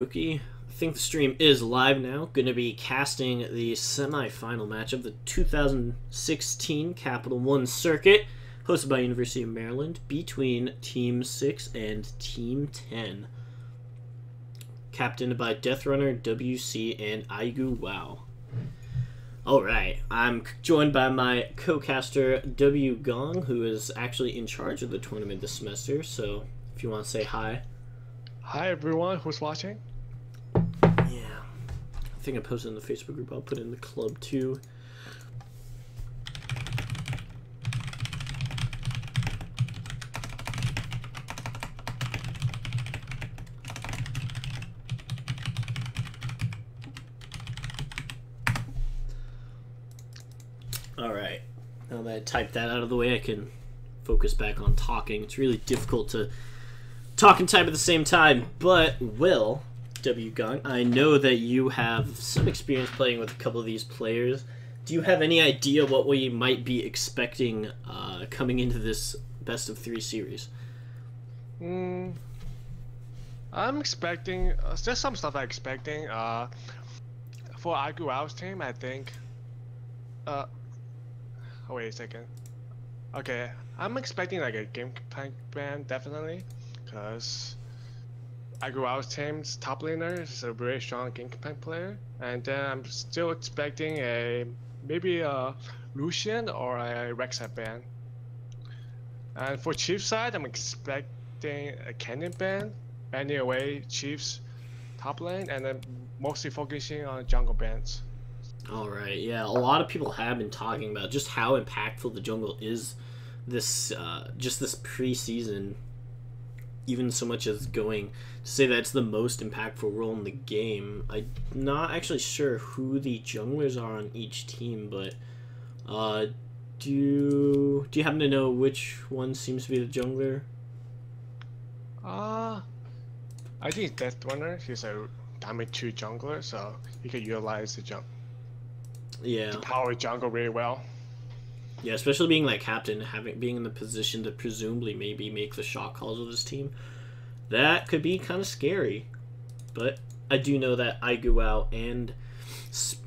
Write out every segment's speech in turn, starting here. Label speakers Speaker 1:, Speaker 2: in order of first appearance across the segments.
Speaker 1: Rookie. I think the stream is live now. Going to be casting the semi-final match of the 2016 Capital One Circuit, hosted by University of Maryland, between Team 6 and Team 10. Captained by Deathrunner, WC, and Aigu Wow. Alright, I'm joined by my co-caster, W Gong, who is actually in charge of the tournament this semester, so if you want to say hi.
Speaker 2: Hi everyone who's watching.
Speaker 1: Yeah, I think I posted in the Facebook group. I'll put it in the club too. Alright, now that I typed that out of the way, I can focus back on talking. It's really difficult to talk and type at the same time, but Will, W Gong, I know that you have some experience playing with a couple of these players. Do you have any idea what we might be expecting coming into this best of 3 series?
Speaker 2: I'm expecting just some stuff I'm expecting. For Aguao's team, I think. Oh, wait a second. Okay, I'm expecting like a game plan definitely, because Aguao's team's top laner is a very strong game player, and then I'm still expecting maybe a Lucian or a Rek'Sai ban. And for Chiefs side, I'm expecting a Canyon ban, banning away Chiefs top lane, and then mostly focusing on jungle bans.
Speaker 1: Alright, yeah, a lot of people have been talking about just how impactful the jungle is this just this preseason, even so much as going to say that it's the most impactful role in the game. I'm not actually sure who the junglers are on each team, but do you happen to know which one seems to be the jungler?
Speaker 2: I think Deathrunner, he's a damage 2 jungler, so he can utilize the power jungle really well.
Speaker 1: Yeah, especially being like captain, being in the position to presumably maybe make the shot calls of his team. That could be kind of scary. But I do know that Aiguao and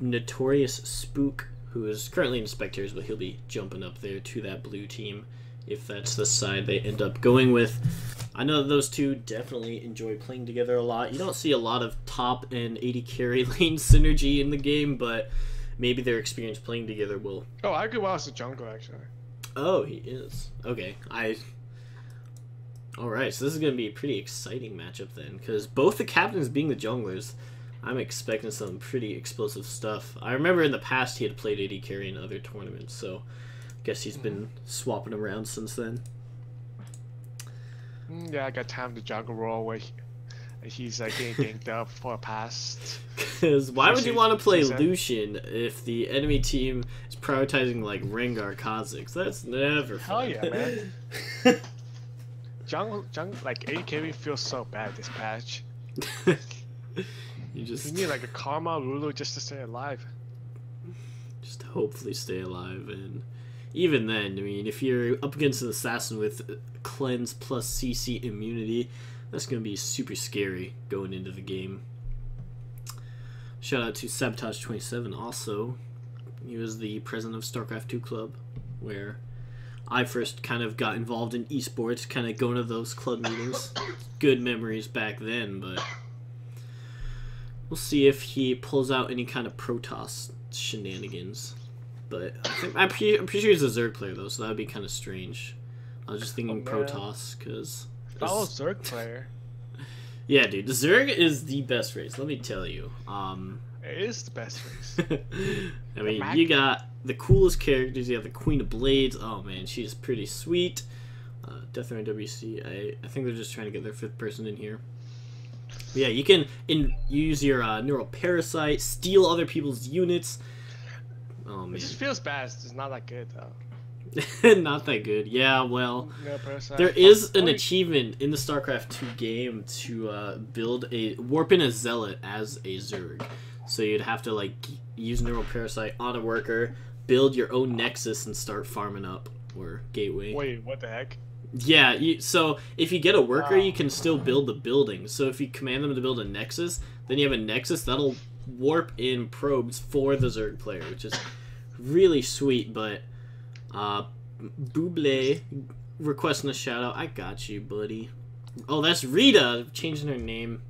Speaker 1: Notorious Spook, who is currently in Spectators, but he'll be jumping up there to that blue team if that's the side they end up going with. I know that those two definitely enjoy playing together a lot. You don't see a lot of top and AD carry lane synergy in the game, but maybe their experience playing together will...
Speaker 2: Oh, Aguao's a jungler, actually.
Speaker 1: Oh, he is. Okay, Alright, so this is going to be a pretty exciting matchup then, because both the captains being the junglers, I'm expecting some pretty explosive stuff. I remember in the past he had played AD carry in other tournaments, so I guess he's been swapping around since then.
Speaker 2: Yeah, I got time to jungle role where he's like getting ganked up for a past.
Speaker 1: Because why would you want to play Lucian if the enemy team is prioritizing like Rengar Kha'Zix? That's never fun.
Speaker 2: Hell yeah, man. jungle, like AD carry feels so bad this patch. You need like a Karma Lulu just to stay alive.
Speaker 1: Just hopefully stay alive, and even then, I mean, if you're up against an assassin with cleanse plus CC immunity, that's going to be super scary going into the game. Shout out to Sabotage27 also. He was the president of StarCraft 2 Club, where I first kind of got involved in esports, kind of going to those club meetings. Good memories back then, but we'll see if he pulls out any kind of Protoss shenanigans. But I'm pretty sure he's a Zerg player, though, so that would be kind of strange. I was just thinking Protoss, because...
Speaker 2: Oh, Zerg player.
Speaker 1: Yeah, dude, the Zerg is the best race, let me tell you.
Speaker 2: It is the best race.
Speaker 1: I mean, you got the coolest characters. You have the Queen of Blades. Oh, man, she's pretty sweet. Deathrunner WC, I think they're just trying to get their 5th person in here. But yeah, you can use your Neural Parasite, steal other people's units. Oh, man.
Speaker 2: It just feels bad. It's not that good, though.
Speaker 1: Not that good. Yeah, well, there is an achievement in the StarCraft 2 game to warp in a Zealot as a Zerg. So you'd have to like use Neural Parasite on a worker, build your own Nexus, and start farming up, or Gateway.
Speaker 2: Wait, what the heck?
Speaker 1: Yeah, so if you get a worker, you
Speaker 2: Oh.
Speaker 1: can still build the building. So if you command them to build a nexus, then you have a nexus that'll warp in probes for the Zerg player, which is really sweet. But Buble requesting a shout out. I got you, buddy. Oh, that's Rita changing her name.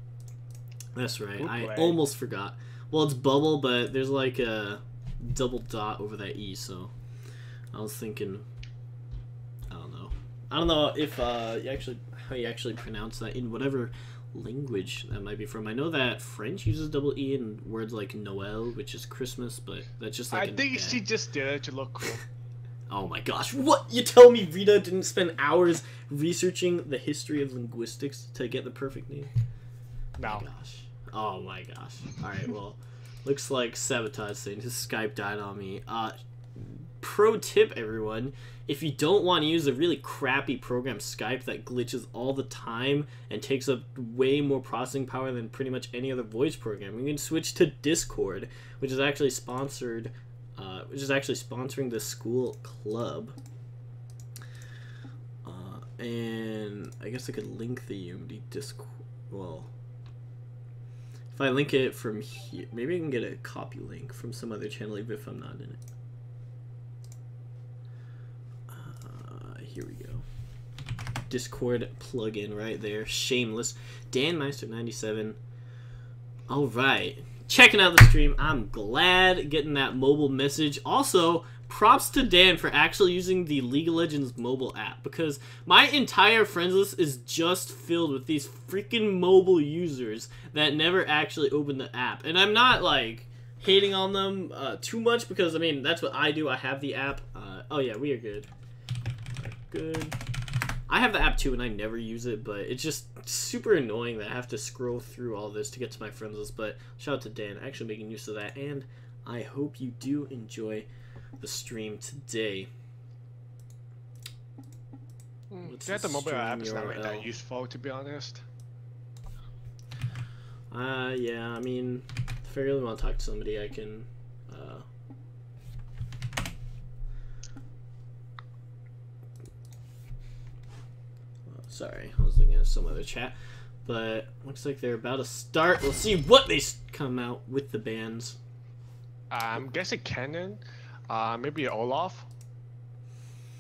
Speaker 1: That's right. I
Speaker 2: Buble.
Speaker 1: almost forgot. Well, it's Bubble, but there's like a double dot over that E, so I was thinking. I don't know if how you actually pronounce that in whatever language that might be from. I know that French uses double E in words like Noel, which is Christmas, but that's just like
Speaker 2: I think she just did it to look cool.
Speaker 1: Oh my gosh, what? You tell me Rita didn't spend hours researching the history of linguistics to get the perfect name?
Speaker 2: No.
Speaker 1: Oh my gosh. Oh my gosh. Alright, well, looks like Sabotage saying his Skype died on me. Pro tip, everyone. If you don't want to use a really crappy program Skype that glitches all the time and takes up way more processing power than pretty much any other voice program, you can switch to Discord, which is actually sponsoring the school club. And I guess I could link the UMD Discord. Well, if I link it from here, maybe I can get a copy link from some other channel, even if I'm not in it. Here we go. Discord plugin right there. Shameless. DanMeister97. Alright. Checking out the stream. I'm glad getting that mobile message. Also, props to Dan for actually using the League of Legends mobile app, because my entire friends list is just filled with these freaking mobile users that never actually open the app. And I'm not, like, hating on them too much, because, I mean, that's what I do. I have the app. Oh, yeah, we are good. Good. I have the app too and I never use it, but it's just super annoying that I have to scroll through all this to get to my friends list. But shout out to Dan actually making use of that, and I hope you do enjoy the stream today.
Speaker 2: The mobile app is not really that useful, to be honest.
Speaker 1: Yeah, I mean, if I really want to talk to somebody, I can sorry, I was looking at some other chat. But looks like they're about to start. We'll see what they come out with the bands.
Speaker 2: I'm guessing Cannon, maybe Olaf,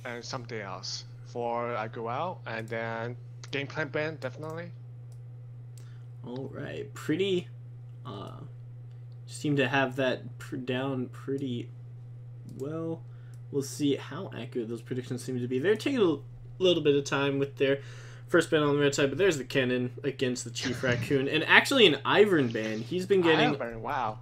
Speaker 2: and something else for I go out, and then game plan band definitely.
Speaker 1: All right, pretty. Seem to have that down pretty well. We'll see how accurate those predictions seem to be. They're taking a little bit of time with their first ban on the red side, but there's the Kennen against the Chief Raccoon, and actually an Ivern ban. He's been getting.
Speaker 2: Wow.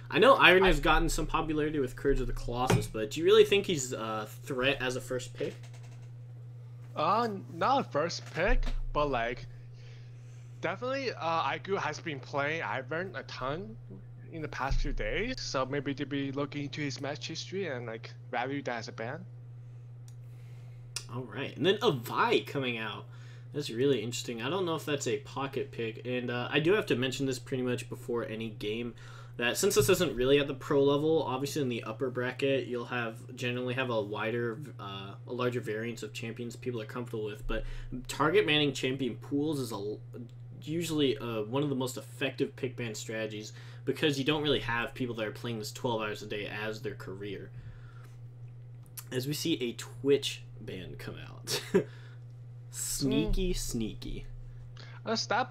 Speaker 1: I know Ivern has gotten some popularity with Courage of the Colossus, but do you really think he's a threat as a first pick?
Speaker 2: Not a first pick, but like definitely IQ has been playing Ivern a ton in the past few days, so maybe to be looking into his match history and like value that as a ban.
Speaker 1: All right, and then Avai coming out. That's really interesting. I don't know if that's a pocket pick, and I do have to mention this pretty much before any game, that since this isn't really at the pro level, obviously in the upper bracket you'll generally have a larger variance of champions people are comfortable with, but target banning champion pools is usually one of the most effective pick ban strategies, because you don't really have people that are playing this 12 hours a day as their career. As we see a Twitch ban come out. Sneaky.
Speaker 2: Staple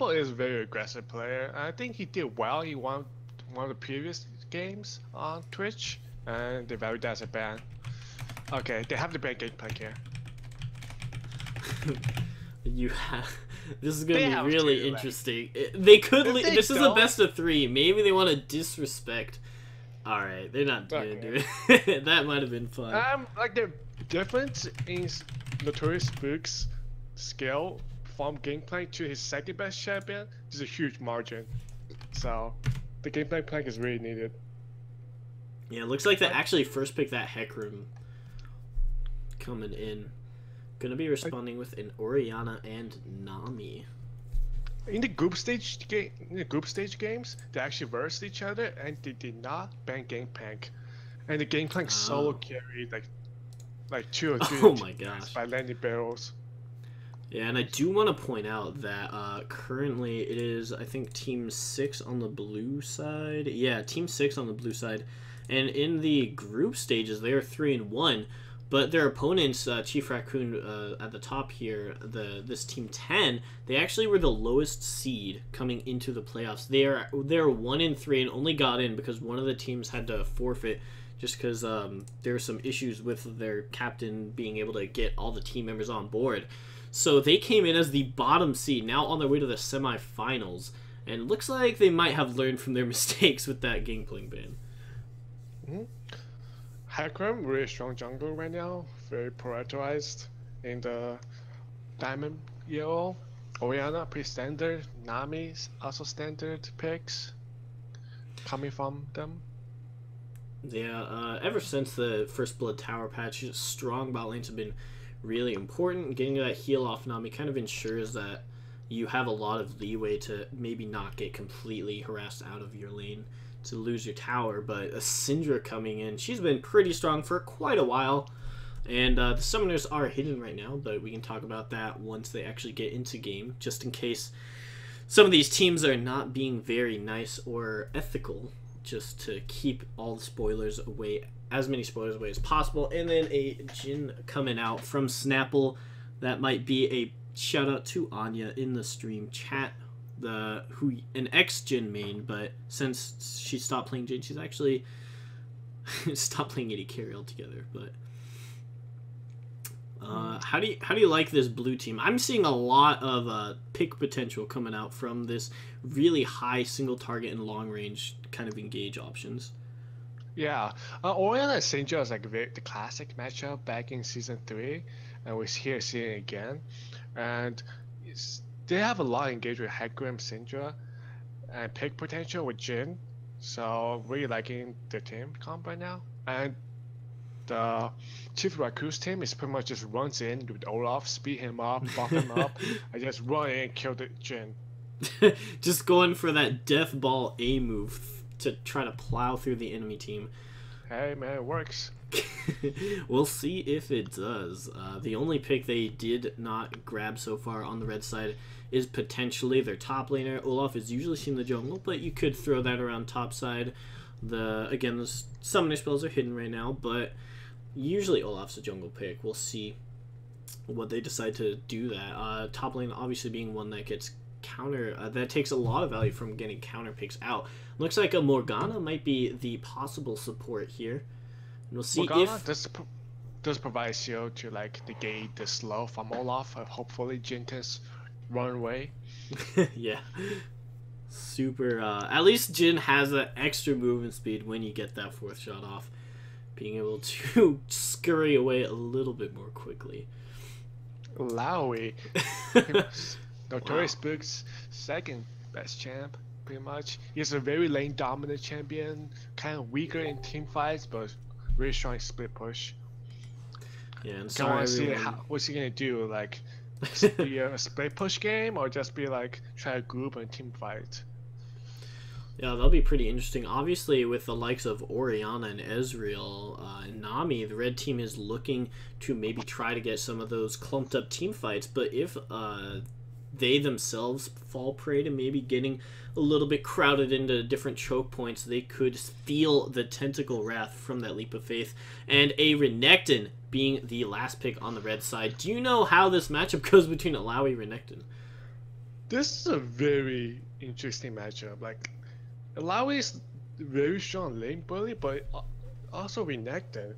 Speaker 2: is a very aggressive player. I think he did well. He won one of the previous games on Twitch, and they valued that as a ban. Okay, they have the ban gameplay here.
Speaker 1: This is gonna be really interesting. They could. This is a best of 3. Maybe they want to disrespect. All right, they're not gonna do it. That might have been fun.
Speaker 2: Like the difference in Notorious Spook's skill from gameplay to his second best champion is a huge margin. So the gameplay plank is really needed.
Speaker 1: Yeah, it looks like they actually first picked that Hecarim coming in. Gonna be responding with an Orianna and Nami.
Speaker 2: In the group stage games, they actually versed each other and they did not ban Gangplank, and the Gangplank solo carried like 2 or 3
Speaker 1: oh my gosh
Speaker 2: by landing barrels.
Speaker 1: Yeah, and I do want to point out that currently it is, I think, Team 6 on the blue side. Yeah, Team 6 on the blue side. And in the group stages, they are 3-1. But their opponents, Chief Raccoon at the top here, this Team 10, they actually were the lowest seed coming into the playoffs. They're 1-3 and only got in because one of the teams had to forfeit just because there were some issues with their captain being able to get all the team members on board. So they came in as the bottom seed, now on their way to the semifinals. And looks like they might have learned from their mistakes with that Gangplank ban.
Speaker 2: Mm-hmm. Hecarim, really strong jungle right now, very prioritized in the Diamond EO. Orianna, pretty standard. Nami's also standard picks coming from them.
Speaker 1: Yeah, ever since the First Blood Tower patch, strong bot lanes have been really important. Getting that heal off Nami kind of ensures that you have a lot of leeway to maybe not get completely harassed out of your lane to lose your tower. But a Syndra coming in, she's been pretty strong for quite a while. And the summoners are hidden right now, but we can talk about that once they actually get into game, just in case some of these teams are not being very nice or ethical, just to keep all the spoilers away, as many spoilers away as possible. And then a Jhin coming out from Snapple. That might be a shout out to Anya in the stream chat, an ex-Jhin main, but since she stopped playing Jhin, she's actually stopped playing AD carry altogether. But how do you like this blue team? I'm seeing a lot of pick potential coming out from this really high single target and long range kind of engage options.
Speaker 2: Yeah, Orianna and Syndra is like the classic matchup back in season 3, and we're here seeing it again. And they have a lot of engagement with Hecarim, Syndra, and pick potential with Jhin. So really liking the team comp right now. And the Chief Raccoon's team is pretty much just runs in with Olaf, speed him up, buff him up, and just run in and kill the Jhin.
Speaker 1: Just going for that death ball A move to try to plow through the enemy team.
Speaker 2: Hey man, it works.
Speaker 1: We'll see if it does. The only pick they did not grab so far on the red side is potentially their top laner. Olaf is usually seen in the jungle, but you could throw that around top side. Again, the summoner spells are hidden right now, but usually Olaf's a jungle pick. We'll see what they decide to do that. Top lane obviously being one that gets counter, that takes a lot of value from getting counter picks out. Looks like a Morgana might be the possible support here. And we'll see
Speaker 2: Morgana
Speaker 1: if
Speaker 2: does provide shield to like negate the slow from Olaf. Hopefully Jhin can run away.
Speaker 1: yeah. Super. At least Jhin has that extra movement speed when you get that fourth shot off, being able to scurry away a little bit more quickly.
Speaker 2: Lowy. Notorious Book's second best champ, pretty much. He's a very lane dominant champion, kind of weaker in team fights, but really strong in split push.
Speaker 1: Yeah, and
Speaker 2: so I want to see what's he gonna do, like be a split push game or just be like try to group and team fight.
Speaker 1: Yeah, that'll be pretty interesting. Obviously, with the likes of Orianna and Ezreal and Nami, the red team is looking to maybe try to get some of those clumped up team fights. But if they themselves fall prey to maybe getting a little bit crowded into different choke points, they could feel the tentacle wrath from that leap of faith. And a Renekton being the last pick on the red side. Do you know how this matchup goes between Illaoi and Renekton?
Speaker 2: This is a very interesting matchup. Like, Illaoi is very strong lane bully, but also Renekton.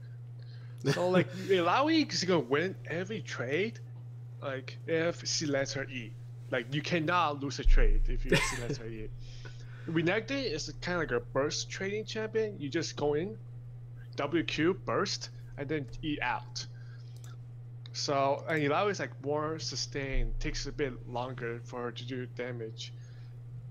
Speaker 2: So like Illaoi is gonna win every trade, like if she lets her eat. Like you cannot lose a trade if you she lets her eat. Renekton is kind of like a burst trading champion. You just go in, WQ burst, and then eat out. So and Illaoi is like more sustained, takes a bit longer for her to do damage.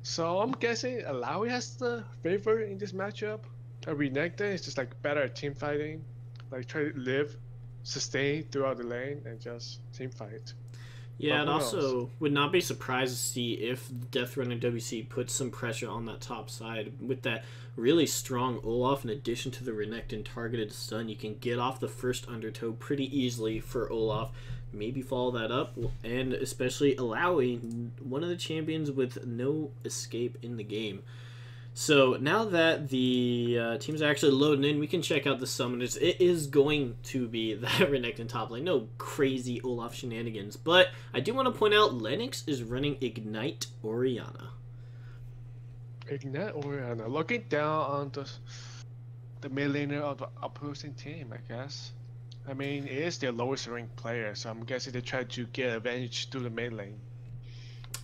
Speaker 2: So I'm guessing Illaoi has the favor in this matchup. Renekton is just like better at team fighting, like try to live, sustain throughout the lane, and just team fight.
Speaker 1: Yeah, and also would not be surprised to see if Deathrunner WC puts some pressure on that top side with that really strong Olaf. In addition to the Renekton targeted stun, you can get off the first undertow pretty easily for Olaf maybe follow that up, and especially allowing one of the champions with no escape in the game. So now that the teams are actually loading in, we can check out the summoners. It is going to be that Renekton top lane. No crazy Olaf shenanigans. But I do want to point out Lennox is running Ignite Orianna.
Speaker 2: Ignite Orianna. Looking down on the mid laner of the opposing team, I guess. I mean, it is their lowest ranked player, so I'm guessing they try to get advantage through the mid lane.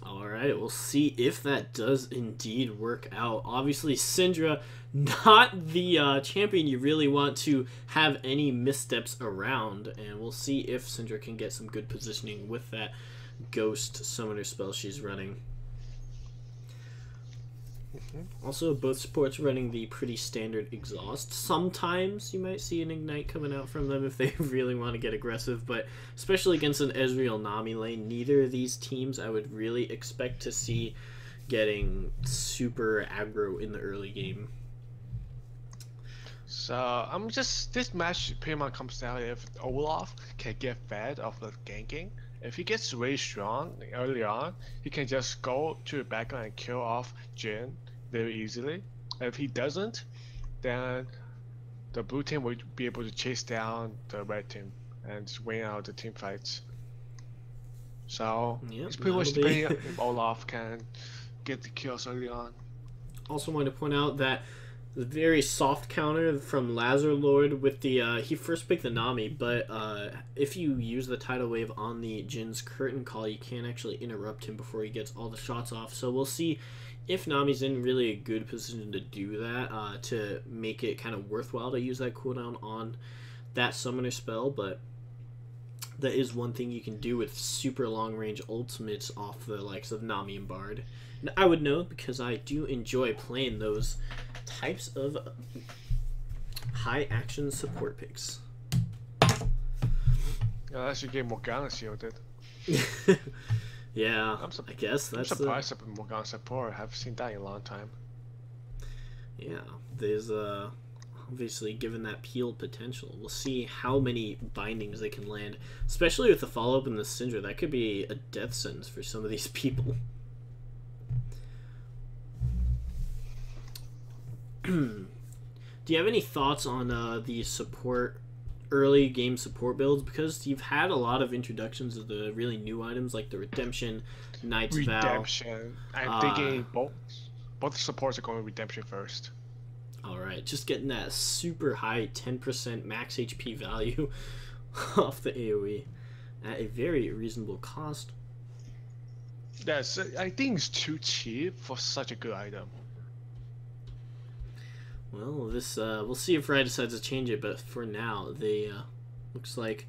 Speaker 1: Alright, we'll see if that does indeed work out. Obviously, Syndra, not the champion you really want to have any missteps around. And we'll see if Syndra can get some good positioning with that Ghost Summoner spell she's running. Also, both supports running the pretty standard exhaust. Sometimes you might see an Ignite coming out from them if they really want to get aggressive, but especially against an Ezreal Nami lane, neither of these teams I would really expect to see getting super aggro in the early game.
Speaker 2: So this match pretty much comes down if Olaf can get fed off the ganking. If he gets really strong early on, he can just go to the backline and kill off Jhin very easily. If he doesn't, then the blue team will be able to chase down the red team and just win out the team fights. So
Speaker 1: Yep,
Speaker 2: it's pretty much depending if Olaf can get the kills early on.
Speaker 1: Also want to point out that the very soft counter from Lazar Lord with the he first picked the Nami, but if you use the tidal wave on the Jin's curtain call, you can't actually interrupt him before he gets all the shots off. So we'll see if Nami's in really a good position to do that, to make it kind of worthwhile to use that cooldown on that summoner spell. But that is one thing you can do with super long range ultimates off the likes of Nami and Bard. And I would know because I do enjoy playing those types of high action support picks.
Speaker 2: Yeah, that should get Morgana shielded.
Speaker 1: Yeah, I guess
Speaker 2: I'm
Speaker 1: that's
Speaker 2: surprised that Morgana support. I haven't seen that in a long time.
Speaker 1: Yeah, there's obviously given that peel potential. We'll see how many bindings they can land, especially with the follow up in the Syndra. That could be a death sentence for some of these people. Do you have any thoughts on the support, early game support builds? Because you've had a lot of introductions of the really new items like the Redemption, Knight's Vow.
Speaker 2: Redemption. I'm thinking both supports are going Redemption first.
Speaker 1: Alright, just getting that super high 10% max HP value off the AoE at a very reasonable cost.
Speaker 2: Yes, I think it's too cheap for such a good item.
Speaker 1: Well, this we'll see if Riot decides to change it, but for now, they looks like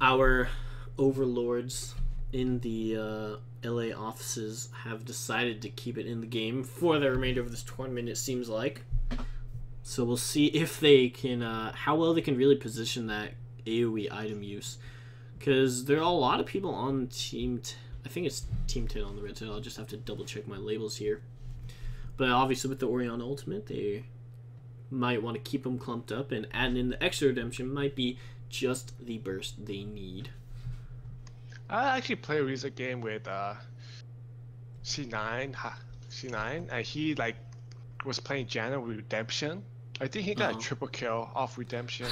Speaker 1: our overlords in the LA offices have decided to keep it in the game for the remainder of this tournament, it seems like. So we'll see if they can, how well they can really position that AoE item use. Because there are a lot of people on Team... I think it's Team 10 on the red side. I'll just have to double check my labels here. But obviously with the Orianna ultimate, they might want to keep them clumped up, and adding in the extra redemption might be just the burst they need.
Speaker 2: I actually played a recent game with C9, and he like was playing Janna with Redemption. I think he got a triple kill off Redemption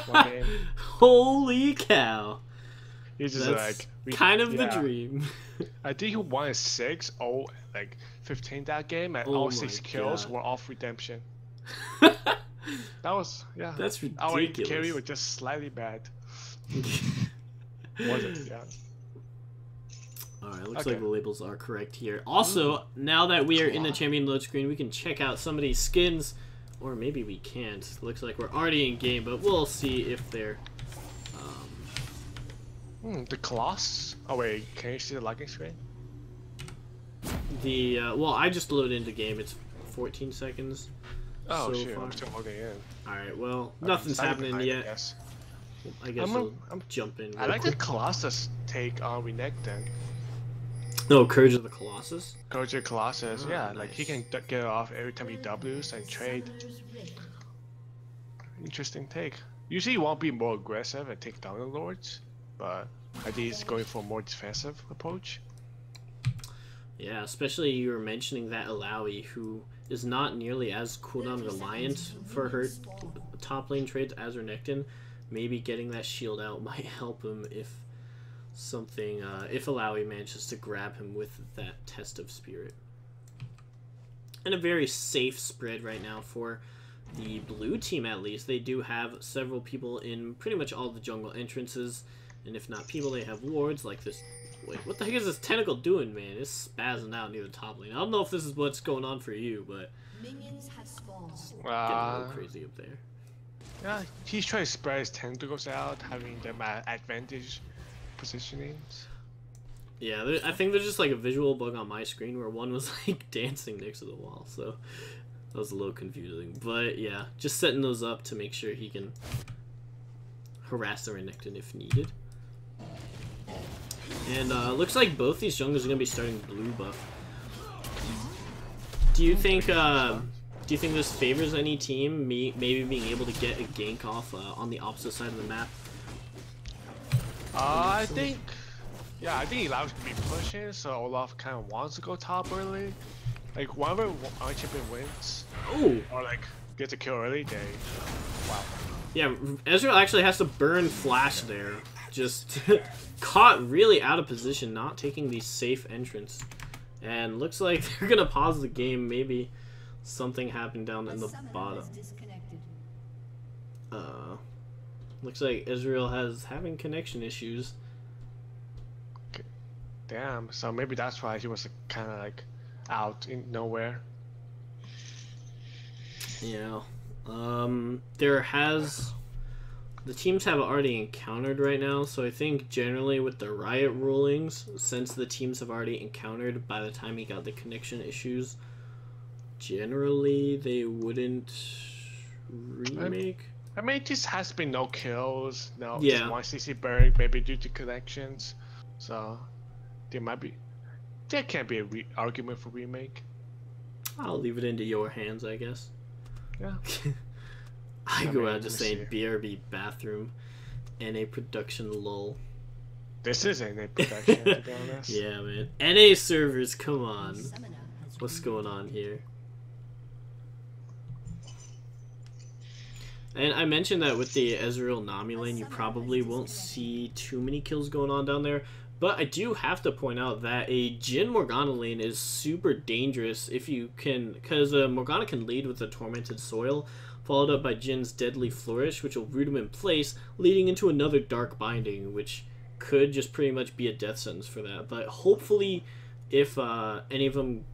Speaker 2: one game.
Speaker 1: Holy cow!
Speaker 2: He's just
Speaker 1: That's kind of the dream.
Speaker 2: I think he won 15 that game, and all 6 kills were off Redemption. That was
Speaker 1: That's ridiculous.
Speaker 2: Our carry was just slightly bad. Wasn't
Speaker 1: Alright, looks like the labels are correct here. Also, now that we are in the champion load screen, we can check out some of these skins. Or maybe we can't. Looks like we're already in game, but we'll see if they're...
Speaker 2: the Colossus? Oh wait, can you see the login screen?
Speaker 1: The, well, I just loaded into game. It's 14 seconds.
Speaker 2: Oh
Speaker 1: so
Speaker 2: shit,
Speaker 1: far.
Speaker 2: I'm still logging in.
Speaker 1: Alright, well, nothing's happening yet. I guess we'll jump in.
Speaker 2: I like the Colossus take on Renekton.
Speaker 1: Oh, Courage of the Colossus?
Speaker 2: Courage of the Colossus,
Speaker 1: Oh,
Speaker 2: yeah,
Speaker 1: nice.
Speaker 2: like he can get it off every time he W's and trade. Interesting take. Usually you want to be more aggressive and take down the lords. but I think he's going for a more defensive approach.
Speaker 1: Yeah, especially you were mentioning that Alawi, who is not nearly as cooldown reliant for her top lane trades as Renekton. Maybe getting that shield out might help him if something, if Alawi manages to grab him with that Test of Spirit. And a very safe spread right now for the blue team, at least. They do have several people in pretty much all the jungle entrances, and if not people, they have wards like this. Wait, what the heck is this tentacle doing, man? It's spazzing out near the top lane. I don't know if this is what's going on for you, but
Speaker 3: Minions have spawned.
Speaker 1: getting a little crazy up there.
Speaker 2: Yeah, he's trying to spread his tentacles out, having them at advantage positionings.
Speaker 1: Yeah, I think there's just like a visual bug on my screen where one was like dancing next to the wall, so that was a little confusing. But yeah, just setting those up to make sure he can harass the Renekton if needed. And looks like both these junglers are gonna be starting blue buff. Do you think this favors any team, maybe being able to get a gank off on the opposite side of the map?
Speaker 2: I think he allows to be pushing, so Olaf kind of wants to go top early. Like whenever our champion wins, or like gets a kill early, they wow.
Speaker 1: Yeah, Ezreal actually has to burn flash there. Just caught really out of position, not taking the safe entrance. And looks like they're gonna pause the game. Maybe something happened down in the bottom. Looks like Israel has having connection issues.
Speaker 2: Damn, so maybe that's why he was kind of like out in nowhere.
Speaker 1: Yeah. The teams have already encountered right now, so I think generally with the Riot rulings, since the teams have already encountered by the time he got the connection issues, generally they wouldn't remake.
Speaker 2: I mean, it just has been no kills, no,
Speaker 1: yeah.
Speaker 2: Just one CC burn, maybe due to connections, so there can't be a argument for remake.
Speaker 1: I'll leave it into your hands, I guess.
Speaker 2: Yeah.
Speaker 1: I go out just saying BRB bathroom and a production lull.
Speaker 2: This is a production, to be honest.
Speaker 1: Yeah, man. NA servers, come on. What's going on here? And I mentioned that with the Ezreal Nami lane, you probably won't see too many kills going on down there. But I do have to point out that a Jhin Morgana lane is super dangerous if you can, because Morgana can lead with the Tormented Soil, followed up by Jin's Deadly Flourish, which will root him in place, leading into another Dark Binding, which could just pretty much be a death sentence for that. But hopefully, if any of them,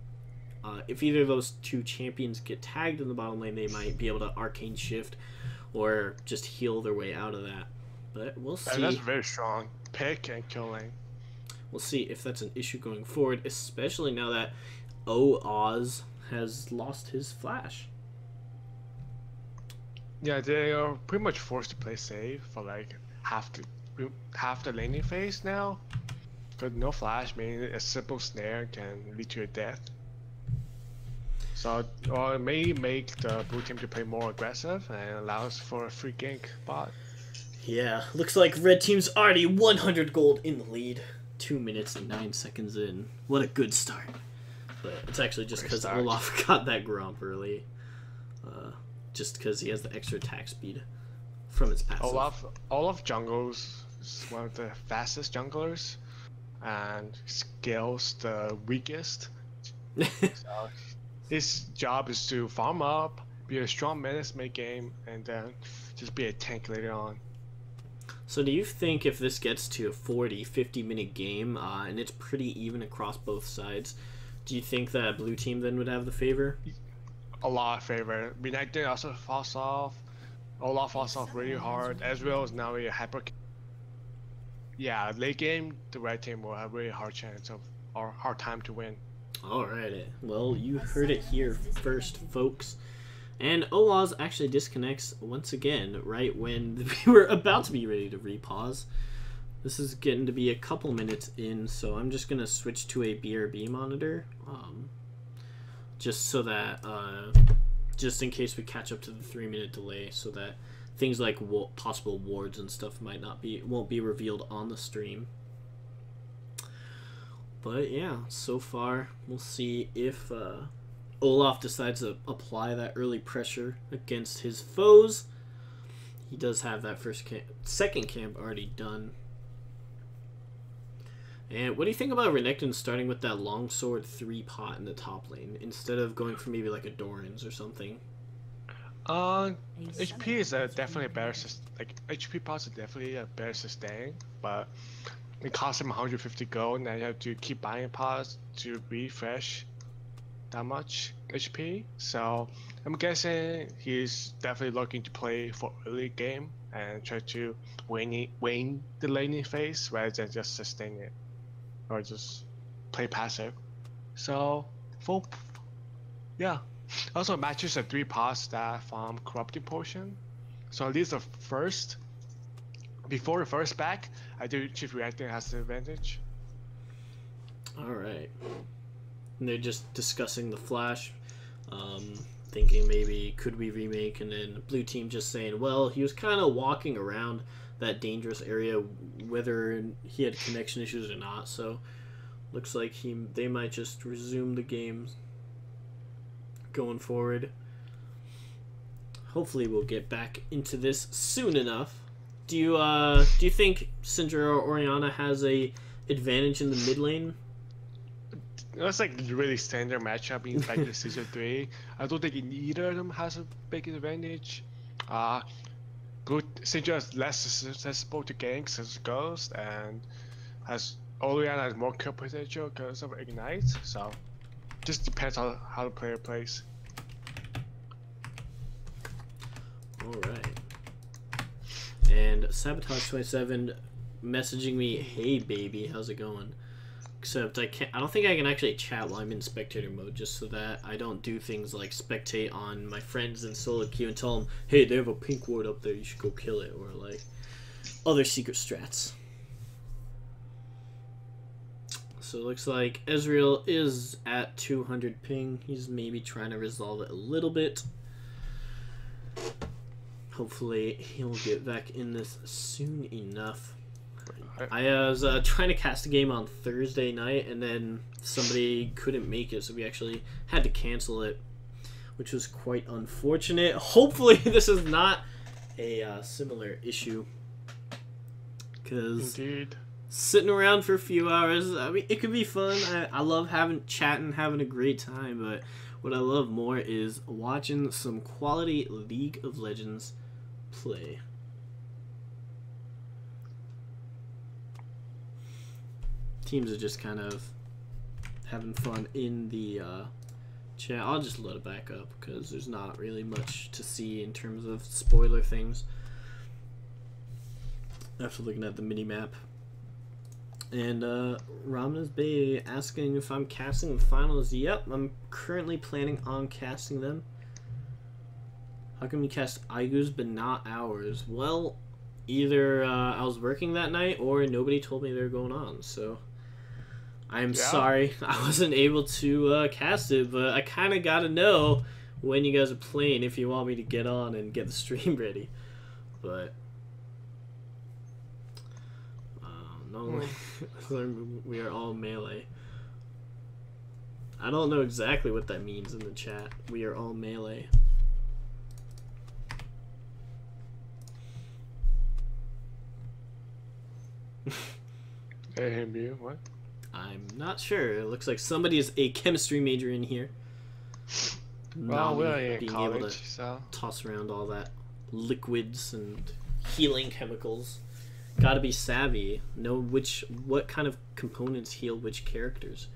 Speaker 1: if either of those two champions get tagged in the bottom lane, they might be able to Arcane Shift or just heal their way out of that. But we'll see.
Speaker 2: And that's very strong. Pick and kill lane.
Speaker 1: We'll see if that's an issue going forward, especially now that Oz has lost his flash.
Speaker 2: Yeah, they are pretty much forced to play safe for like half the laning phase now. Because no flash, meaning a simple snare can lead to your death. So, or it may make the blue team to play more aggressive and allows for a free gank bot.
Speaker 1: Yeah, looks like red team's already 100 gold in the lead. 2 minutes and 9 seconds in. What a good start. But it's actually just because Olaf got that Gromp early. Just because he has the extra attack speed from his passive.
Speaker 2: Olaf jungles is one of the fastest junglers and scales the weakest. So his job is to farm up, be a strong menace mid game, and then just be a tank later on.
Speaker 1: So do you think if this gets to a 40-50 minute game, and it's pretty even across both sides, do you think that blue team then would have the favor?
Speaker 2: A lot of favor. Renekton also falls off. Olaf falls off really hard. Ezreal is now a hyper. Yeah, late game, the red team will have a really hard chance of, or hard time to win.
Speaker 1: Alright, well, you heard it here first, folks. And Oaz actually disconnects once again right when we were about to be ready to repause. This is getting to be a couple minutes in, so I'm just going to switch to a BRB monitor. Just so that, just in case we catch up to the 3-minute delay, so that things like possible wards and stuff won't be revealed on the stream. But yeah, so far we'll see if Olaf decides to apply that early pressure against his foes. He does have that second camp already done. And what do you think about Renekton starting with that longsword 3-pot in the top lane instead of going for maybe like a Doran's or something?
Speaker 2: HP is definitely a better HP pots are definitely a better sustain, but it costs him 150 gold, and then you have to keep buying pots to refresh that much HP. So I'm guessing he's definitely looking to play for early game and try to wane the laning phase rather than just sustain it or just play passive. So yeah. Also matches a 3-pot that from Corrupting Potion. So at least before the first back, I do Chief Reacting has the advantage.
Speaker 1: Alright. And they're just discussing the Flash, thinking maybe could we remake, and then blue team just saying, well, he was kind of walking around that dangerous area whether he had connection issues or not, so looks like they might just resume the game going forward. Hopefully we'll get back into this soon enough. Do you think Syndra or Orianna has a advantage in the mid lane?
Speaker 2: That's like really standard matchup in like the season 3. I don't think either of them has a big advantage. Syndra is less susceptible to ganks as Ghost, and Orianna has more kill potential because of Ignite. So just depends on how the player plays.
Speaker 1: Alright. And Sabotage27 messaging me, hey baby, how's it going? Except I don't think I can actually chat while I'm in spectator mode, just so that I don't do things like spectate on my friends in solo queue and tell them, hey, they have a pink ward up there, you should go kill it, or like other secret strats. So it looks like Ezreal is at 200 ping. He's maybe trying to resolve it a little bit. Hopefully he'll get back in this soon enough. I was trying to cast a game on Thursday night, and then somebody couldn't make it, so we actually had to cancel it, which was quite unfortunate. Hopefully this is not a similar issue, because sitting around for a few hours, I mean, it could be fun. I love chatting, having a great time, but what I love more is watching some quality League of Legends play. Teams are just kind of having fun in the chat. I'll just load it back up because there's not really much to see in terms of spoiler things after looking at the mini map. And Ramna's Bay asking if I'm casting the finals. Yep, I'm currently planning on casting them. How come you cast Aigu's but not ours? Well, either I was working that night or nobody told me they were going on, so I'm sorry I wasn't able to cast it, but I kind of got to know when you guys are playing if you want me to get on and get the stream ready. But no, we are all melee. I don't know exactly what that means in the chat. We are all melee.
Speaker 2: AMU, what?
Speaker 1: I'm not sure. It looks like somebody is a chemistry major in here.
Speaker 2: Well, we're in
Speaker 1: being
Speaker 2: college,
Speaker 1: able to
Speaker 2: so
Speaker 1: toss around all that liquids and healing chemicals. Gotta be savvy. Know what kind of components heal which characters.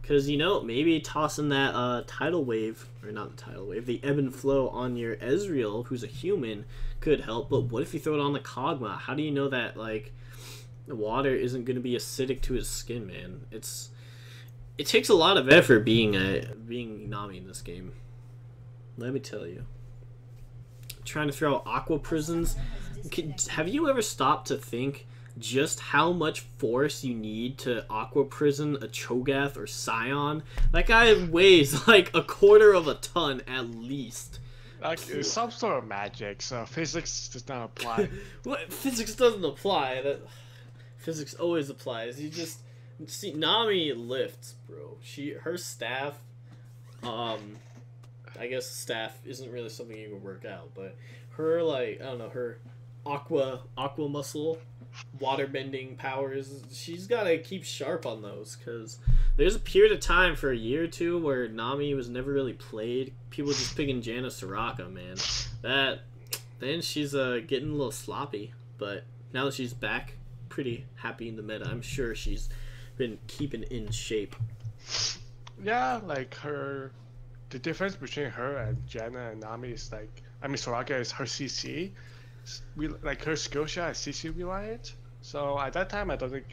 Speaker 1: Because, you know, maybe tossing that tidal wave, or not the tidal wave, the ebb and flow on your Ezreal, who's a human, could help. But what if you throw it on the Kog'Maw? How do you know that, like, the water isn't going to be acidic to his skin, man? It takes a lot of effort being Nami in this game. Let me tell you. Trying to throw aqua prisons. Have you ever stopped to think just how much force you need to aqua prison a Cho'Gath or Sion? That guy weighs like a quarter of a ton at least.
Speaker 2: Like it's some sort of magic, so physics does not apply.
Speaker 1: What? Physics doesn't apply. That physics always applies. You just see Nami lifts, bro. Her staff. I guess staff isn't really something you can work out, but her I don't know, her aqua muscle, water bending powers. She's gotta keep sharp on those, because there's a period of time for a year or two where Nami was never really played. People just picking Janna Soraka, man. Then she's getting a little sloppy, but now that she's back, pretty happy in the meta. I'm sure she's been keeping in shape.
Speaker 2: Yeah, like the difference between her and Janna and Nami is Soraka is her CC. Like her skill shot is CC reliant. So at that time, I think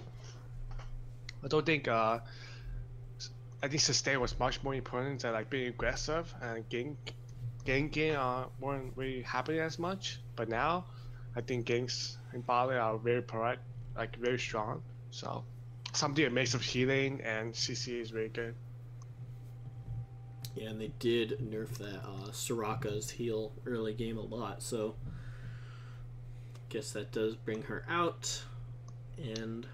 Speaker 2: sustain was much more important than like being aggressive, and ganking weren't really happening as much. But now, I think ganks in Bali are very very strong. So something a mix of healing and CC is very good.
Speaker 1: Yeah, and they did nerf that Soraka's heal early game a lot, so guess that does bring her out. And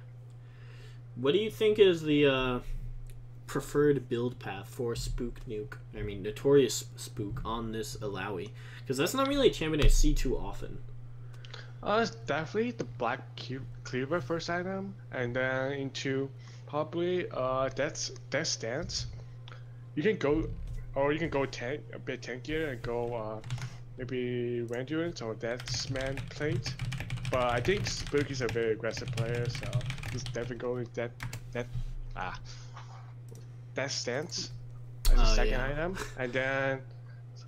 Speaker 1: what do you think is the preferred build path for Spook Nuke? I mean, Notorious Spook on this Illaoi, because that's not really a champion I see too often.
Speaker 2: It's definitely the Black Cleaver first item, and then into probably Death Stance. You can go a bit tankier and go maybe Rendurance or Deathman Plate. But I think Spook is a very aggressive player, so he's definitely going with Death Stance as a second item. And then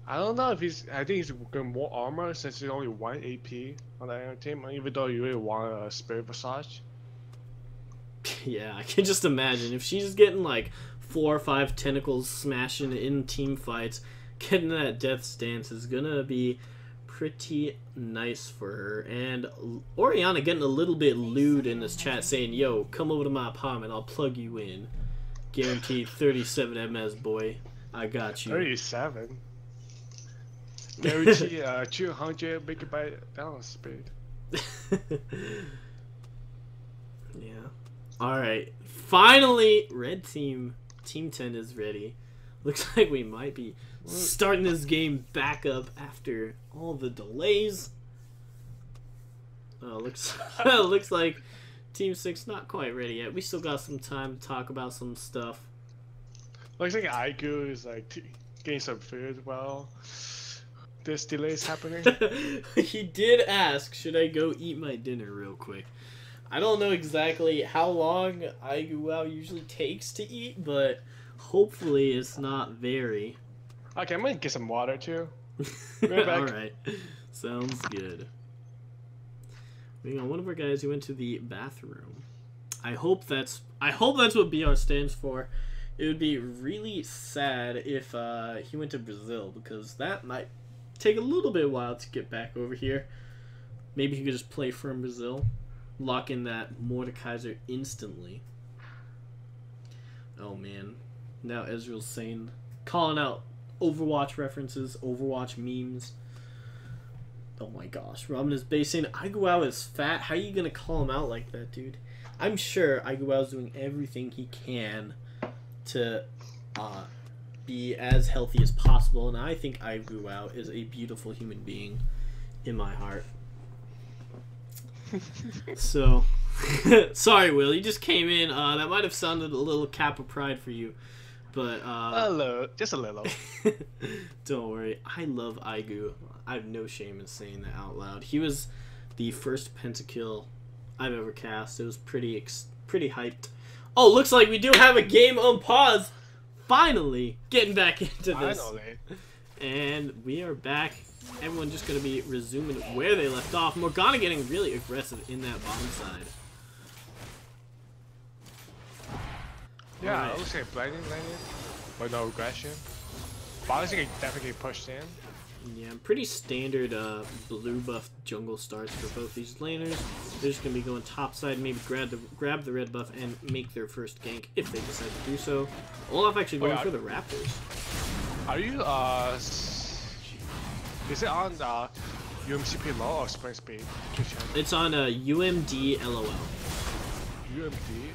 Speaker 2: I don't know if I think he's going more armor since there's only 1 AP on that team, even though you really want a Spirit Visage.
Speaker 1: Yeah, I can just imagine if she's getting like 4 or 5 tentacles smashing in team fights, getting that Death Stance is gonna be pretty nice for her. And Oriana getting a little bit lewd in this chat saying, yo, come over to my apartment, I'll plug you in. Guaranteed 37 MS, boy. I got you.
Speaker 2: 37? Guarantee 200 megabyte download speed.
Speaker 1: Yeah. Alright. Finally, Red Team 10 is ready. Looks like we might be starting this game back up after all the delays. Looks like Team 6 not quite ready yet. We still got some time to talk about some stuff.
Speaker 2: Looks like Aigu is getting some food while this delay is happening.
Speaker 1: He did ask, should I go eat my dinner real quick? I don't know exactly how long Aigu usually takes to eat, but hopefully it's not very.
Speaker 2: Okay, I'm gonna get some water too. Right back.
Speaker 1: Alright, sounds good. Waiting on one of our guys who went to the bathroom. I hope that's what BR stands for. It would be really sad if he went to Brazil, because that might take a little bit while to get back over here. Maybe he could just play from Brazil. Lock in that Mordekaiser instantly. Oh man. Now Ezreal's calling out Overwatch references, Overwatch memes. Oh my gosh. Ramen is basing Aiguao is fat. How are you gonna call him out like that, dude? I'm sure Aiguao's doing everything he can to be as healthy as possible, and I think Aiguao is a beautiful human being in my heart. So, sorry, Will, you just came in. That might have sounded a little cap of pride for you, but
Speaker 2: just a little.
Speaker 1: Don't worry. I love Aigu. I have no shame in saying that out loud. He was the first pentakill I've ever cast. It was pretty hyped. Oh, looks like we do have a game on pause. Finally, getting back into this.
Speaker 2: Finally.
Speaker 1: And we are back. Everyone's just going to be resuming where they left off. Morgana getting really aggressive in that bottom side.
Speaker 2: Yeah, I would say blinding landed, but no aggression. Bottom's can definitely get pushed in.
Speaker 1: Yeah, pretty standard blue buff jungle starts for both these laners. They're just going to be going top side, maybe grab the red buff and make their first gank if they decide to do so. Olaf actually going for the Raptors.
Speaker 2: Are you Is it on UMCP low or sprint speed?
Speaker 1: It's on UMD LOL.
Speaker 2: UMD?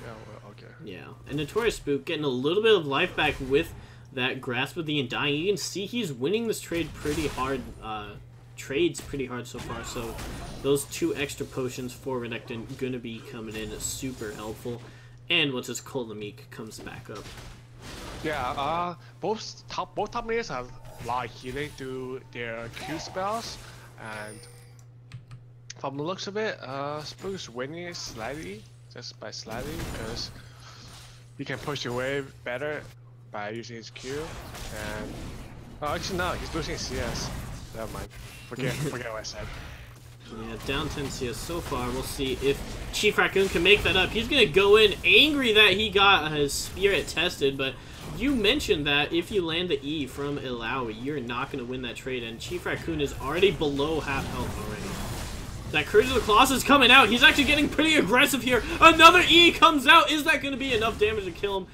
Speaker 2: Oh, okay.
Speaker 1: Yeah, and Notorious Spook getting a little bit of life back with that Grasp of the Undying. You can see he's winning this trade pretty hard. Trades pretty hard so far, so those 2 extra potions for Renekton gonna be coming in super helpful. And once his Kolamik comes back up.
Speaker 2: Yeah, both top laners have a lot of healing through their Q spells, and from the looks of it, Spook's winning it slightly, just by slightly, because he can push away better by using his Q, and actually no, he's losing CS. Never mind. Forget what I said.
Speaker 1: Yeah, down 10 CS so far. We'll see if Chief Raccoon can make that up. He's going to go in angry that he got his spirit tested, but you mentioned that if you land the E from Illaoi, you're not going to win that trade, and Chief Raccoon is already below half health already. That Courage of the Colossus is coming out. He's actually getting pretty aggressive here. Another E comes out. Is that going to be enough damage to kill him?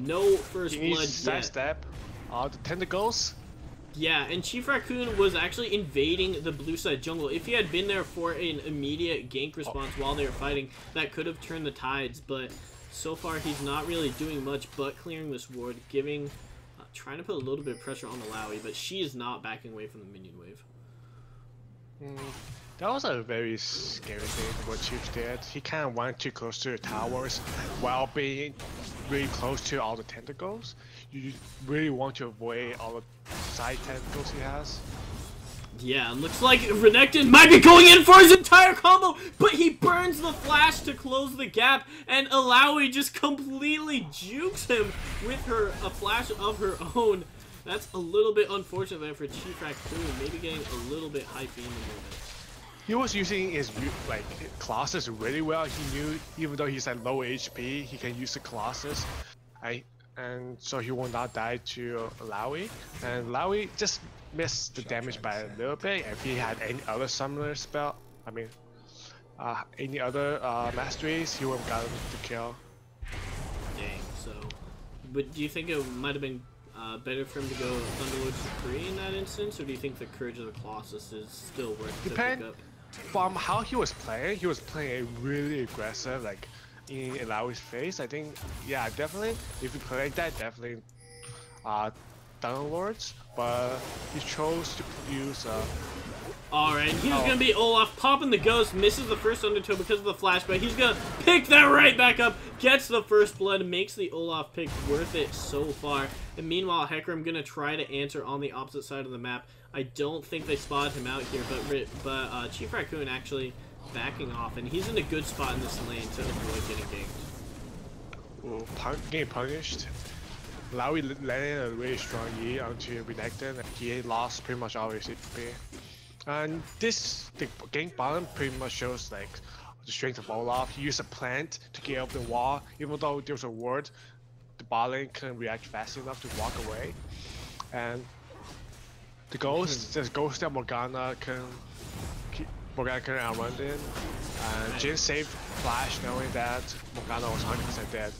Speaker 1: No first blood yet.
Speaker 2: Sidestep. The tentacles.
Speaker 1: Yeah, and Chief Raccoon was actually invading the blue side jungle. If he had been there for an immediate gank response while they were fighting, that could have turned the tides, but so far he's not really doing much but clearing this ward, giving, trying to put a little bit of pressure on Illaoi, but she is not backing away from the minion wave.
Speaker 2: That was a very scary thing what Chief did. He kind of went too close to the towers while being really close to all the tentacles. You really want to avoid all the side tentacles he has.
Speaker 1: Yeah, looks like Renekton might be going in for his entire combo, but he burns the flash to close the gap, and Illaoi just completely jukes him with a flash of her own. That's a little bit unfortunate there for Chief Raccoon, maybe getting a little bit hypey in the moment.
Speaker 2: He was using his Colossus really well. He knew even though he's at low HP, he can use the Colossus, and so he will not die to Illaoi. And Illaoi just missed the damage by a little bit. If he had any other summoner spell, any other masteries, he would have gotten the kill.
Speaker 1: Dang. So, but do you think it might have been better for him to go Thunderlord Supreme in that instance, or do you think the Courage of the Colossus is still worth to pick up?
Speaker 2: From how he was playing a really aggressive, like in Illaoi's face. I think, yeah, definitely. If you play like that, definitely Thunderlords. But he chose to use.
Speaker 1: Alright, he was gonna be Olaf popping the ghost, misses the first Undertow because of the flash, but he's gonna pick that right back up, gets the first blood, makes the Olaf pick worth it so far. And meanwhile, Hecarim gonna try to answer on the opposite side of the map. I don't think they spotted him out here, but Chief Raccoon actually backing off, and he's in a good spot in this lane to avoid getting ganked.
Speaker 2: Getting punished. Illaoi landed a really strong E onto Renekton, and he lost pretty much all his HP. And the gank bottom pretty much shows like the strength of Olaf. He used a plant to get up the wall, even though there was a ward, the bot lane couldn't react fast enough to walk away. And the ghost that Morgana can outrun in. And Jhin saved Flash knowing that Morgana was 100% dead.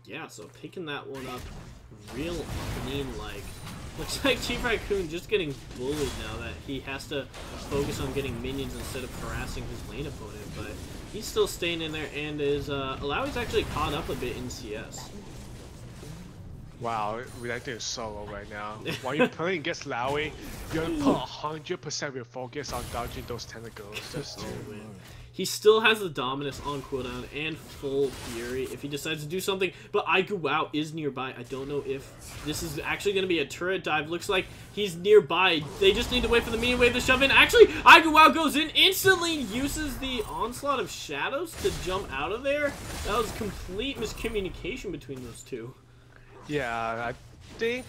Speaker 1: Yeah, so picking that one up real clean-like. Looks like Chief Raccoon just getting bullied now that he has to focus on getting minions instead of harassing his lane opponent, but he's still staying in there, and is Illaoi's actually caught up a bit in CS.
Speaker 2: Wow, Renekton is so low right now. While you're playing against Illaoi, you're gonna put 100% of your focus on dodging those tentacles. Just
Speaker 1: he still has the Dominus on cooldown and full Fury if he decides to do something, but Aiguao is nearby. I don't know if this is actually going to be a turret dive. Looks like he's nearby. They just need to wait for the minion wave to shove in. Actually, Aiguao goes in instantly, uses the Onslaught of Shadows to jump out of there. That was complete miscommunication between those two.
Speaker 2: Yeah, I think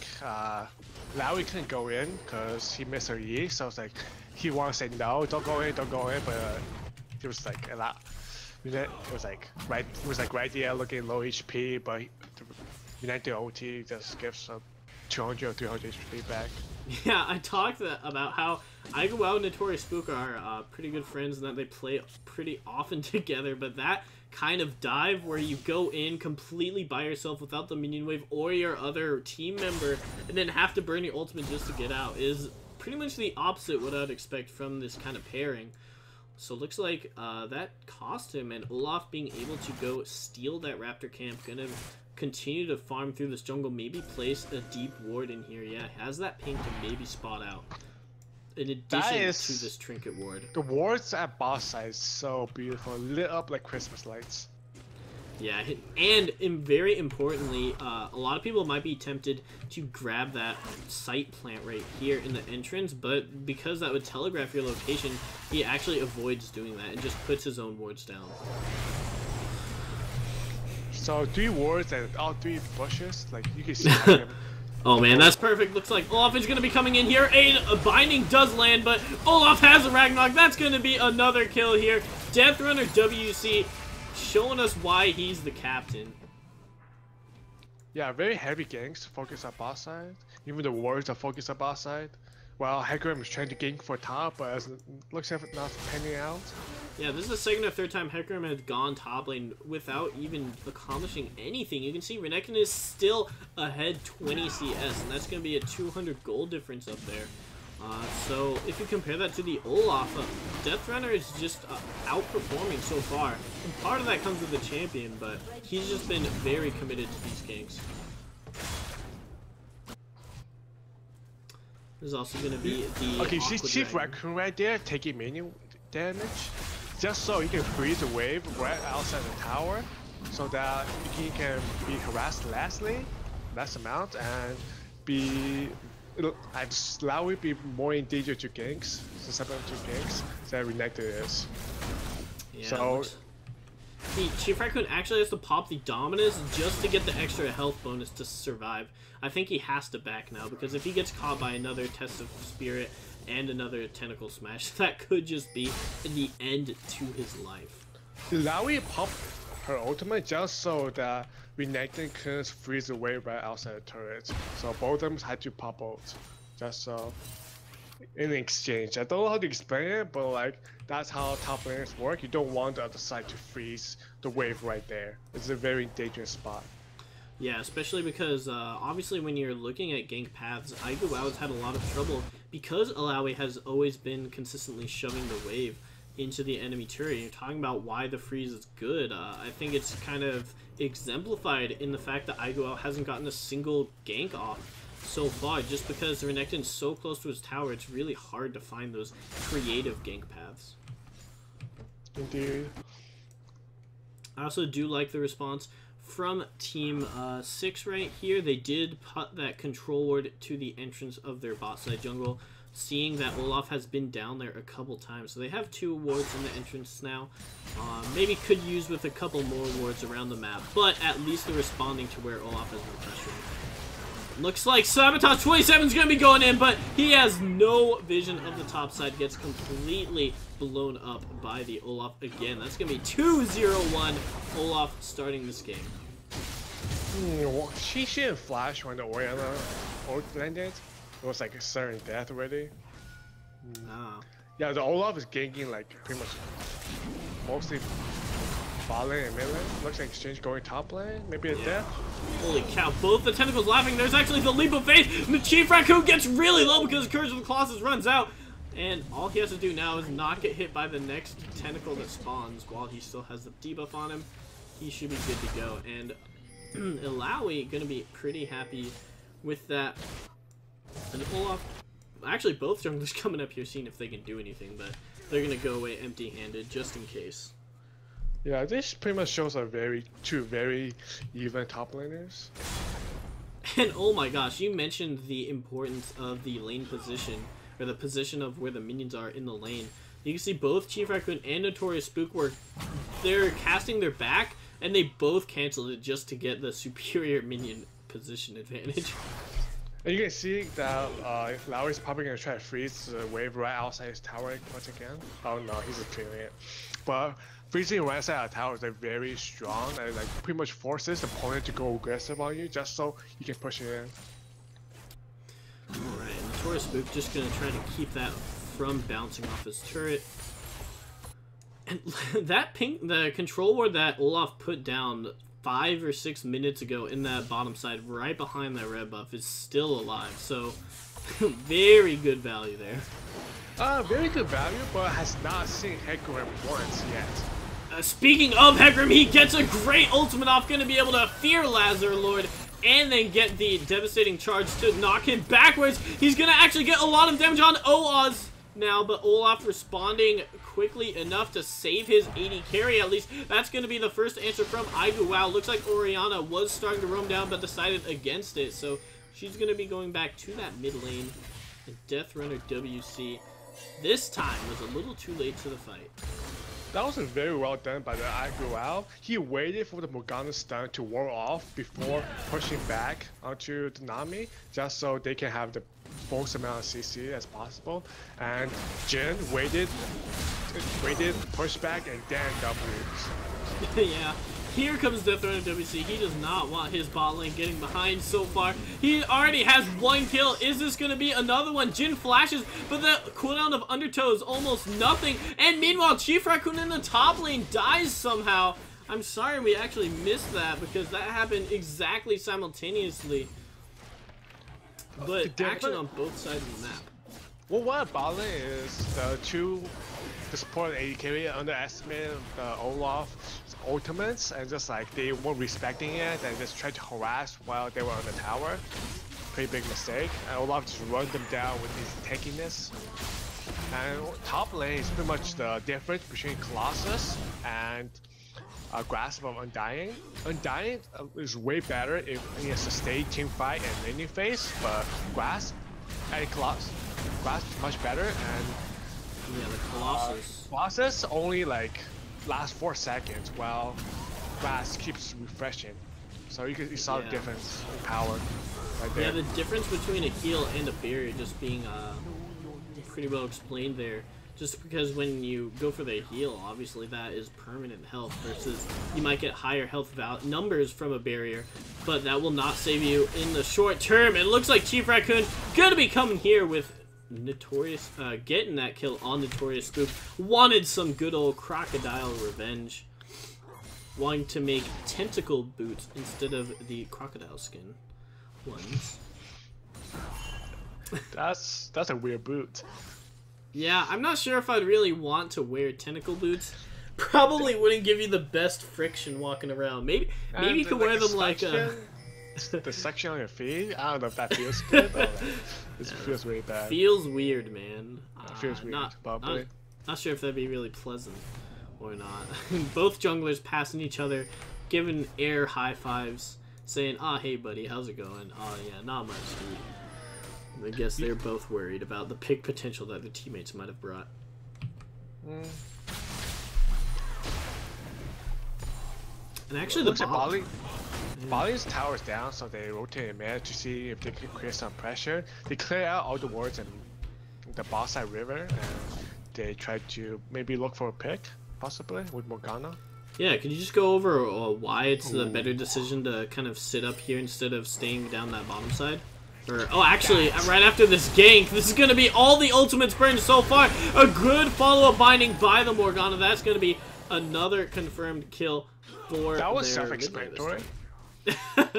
Speaker 2: Illaoi couldn't go in because he missed her E, so it's like he wants to say no, don't go in, but it was like a lot. It was like right there, looking low HP, but Renekton OT just gives a 200 or 300 HP back.
Speaker 1: Yeah, I talked about how Aiguao and Notorious Spook are pretty good friends and that they play pretty often together, but that kind of dive where you go in completely by yourself without the minion wave or your other team member and then have to burn your ultimate just to get out is pretty much the opposite what I'd expect from this kind of pairing. So looks like that cost him, and Olaf being able to go steal that Raptor camp, gonna continue to farm through this jungle, maybe place a deep ward in here. Yeah, has that ping to maybe spot out. In addition to this trinket ward.
Speaker 2: The wards at boss side is so beautiful, lit up like Christmas lights.
Speaker 1: Yeah, and very importantly, a lot of people might be tempted to grab that site plant right here in the entrance, but because that would telegraph your location, he actually avoids doing that and just puts his own wards down.
Speaker 2: So 3 wards and all 3 bushes, like you can see him.
Speaker 1: Oh man, that's perfect. Looks like Olaf is going to be coming in here. A binding does land, but Olaf has a Ragnarok. That's going to be another kill here. Deathrunner WC showing us why he's the captain.
Speaker 2: Yeah, very heavy ganks focus on boss side. Even the wards are focused on boss side. Well, Hecarim is trying to gank for top, but it looks like it's not panning out.
Speaker 1: Yeah, this is the second or third time Hecarim has gone top lane without even accomplishing anything. You can see Renekton is still ahead 20 CS, and that's going to be a 200 gold difference up there. So if you compare that to the Olaf, Deathrunner is just outperforming so far. And part of that comes with the champion, but he's just been very committed to these ganks. There's also going to be the
Speaker 2: okay, see Chief Raccoon right there taking minion damage, just so he can freeze the wave right outside the tower, so that he can be harassed less amount, and be allow it be more in danger to ganks, susceptible to ganks than Renekton is.
Speaker 1: Yeah,
Speaker 2: so
Speaker 1: Chief Raccoon actually has to pop the Dominus just to get the extra health bonus to survive. I think he has to back now, because if he gets caught by another Test of Spirit and another Tentacle Smash, that could just be the end to his life.
Speaker 2: Illaoi popped her ultimate just so that Renekton couldn't freeze away right outside the turret. So both of them had to pop ult, just so in exchange. I don't know how to explain it, but like that's how top laners work. You don't want the other side to freeze the wave right there. It's a very dangerous spot.
Speaker 1: Yeah, especially because obviously when you're looking at gank paths, IgoWow has had a lot of trouble because Illaoi has always been consistently shoving the wave into the enemy turret. You're talking about why the freeze is good. I think it's kind of exemplified in the fact that IgoWow hasn't gotten a single gank off so far, just because Renekton's so close to his tower. It's really hard to find those creative gank paths.
Speaker 2: Indeed.
Speaker 1: I also do like the response from Team 6 right here. They did put that control ward to the entrance of their bot side jungle, seeing that Olaf has been down there a couple times. So they have 2 wards in the entrance now. Maybe could use with a couple more wards around the map, but at least they're responding to where Olaf has been pressuring. Looks like Sabotage 27 is going to be going in, but he has no vision of the top side. Gets completely blown up by the Olaf again. That's going to be 2-0-1 Olaf starting this game.
Speaker 2: She shouldn't flash when the Orianna ult landed. It was like a certain death already. Yeah, the Olaf is ganking like pretty much mostly bot lane and mid lane. Looks like exchange going top lane, maybe a death.
Speaker 1: Holy cow, both the tentacles laughing. There's actually the leap of faith, and the Chief Raccoon gets really low because Courage of the Colossus runs out. And all he has to do now is not get hit by the next tentacle that spawns while he still has the debuff on him. He should be good to go. And Illaoi gonna be pretty happy with that. And Olaf, actually both junglers coming up here seeing if they can do anything, but they're gonna go away empty-handed just in case.
Speaker 2: Yeah, this pretty much shows a two very even top laners.
Speaker 1: And oh my gosh, you mentioned the importance of the lane position, or the position of where the minions are in the lane. You can see both Chief Raccoon and Notorious Spook they're casting their back, and they both canceled it just to get the superior minion position advantage.
Speaker 2: And you can see that Illaoi's probably going to try to freeze the wave right outside his tower once again. Oh no, he's clearing it. But freezing right outside our tower is like, very strong, and like pretty much forces the opponent to go aggressive on you just so you can push it in.
Speaker 1: Alright, and Notorious Spook just going to try to keep that from bouncing off his turret. And that the control ward that Olaf put down 5 or 6 minutes ago in that bottom side, right behind that red buff, is still alive. So Very good value there.
Speaker 2: Very good value, but has not seen Hecarim once yet.
Speaker 1: Speaking of Hecarim, he gets a great ultimate off, going to be able to fear Lazar Lord, and then get the devastating charge to knock him backwards. He's going to actually get a lot of damage on Oaz now, but Olaf responding quickly enough to save his AD carry. At least that's going to be the first answer from Aigu. Wow, looks like Orianna was starting to roam down, but decided against it, so she's going to be going back to that mid lane. And Death Runner WC this time was a little too late to the fight.
Speaker 2: That was very well done by the Aguao. He waited for the Morgana stun to wear off before pushing back onto the Nami, just so they can have the most amount of CC as possible. And Jin waited, push back, and then W.
Speaker 1: Yeah. Here comes Death Runner WC. He does not want his bot lane getting behind so far. He already has 1 kill. Is this going to be another one? Jin flashes, but the cooldown of Undertow is almost nothing. And meanwhile, Chief Raccoon in the top lane dies somehow. I'm sorry we actually missed that because that happened exactly simultaneously. But action on both sides of the map.
Speaker 2: Well, what about it is the support AD carry underestimated Olaf's ultimates, and just like they weren't respecting it and just tried to harass while they were on the tower. Pretty big mistake. And Olaf just run them down with his tankiness. And top lane is pretty much the difference between Colossus and Grasp of Undying. Undying is way better if in a sustained team fight and laning phase, but Grasp and Colossus is much better. And
Speaker 1: yeah, the Colossus.
Speaker 2: Colossus only like lasts 4 seconds while Grasp keeps refreshing. So you saw the difference in power right there.
Speaker 1: Yeah, the difference between a heal and a barrier just being pretty well explained there. Just because when you go for the heal, obviously that is permanent health versus you might get higher health numbers from a barrier, but that will not save you in the short term. It looks like Chief Raccoon gonna be coming here with Notorious, getting that kill on Notorious Spook. Wanted some good old crocodile revenge. Wanting to make tentacle boots instead of the crocodile skin ones.
Speaker 2: That's a weird boot.
Speaker 1: Yeah, I'm not sure if I'd really want to wear tentacle boots. Probably wouldn't give you the best friction walking around. Maybe you could wear them like a...
Speaker 2: The section on your feet? I don't know if that feels good, but it feels really bad.
Speaker 1: Feels weird, man.
Speaker 2: It feels weird, probably.
Speaker 1: Not sure if that'd be really pleasant or not. Both junglers passing each other, giving air high fives, saying, "Ah, hey buddy, how's it going? Oh yeah, not much, dude." I guess they're both worried about the pick potential that their teammates might have brought. And actually, the
Speaker 2: Bali's tower's down, so they rotate mid to see if they can create some pressure. They clear out all the wards in the boss side river, and they try to maybe look for a pick, possibly, with Morgana.
Speaker 1: Yeah, could you just go over why it's the better decision to kind of sit up here instead of staying down that bottom side? Or, oh, actually, right after this gank, this is going to be all the ultimates burned so far. A good follow-up binding by the Morgana. That's going to be another confirmed kill for
Speaker 2: that was self-explanatory.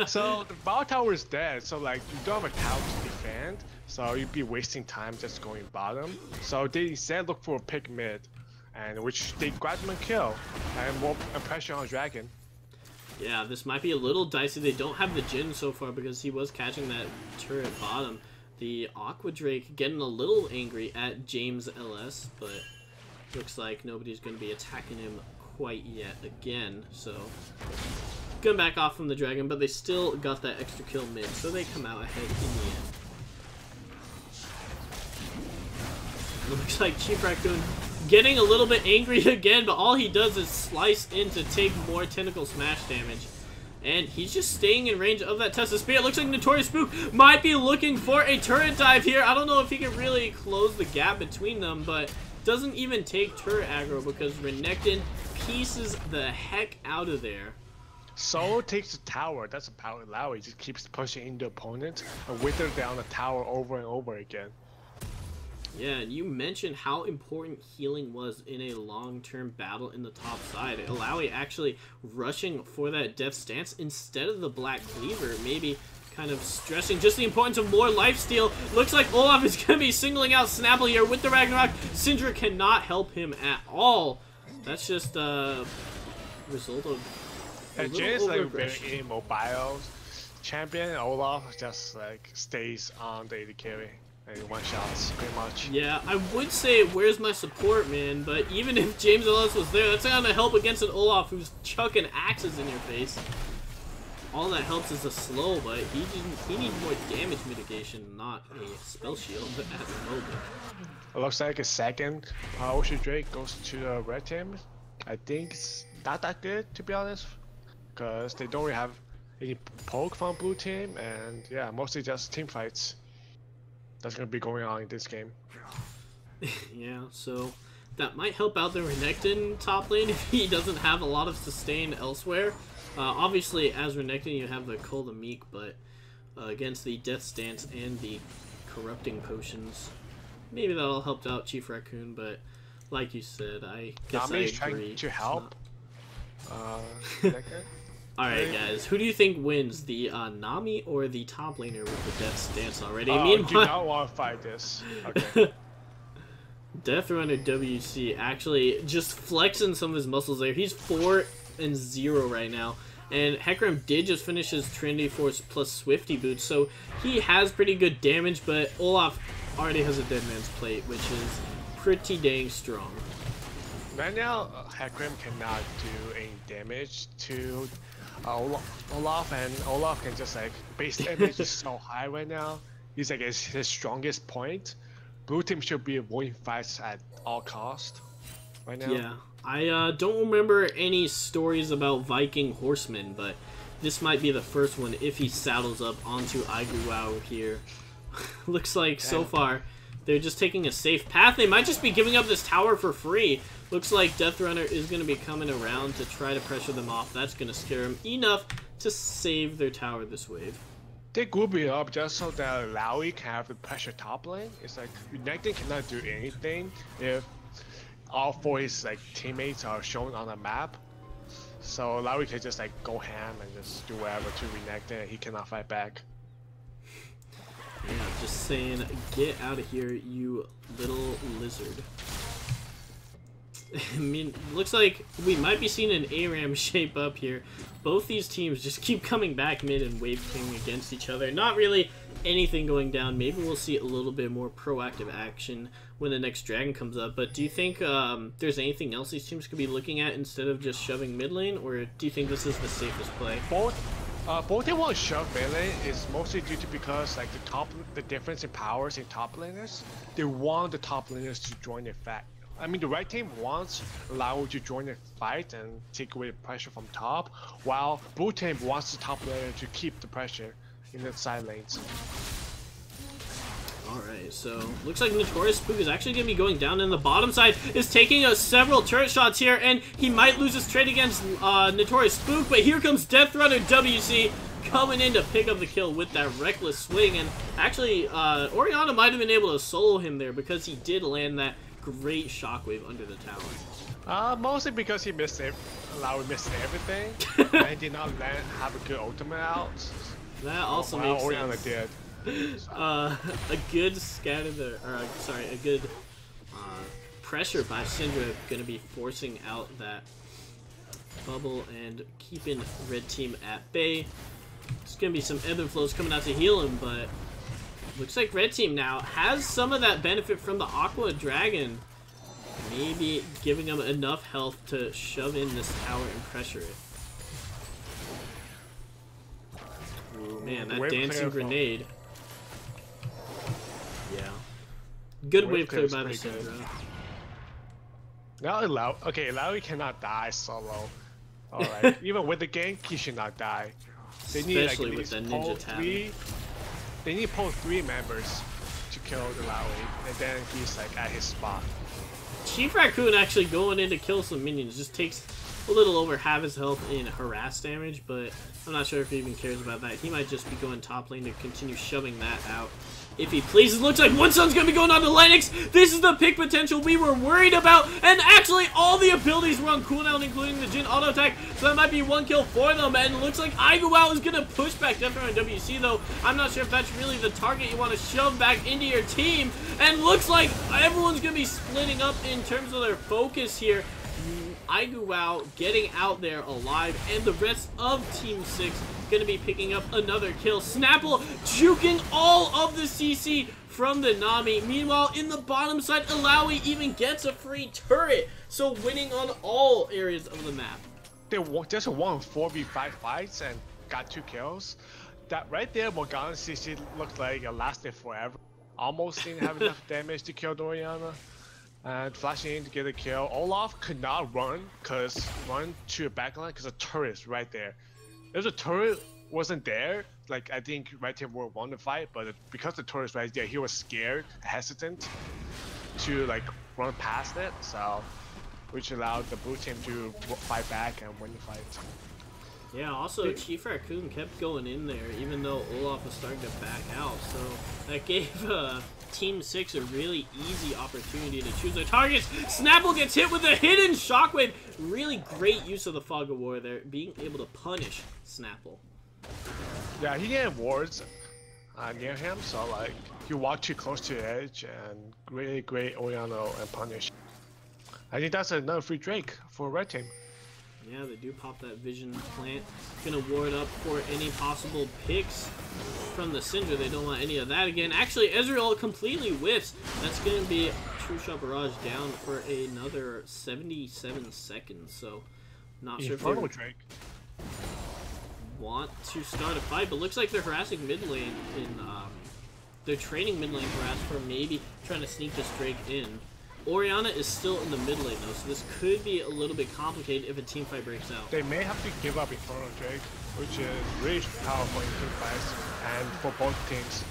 Speaker 2: So the bot tower is dead, so like you don't have a tower to defend, so you'd be wasting time just going bottom. So they instead look for a pick mid, and which they grab them and kill, and more pressure on Dragon.
Speaker 1: Yeah, this might be a little dicey. They don't have the Jhin so far because he was catching that turret bottom. The Aqua Drake getting a little angry at James LS, but looks like nobody's going to be attacking him quite yet again, so going back off from the dragon, but they still got that extra kill mid, so they come out ahead in the end. Looks like Chief Raccoon getting a little bit angry again, but all he does is slice in to take more tentacle smash damage. And he's just staying in range of that Tesla Spear. It looks like Notorious Spook might be looking for a turret dive here. I don't know if he can really close the gap between them, but doesn't even take turret aggro because Renekton pieces the heck out of there.
Speaker 2: Solo takes the tower. That's a power allow. He just keeps pushing into opponents and wither down the tower over and over again.
Speaker 1: Yeah, and you mentioned how important healing was in a long-term battle in the top side. Alawi actually rushing for that death stance instead of the Black Cleaver, maybe kind of stressing just the importance of more lifesteal. Looks like Olaf is going to be singling out lifesteal. Looks like Olaf is going to be singling out Snapple here with the Ragnarok. Syndra cannot help him at all. That's just a result of
Speaker 2: And Jin is like very immobile champion. Olaf just like stays on the AD carry and one shots pretty much.
Speaker 1: Yeah, I would say where's my support, man, but even if James Ellis was there, that's not gonna help against an Olaf who's chucking axes in your face. All that helps is a slow, but he needs more damage mitigation, not a spell shield at the moment.
Speaker 2: It looks like a second Ocean Drake goes to the red team. I think it's not that good, to be honest, because they don't really have any poke from blue team, and yeah, mostly just team fights. That's gonna be going on in this game.
Speaker 1: Yeah, so that might help out the Renekton top lane if he doesn't have a lot of sustain elsewhere. Obviously, as Renekton, you have the Call the Meek, but against the Death Stance and the Corrupting Potions, maybe that'll help out Chief Raccoon, but like you said, I guess
Speaker 2: Nami's
Speaker 1: I agree.
Speaker 2: trying to help.
Speaker 1: Alright, guys, who do you think wins, the Nami or the top laner with the Death Stance already?
Speaker 2: I
Speaker 1: Meanwhile,
Speaker 2: do not want to fight this. Okay.
Speaker 1: Deathrunner WC actually just flexing some of his muscles there. He's 4-0 right now. And Hecarim did just finish his Trinity Force plus Swifty boots, so he has pretty good damage, but Olaf already has a Dead Man's Plate, which is pretty dang strong.
Speaker 2: Right now, Hecarim cannot do any damage to Olaf, and Olaf can just like, base damage is so high right now. He's like his strongest point. Blue team should be avoiding fights at all cost right now.
Speaker 1: Yeah, I don't remember any stories about Viking horsemen, but this might be the first one if he saddles up onto Aiguao here. Looks like so far they're just taking a safe path. They might just be giving up this tower for free. Looks like Deathrunner is going to be coming around to try to pressure them off. That's going to scare him enough to save their tower this wave.
Speaker 2: They group it up just so that Laui can have the pressure top lane. It's like Renekton cannot do anything if all four his like teammates are shown on the map. So Laui can just like go ham and just do whatever to Renekton, and he cannot fight back.
Speaker 1: Yeah, just saying, get out of here, you little lizard. I mean, looks like we might be seeing an ARAM shape up here. Both these teams just keep coming back mid and wave king against each other. Not really anything going down. Maybe we'll see a little bit more proactive action when the next dragon comes up. But do you think there's anything else these teams could be looking at instead of just shoving mid lane? Or do you think this is the safest play?
Speaker 2: Both they want to shove mid lane is mostly due to because like the difference in powers in top laners. They want the top laners to join the fight. I mean, the right team wants Lao to join the fight and take away the pressure from top, while blue team wants the top laner to keep the pressure in the side lanes.
Speaker 1: Alright, so looks like Notorious Spook is actually going to be going down, and the bottom side is taking several turret shots here, and he might lose his trade against Notorious Spook, but here comes Deathrunner WC coming in to pick up the kill with that reckless swing, and actually Orianna might have been able to solo him there because he did land that great shockwave under the tower.
Speaker 2: Mostly because he missed it. Lao missed everything, and did not have a good ultimate out.
Speaker 1: That also makes
Speaker 2: Orianna
Speaker 1: sense.
Speaker 2: did.
Speaker 1: A good scatter there, or sorry, a good pressure by Syndra gonna be forcing out that bubble and keeping red team at bay. It's gonna be some ebb and flows coming out to heal him, but looks like red team now has some of that benefit from the Aqua Dragon. Maybe giving them enough health to shove in this tower and pressure it. Ooh, man, that dancing grenade. Yeah. Good wave clear by the Syndra.
Speaker 2: Now Laui cannot die solo. Alright, even with the gank, he should not die. They need
Speaker 1: Especially
Speaker 2: like,
Speaker 1: with that ninja tab.
Speaker 2: They need to pull 3 members to kill the Laui, and then he's like at his spot.
Speaker 1: Chief Raccoon actually going in to kill some minions just takes a little over half his health in harass damage, but I'm not sure if he even cares about that. He might just be going top lane to continue shoving that out. if he pleases. Looks like one sun's gonna be going on to Lennox. This is the pick potential we were worried about, and actually all the abilities were on cooldown, including the Jhin auto attack, so that might be one kill for them. And it looks like Aiguao is gonna push back definitely on WC, though I'm not sure if that's really the target you want to shove back into your team. And looks like everyone's gonna be splitting up in terms of their focus here. Aiguao getting out there alive, and the rest of Team 6 gonna be picking up another kill. Snapple juking all of the CC from the Nami. Meanwhile, in the bottom side, Illaoi even gets a free turret, so winning on all areas of the map.
Speaker 2: They just won 4v5 fights and got 2 kills. That right there, Morgana CC looked like it lasted forever. Almost didn't have enough damage to kill Orianna. And flashing in to get a kill. Olaf could not run to a backline because the turret is right there. If the turret wasn't there, like I think Red Team would won the fight, but because the turret is right there, he was scared, hesitant to like run past it, so which allowed the blue team to fight back and win the fight.
Speaker 1: Yeah, also Chief Raccoon kept going in there even though Olaf was starting to back out, so that gave Team 6 a really easy opportunity to choose their targets. Snapple gets hit with a hidden shockwave. Really great use of the Fog of War there, being able to punish Snapple.
Speaker 2: Yeah, he had wards near him, so like he walked too close to the edge and really great Orianna and punish. I think that's another free Drake for Red Team.
Speaker 1: Yeah, they do pop that Vision Plant. Gonna ward up for any possible picks from the Syndra. They don't want any of that again. Actually, Ezreal completely whiffs. That's gonna be True Shot Barrage down for another 77 seconds. So, not sure if they want to start a fight, but looks like they're harassing mid lane. They're training mid lane harass for maybe trying to sneak this Drake in. Orianna is still in the mid lane though, so this could be a little bit complicated if a team fight breaks out.
Speaker 2: They may have to give up Infernal Drake, which is really powerful in team fights and for both teams.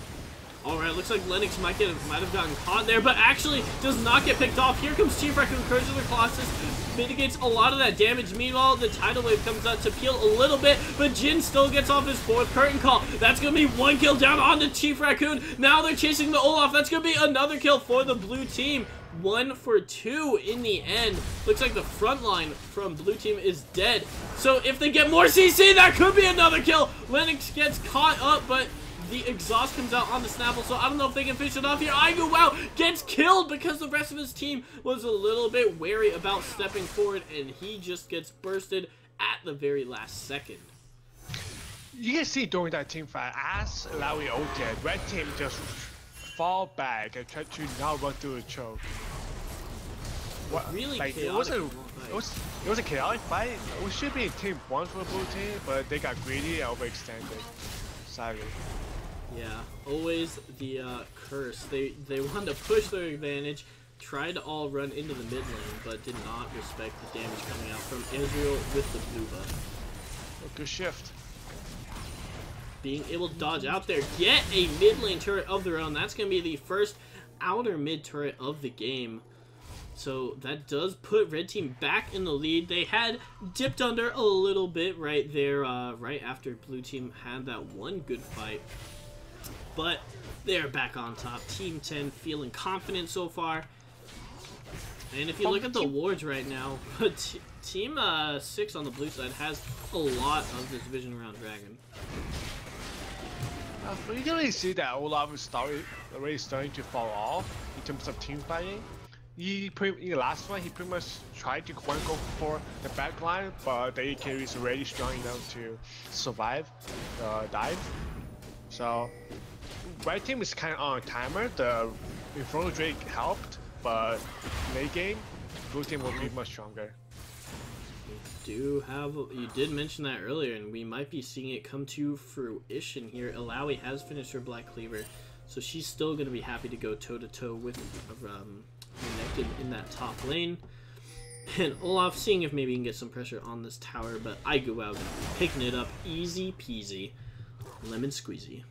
Speaker 1: Alright, looks like Lennox might have gotten caught there, but actually does not get picked off. Here comes Chief Raccoon, Curse of the Colossus, mitigates a lot of that damage. Meanwhile, the Tidal Wave comes out to peel a little bit, but Jhin still gets off his 4th Curtain Call. That's going to be 1 kill down on the Chief Raccoon. Now they're chasing the Olaf. That's going to be another kill for the blue team. 1 for 2 in the end. Looks like the front line from blue team is dead. So if they get more CC, that could be another kill. Lennox gets caught up, but the exhaust comes out on the Snapple, so I don't know if they can finish it off here. Aiguao gets killed because the rest of his team was a little bit wary about stepping forward, and he just gets bursted at the very last second.
Speaker 2: You can see during that team fight, as Illaoi ulted, Red Team just fall back and try to not run through a choke. What,
Speaker 1: really
Speaker 2: like,
Speaker 1: chaotic.
Speaker 2: it was a chaotic fight. It should be team 1 for the blue team, but they got greedy and overextended. Sadly.
Speaker 1: Yeah, always the curse. They wanted to push their advantage, tried to all run into the mid lane, but did not respect the damage coming out from Ezreal with the blue buff.
Speaker 2: A good shift.
Speaker 1: Being able to dodge out there, get a mid lane turret of their own. That's going to be the first outer mid turret of the game. So that does put Red Team back in the lead. They had dipped under a little bit right there, right after Blue Team had that one good fight. But they're back on top. Team 10 feeling confident so far. And if you look at the wards right now, Team 6 on the blue side has a lot of this Vision Round Dragon.
Speaker 2: But you can really see that Olaf is already starting to fall off in terms of team fighting. In the last one, he pretty much tried to go for the backline, but the AD carry is already strong enough to survive the dive. So, Red Team is kind of on a timer. The Infernal Drake helped, but late game, Blue Team will be much stronger.
Speaker 1: You did mention that earlier, and we might be seeing it come to fruition here. Illaoi has finished her Black Cleaver, so she's still going to be happy to go toe-to-toe with Connected in that top lane. And Olaf seeing if maybe he can get some pressure on this tower, but Aiguao picking it up easy peasy, lemon squeezy.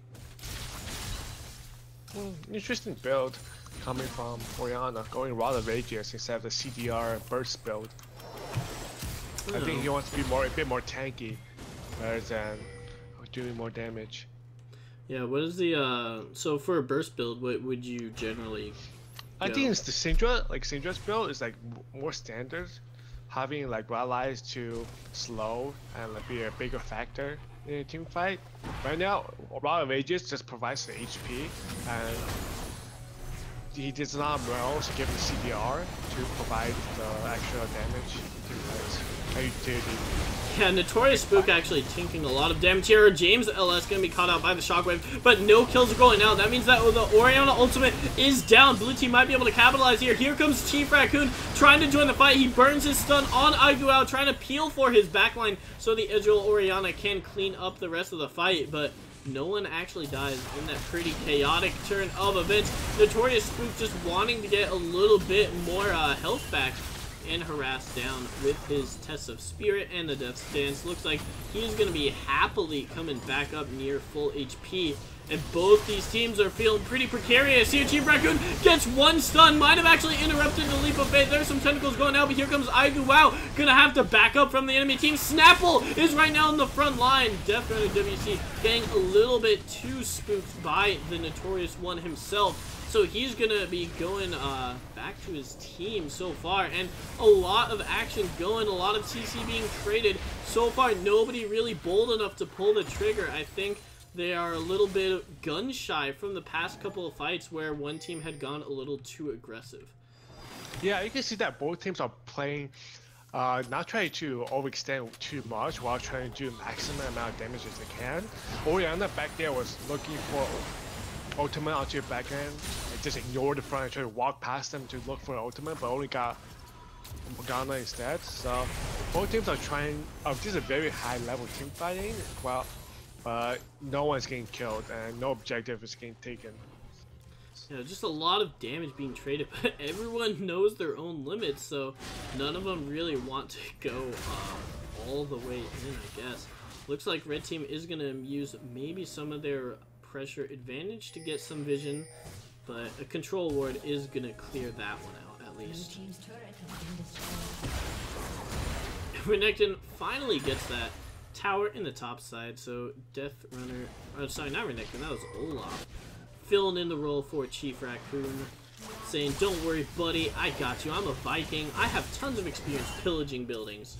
Speaker 2: Interesting build coming from Orianna, going rather Rageous instead of the CDR burst build. I think he wants to be a bit more tanky rather than doing more damage.
Speaker 1: Yeah, what is the so for a burst build, what would you generally
Speaker 2: I
Speaker 1: go?
Speaker 2: think it's the Syndra, like Syndra's build is like more standard, having like rallies to slow and like be a bigger factor in a team fight. Right now, Rod of Ages just provides the HP, and he does not also give the CDR to provide the extra damage to fights.
Speaker 1: Yeah, Notorious Spook actually taking a lot of damage here. James LS gonna be caught out by the Shockwave, but no kills are going out. That means that the Orianna ultimate is down. Blue team might be able to capitalize here. Here comes Chief Raccoon trying to join the fight. He burns his stun on Aiguao, trying to peel for his backline so the Ezreal Orianna can clean up the rest of the fight, but no one actually dies in that pretty chaotic turn of events. Notorious Spook just wanting to get a little bit more health back and harassed down with his Test of Spirit and the Death Stance. Looks like he's going to be happily coming back up near full HP. And both these teams are feeling pretty precarious here. Chief Raccoon gets one stun. Might have actually interrupted the leap of faith. There's some tentacles going out, but here comes Aiguao. Gonna have to back up from the enemy team. Snapple is right now in the front line. Death Runner WC getting a little bit too spooked by the Notorious One himself. So he's gonna be going back to his team so far, and a lot of action going, a lot of CC being traded. So far, nobody really bold enough to pull the trigger. I think they are a little bit gun shy from the past couple of fights where one team had gone a little too aggressive.
Speaker 2: Yeah, you can see that both teams are playing, not trying to overextend too much while trying to do maximum amount of damage as they can. Orianna back there was looking for ultimate onto your back end and just ignore the front and try to walk past them to look for an ultimate, but only got Morgana instead. So both teams are trying. This is a very high level team fighting. Well, but no one's getting killed and no objective is getting taken.
Speaker 1: Yeah, just a lot of damage being traded, but everyone knows their own limits, so none of them really want to go all the way in, I guess. Looks like Red Team is going to use maybe some of their pressure advantage to get some vision, but a control ward is going to clear that one out at least. Renekton finally gets that tower in the top side, so Death Runner, sorry, not Renekton, that was Olaf, filling in the role for Chief Raccoon, saying, don't worry buddy, I got you, I'm a Viking, I have tons of experience pillaging buildings.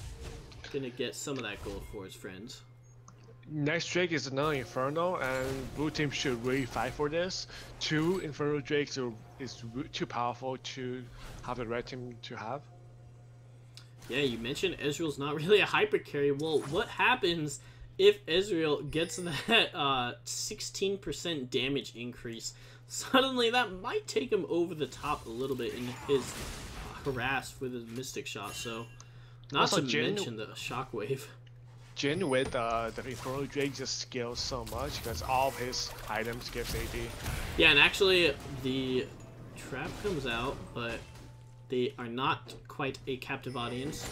Speaker 1: Gonna get some of that gold for his friends.
Speaker 2: Next Drake is another Inferno, and blue team should really fight for this. 2 Inferno Drakes is too powerful to have the red team to have.
Speaker 1: Yeah, you mentioned Ezreal's not really a hyper carry. Well, what happens if Ezreal gets that 16% damage increase? Suddenly, that might take him over the top a little bit in his harass with his Mystic Shot. So, not also, to mention the Shockwave.
Speaker 2: Jhin with the Inferno Drake just scales so much because all of his items gives AD.
Speaker 1: Yeah, and actually the trap comes out, but they are not quite a captive audience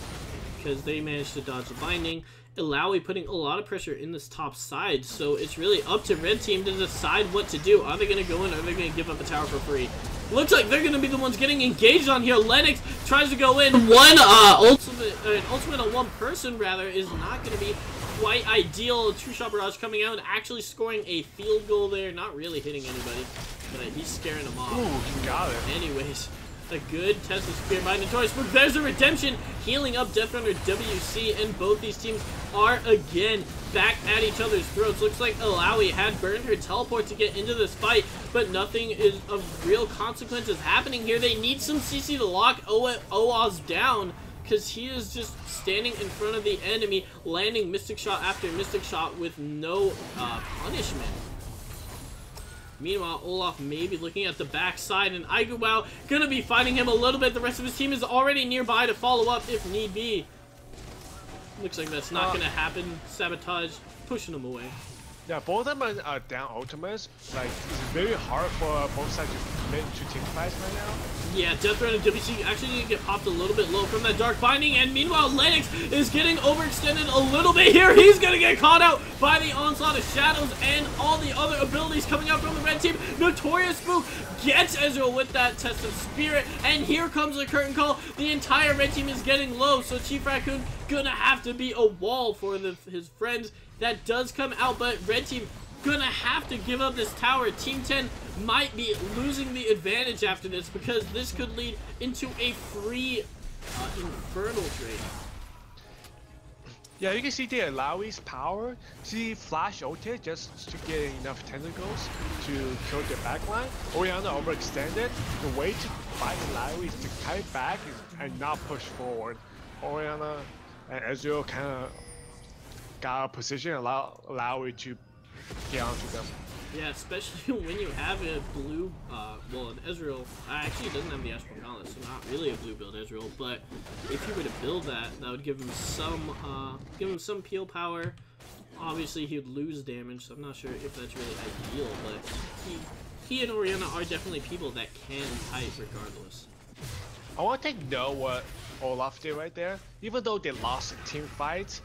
Speaker 1: because they managed to dodge the binding. Illaoi putting a lot of pressure in this top side, so it's really up to Red Team to decide what to do. Are they going to go in or are they going to give up the tower for free? Looks like they're going to be the ones getting engaged on here. Lennox tries to go in. One ultimate on one person, rather, is not going to be quite ideal. True Shot Barrage coming out and actually scoring a field goal there. Not really hitting anybody, but he's scaring them off.
Speaker 2: Ooh, got it.
Speaker 1: Anyways, a good Test of Spirit by Notorious Spook. There's a redemption, healing up Death Runner WC, and both these teams are again back at each other's throats. Looks like Illaoi had burned her teleport to get into this fight, but nothing is of real consequences happening here. They need some CC to lock Oaz down, because he is just standing in front of the enemy, landing Mystic Shot after Mystic Shot with no punishment. Meanwhile, Olaf may be looking at the backside, and Aiguao gonna be fighting him a little bit. The rest of his team is already nearby to follow up if need be. Looks like that's not gonna happen. Sabotage, pushing him away.
Speaker 2: Yeah, both of them are down ultimates. Like, it's very hard for both sides to commit to team fights right now.
Speaker 1: Yeah, Death Runner and WC actually need to get popped a little bit low from that Dark Binding, and meanwhile Lennox is getting overextended a little bit here. He's gonna get caught out by the Onslaught of Shadows and all the other abilities coming out from the red team. Notorious Spook gets Ezreal with that Test of Spirit, and here comes the curtain call. The entire red team is getting low, so Chief Raccoon gonna have to be a wall for his friends. That does come out, but Red Team gonna have to give up this tower. Team 10 might be losing the advantage after this because this could lead into a free Infernal Drake.
Speaker 2: Yeah, you can see the Illaoi's power. See Flash ulted just to get enough tentacles to kill the backline. Orianna overextended. The way to fight Illaoi is to kite back and not push forward. Orianna and Ezreal kind of got a position, allow Illaoi to get onto them.
Speaker 1: Yeah, especially when you have a blue, well, an Ezreal, actually it doesn't have the Ashburn Gauntlet, so not really a blue build Ezreal, but if you were to build that, that would give him some peel power. Obviously, he would lose damage, so I'm not sure if that's really ideal, but he and Orianna are definitely people that can kite regardless.
Speaker 2: I want to note what Olaf did right there. Even though they lost the team fights,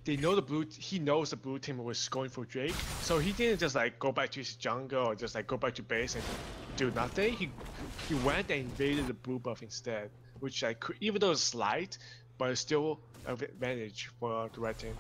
Speaker 2: they know he knows the blue team was going for Drake, so he didn't just like go back to his jungle or just like go back to base and do nothing. He went and invaded the blue buff instead, which like even though it's slight, but it's still an advantage for the red team.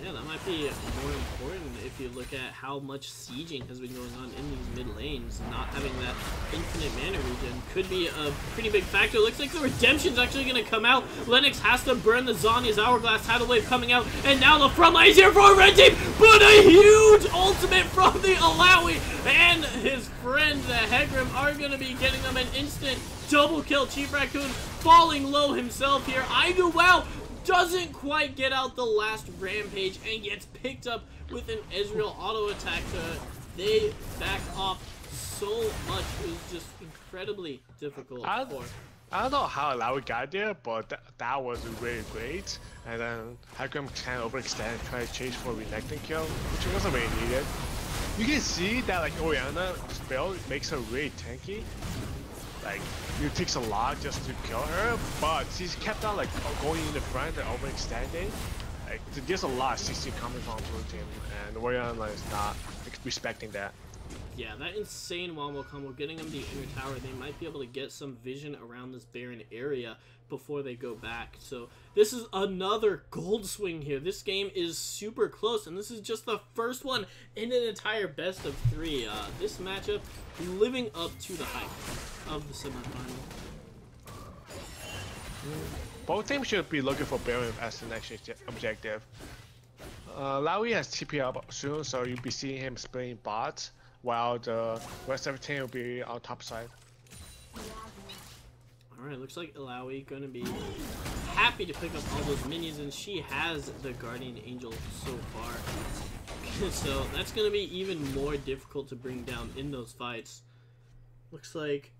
Speaker 1: Yeah, that might be more important if you look at how much sieging has been going on in these mid lanes. Not having that infinite mana regen could be a pretty big factor. Looks like the Redemption's actually going to come out. Lennox has to burn the Zhonya's Hourglass Tidal Wave coming out, and now the front line is here for a red team, but a huge ultimate from the Illaoi and his friend, the Hecarim, are going to be getting them an instant double kill. Chief Raccoon falling low himself here. IGWOW doesn't quite get out the last rampage and gets picked up with an Ezreal auto attack. They back off so much. It was just incredibly difficult.
Speaker 2: I don't know how Illaoi got there, but that was really great. And then Hecarim kind of overextended, tried to chase for a Renekton kill, which wasn't really needed. You can see that like Orianna's build makes her really tanky. Like, it takes a lot just to kill her, but she's kept on like going in the front and overextending. Like, there's a lot of CC coming from blue team, and Orianna is not respecting that.
Speaker 1: Yeah, that insane wombo combo, getting them the inner tower, they might be able to get some vision around this Baron area before they go back. So this is another gold swing here. This game is super close, and this is just the first one in an entire best of 3. This matchup living up to the hype of the semifinal.
Speaker 2: Both teams should be looking for Baron as the next objective. Illaoi has TP up soon, so you'll be seeing him splitting bots, while the rest of the team will be on top side.
Speaker 1: Alright, looks like Illaoi gonna be happy to pick up all those minions, and she has the Guardian Angel so far. So that's gonna be even more difficult to bring down in those fights. Looks like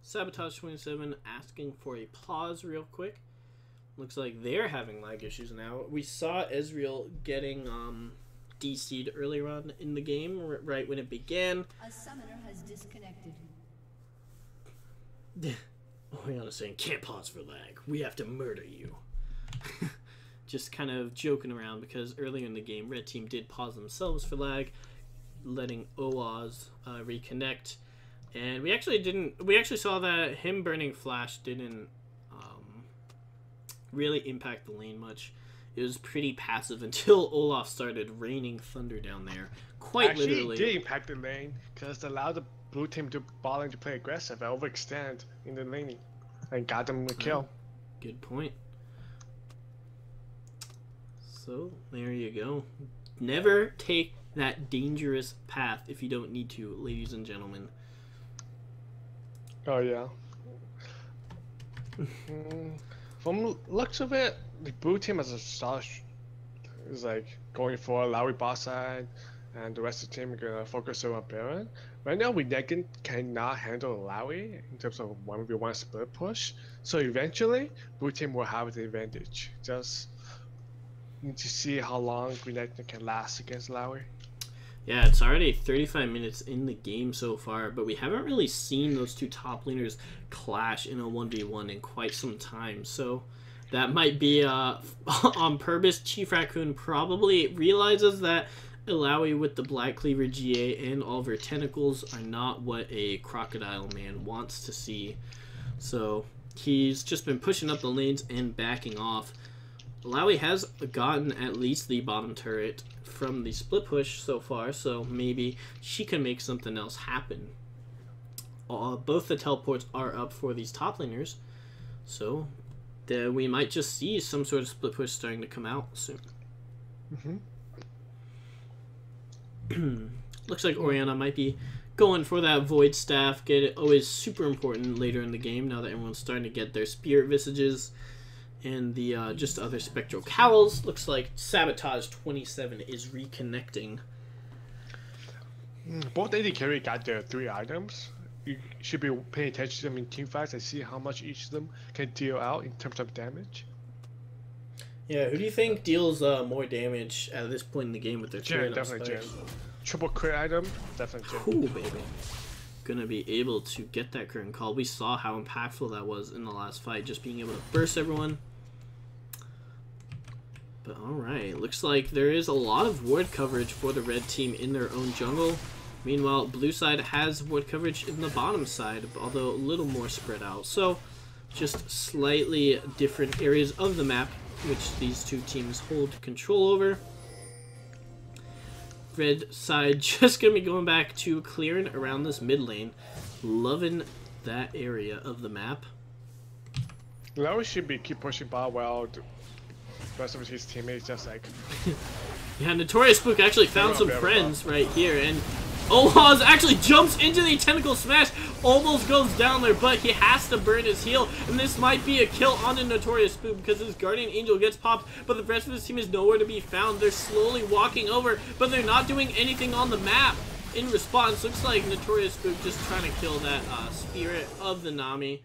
Speaker 1: Sabotage 27 asking for a pause real quick. Looks like they're having lag issues now. We saw Ezreal getting DC'd earlier on in the game, right when it began.
Speaker 3: A summoner has disconnected.
Speaker 1: Orianna saying, can't pause for lag. We have to murder you. Just kind of joking around because earlier in the game, Red Team did pause themselves for lag, letting Oaz reconnect. And we actually saw that him burning Flash didn't really impact the lane much. It was pretty passive until Olaf started raining thunder down there. Quite literally.
Speaker 2: Actually, it did impact the lane because it allowed the blue team to ball and to play aggressive and overextend in the laning and got them a kill.
Speaker 1: Good point. So there you go. Never take that dangerous path if you don't need to, ladies and gentlemen.
Speaker 2: Oh yeah. From looks of it, the blue team as a start is like going for Illaoi bot side, and the rest of the team are gonna focus on Baron. Right now, Renekton cannot handle Illaoi in terms of 1v1 split push, so eventually, blue team will have the advantage. Just need to see how long Renekton can last against Illaoi.
Speaker 1: Yeah, it's already 35 minutes in the game so far, but we haven't really seen those two top laners clash in a 1v1 in quite some time, so that might be on purpose. Chief Raccoon probably realizes that Illaoi with the Black Cleaver GA and all of her tentacles are not what a Crocodile Man wants to see, so he's just been pushing up the lanes and backing off. Alawi has gotten at least the bottom turret from the split push so far, so maybe she can make something else happen. Both the teleports are up for these top laners, so we might just see some sort of split push starting to come out soon. Looks like Orianna might be going for that Void Staff. Get it, always super important later in the game now that everyone's starting to get their Spirit Visages and the just other Spectral Cowls. Looks like Sabotage 27 is reconnecting.
Speaker 2: Both AD carry got their 3 items. You should be paying attention to them in team fights and see how much each of them can deal out in terms of damage.
Speaker 1: Yeah, who do you think deals more damage at this point in the game with their
Speaker 2: Jhin, definitely Jhin. Triple crit item, definitely Jhin.
Speaker 1: Cool, baby. Gonna be able to get that curtain call. We saw how impactful that was in the last fight, just being able to burst everyone. But alright, looks like there is a lot of ward coverage for the red team in their own jungle. Meanwhile, blue side has ward coverage in the bottom side, although a little more spread out. So, just slightly different areas of the map, which these two teams hold control over. Red side just going to be going back to clearing around this mid lane. Loving that area of the map.
Speaker 2: Low should be keep pushing ball while the rest of his teammates just like...
Speaker 1: Yeah, Notorious Spook actually found some friends right here, and Olaz actually jumps into the Tentacle Smash, almost goes down there, but he has to burn his heal, and this might be a kill on the Notorious Spook because his Guardian Angel gets popped, but the rest of his team is nowhere to be found. They're slowly walking over, but they're not doing anything on the map. In response, looks like Notorious Spook just trying to kill that Spirit of the Nami.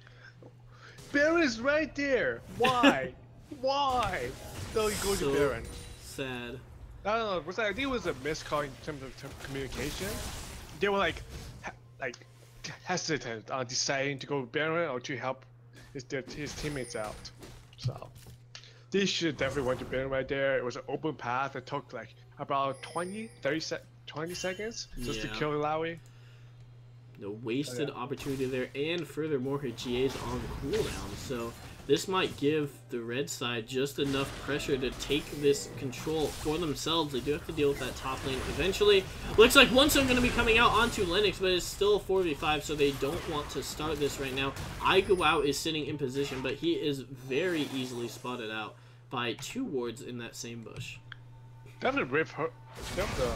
Speaker 2: Baron is right there! Why? Why? No, you go to Baron.
Speaker 1: Sad.
Speaker 2: I don't know. I think it was a miscall in terms of communication. They were like hesitant on deciding to go Baron or to help his teammates out. So they should definitely went to Baron right there. It was an open path. It took like about 20 seconds just to kill Illaoi.
Speaker 1: No wasted opportunity there, and furthermore, her GA is on cooldown. So this might give the red side just enough pressure to take this control for themselves. They do have to deal with that top lane eventually. Looks like Onestone going to be coming out onto Lennox, but it's still 4v5, so they don't want to start this right now. Aiguao is sitting in position, but he is very easily spotted out by 2 wards in that same bush.
Speaker 2: They have the Rip her. They have the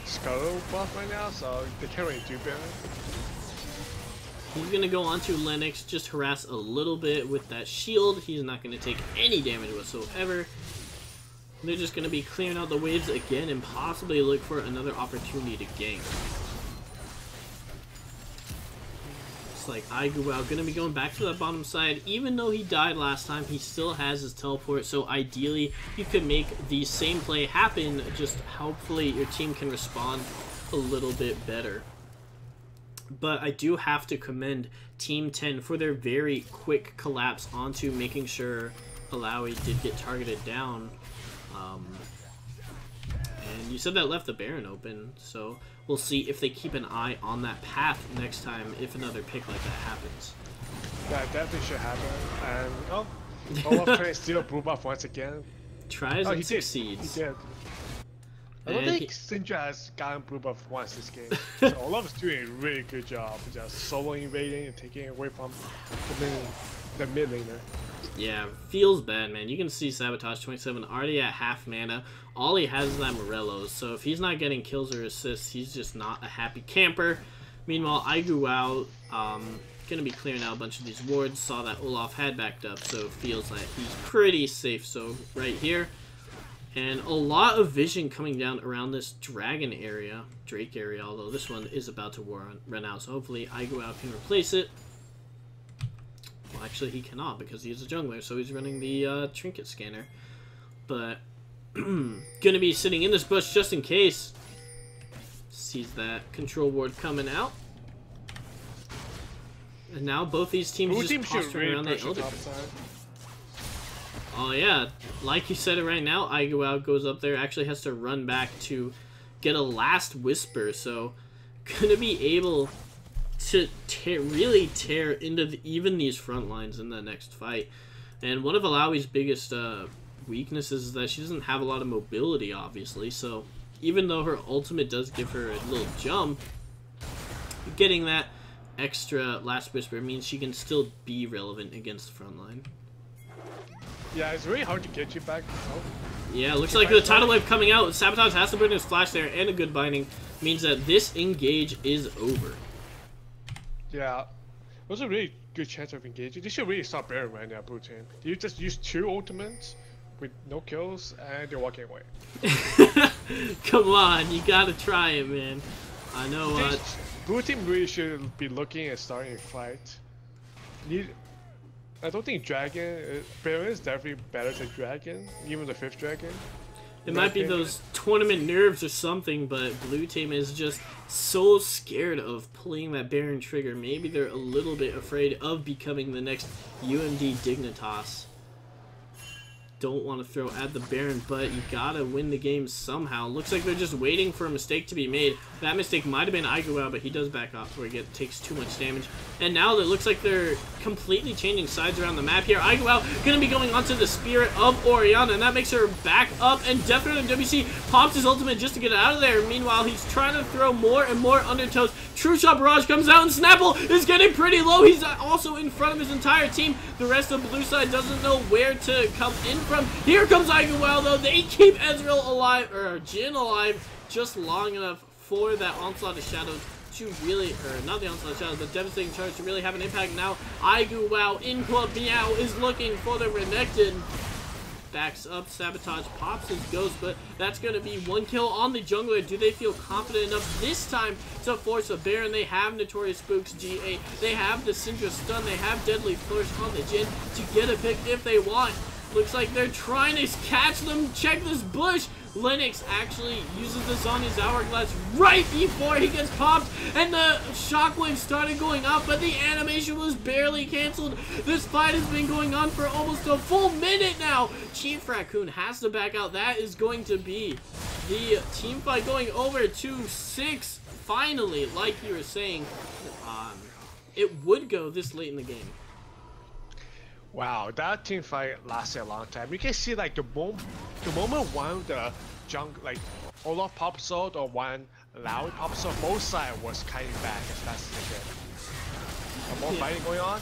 Speaker 2: Scuttle buff right now, so they can't really do better.
Speaker 1: He's going to go onto Lennox, just harass a little bit with that shield. He's not going to take any damage whatsoever. They're just going to be clearing out the waves again and possibly look for another opportunity to gank. It's like Aiguao going to be going back to that bottom side. Even though he died last time, he still has his teleport. So ideally, you could make the same play happen. Just hopefully your team can respond a little bit better. But I do have to commend Team 10 for their very quick collapse onto making sure Illaoi did get targeted down. And you said that left the Baron open, so we'll see if they keep an eye on that path next time if another pick like that happens.
Speaker 2: That definitely should happen. And Olaf trying to steal a blue buff once again.
Speaker 1: Tries and succeeds.
Speaker 2: He did. I don't think Syndra has gotten blue buff once this game. So Olaf is doing a really good job just solo invading and taking away from the mid laner.
Speaker 1: Yeah, feels bad, man. You can see Sabotage 27 already at half mana. All he has is that Morelos, so if he's not getting kills or assists, he's just not a happy camper. Meanwhile, Aiguao gonna be clearing out a bunch of these wards. Saw that Olaf had backed up, so feels like he's pretty safe. So right here. And a lot of vision coming down around this dragon area, Drake area, although this one is about to run out, so hopefully Aiguao can replace it. Well, actually he cannot because he's a jungler, so he's running the trinket scanner. But, gonna be sitting in this bush just in case. Sees that control ward coming out. And now both these teams just posturing around the Elder. Oh yeah, like you said it right now, Aiguao goes up there, actually has to run back to get a last whisper, so gonna be able to really tear into even these front lines in the next fight. And one of Illaoi's biggest weakness is that she doesn't have a lot of mobility, obviously. So even though her ultimate does give her a little jump, getting that extra Last Whisper means she can still be relevant against the front line.
Speaker 2: Yeah, it's really hard to get you back. Oh.
Speaker 1: Yeah, looks like the tidal wave coming out. Sabotage has to burn his flash there, and a good binding means that this engage is over.
Speaker 2: Yeah, it was a really good chance of engaging. They should really stop Baron right now, blue team. You just use 2 ultimates with no kills, and they're walking away.
Speaker 1: Come on, you gotta try it, man. I know.
Speaker 2: Blue team really should be looking at starting a fight. I don't think Dragon. Baron is definitely better than Dragon, even the 5th Dragon.
Speaker 1: It might be those tournament nerves or something, but blue team is just so scared of pulling that Baron trigger. Maybe they're a little bit afraid of becoming the next UMD Dignitas. Don't want to throw at the Baron, but you gotta win the game somehow. Looks like they're just waiting for a mistake to be made. That mistake might have been Aiguao, but he does back off where he takes too much damage. And now it looks like they're completely changing sides around the map here. Aiguao gonna be going onto the Spirit of Orianna, and that makes her back up, and definitely WC pops his ultimate just to get out of there. Meanwhile, he's trying to throw more and more undertows. True Shot Barrage comes out, and Snapple is getting pretty low. He's also in front of his entire team. The rest of the blue side doesn't know where to come in from. Here comes Aiguao, though. They keep Ezreal alive, or Jhin alive, just long enough for that Onslaught of Shadows to really, or not the Onslaught of Shadows, but Devastating Charge to really have an impact. Now, Aiguao in Club Meow is looking for the Renekton. Backs up, Sabotage pops his Ghost, but that's going to be 1 kill on the jungler. Do they feel confident enough this time to force a Baron? They have Notorious Spooks GA, they have the Syndra stun, they have Deadly Flourish on the Jhin to get a pick if they want. Looks like they're trying to catch them. Check this bush. Lennox actually uses the Zhonya's Hourglass right before he gets popped, and the shockwave started going up, but the animation was barely canceled. This fight has been going on for almost a full minute now. Chief Raccoon has to back out. That is going to be the team fight going over to 6. Finally, like you were saying, it would go this late in the game.
Speaker 2: Wow, that team fight lasted a long time. You can see like the moment one the like Olaf pops out or one Loud pops out, both sides was kiting back as fast as they could. More fighting going on.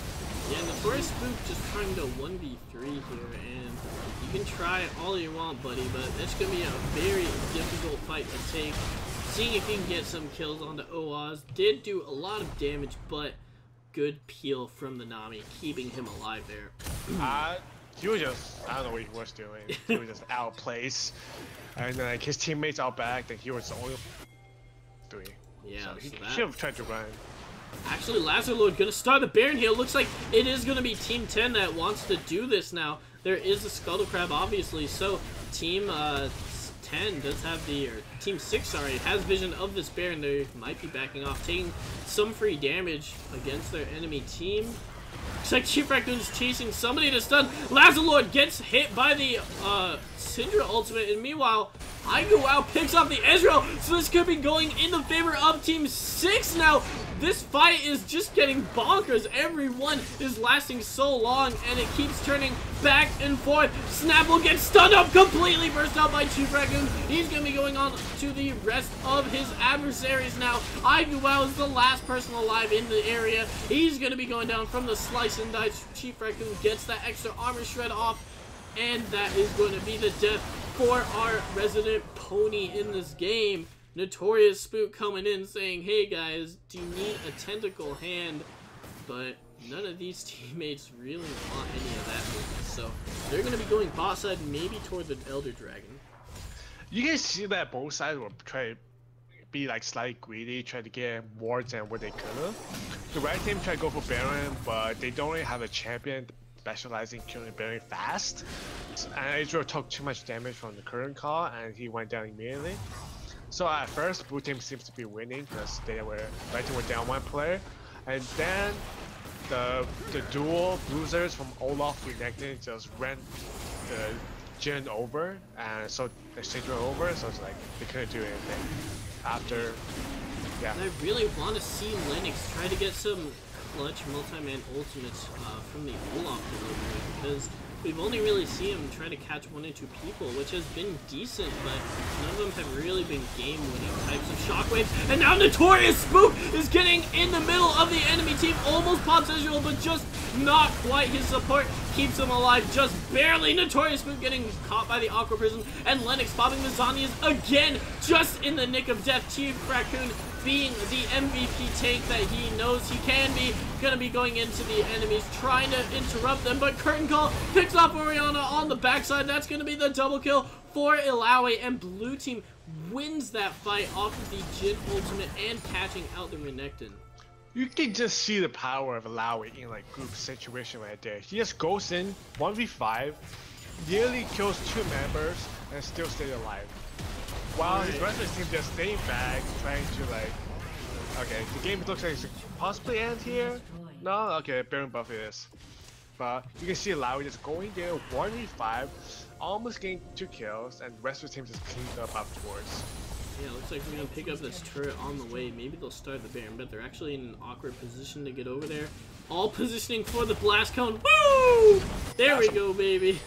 Speaker 1: Yeah, and the first Spook just trying to 1v3 here, and you can try all you want, buddy, but it's gonna be a very difficult fight to take. Seeing if you can get some kills onto Oaz. Did do a lot of damage, but good peel from the Nami, keeping him alive there.
Speaker 2: He was just, I don't know what he was doing. He was just outplaced. And then like his teammates out back, then he was the only doing.
Speaker 1: Yeah,
Speaker 2: so he
Speaker 1: so
Speaker 2: should have tried to run.
Speaker 1: Actually, Lazar Lord gonna start the Baron here. Looks like it is gonna be Team 10 that wants to do this now. There is a Scuttle Crab, obviously, so Team 10 does have the, or Team 6, sorry, has vision of this Baron. They might be backing off, taking some free damage against their enemy team. Looks like Chief Raccoon's chasing somebody to stun. Lazar Lord gets hit by the Syndra ultimate, and meanwhile, Aiguao picks up the Ezreal, so this could be going in the favor of Team 6 now. This fight is just getting bonkers. Everyone is lasting so long, and it keeps turning back and forth. Snapple gets stunned up, completely burst out by Chief Raccoon. He's going to be going on to the rest of his adversaries now. Aiguao is the last person alive in the area. He's going to be going down from the slice and dice. Chief Raccoon gets that extra armor shred off, and that is going to be the death for our resident pony in this game. Notorious Spook coming in saying, hey guys, do you need a tentacle hand? But none of these teammates really want any of that movement, so they're going to be going bot side, maybe toward the Elder Dragon.
Speaker 2: You can see that both sides will try to be like slightly greedy, try to get more than what they could. The right team try to go for Baron, but they don't really have a champion specializing killing Baron fast. And Ezreal took too much damage from the current call, and he went down immediately. So at first, blue team seems to be winning because right team were down one player, and then the dual losers from Olaf Renekton just ran the Jhin over, and so the Syndra over. So it's like they couldn't do anything after. Yeah.
Speaker 1: And I really want to see Lennox try to get some clutch multi-man ultimates from the Olaf delivery, because we've only really seen him try to catch 1 or 2 people, which has been decent, but none of them have really been game-winning types of shockwaves. And now Notorious Spook is getting in the middle of the enemy team, almost pops Ezreal, but just not quite. His support keeps him alive, just barely. Notorious Spook getting caught by the Aqua Prism, and Lennox popping the Zhonya's again, just in the nick of death. Chief Raccoon, being the MVP tank that he knows he can be, gonna be going into the enemies, trying to interrupt them, but Curtain Call picks off Orianna on the backside. That's gonna be the double kill for Illaoi, and blue team wins that fight off of the Jhin ultimate and catching out the Renekton.
Speaker 2: You can just see the power of Illaoi in like group situation right there. He just goes in 1v5, nearly kills 2 members, and still stays alive. While his rest of his team just staying back, trying to like, okay, the game looks like it's possibly end here. No, okay, Baron buff it is. But you can see Illaoi just going there 1v5, almost getting 2 kills, and the rest of the team just cleaned up afterwards.
Speaker 1: Yeah, looks like we're gonna pick up this turret on the way. Maybe they'll start the Baron, but they're actually in an awkward position to get over there. All positioning for the blast cone. Woo! There we go, baby.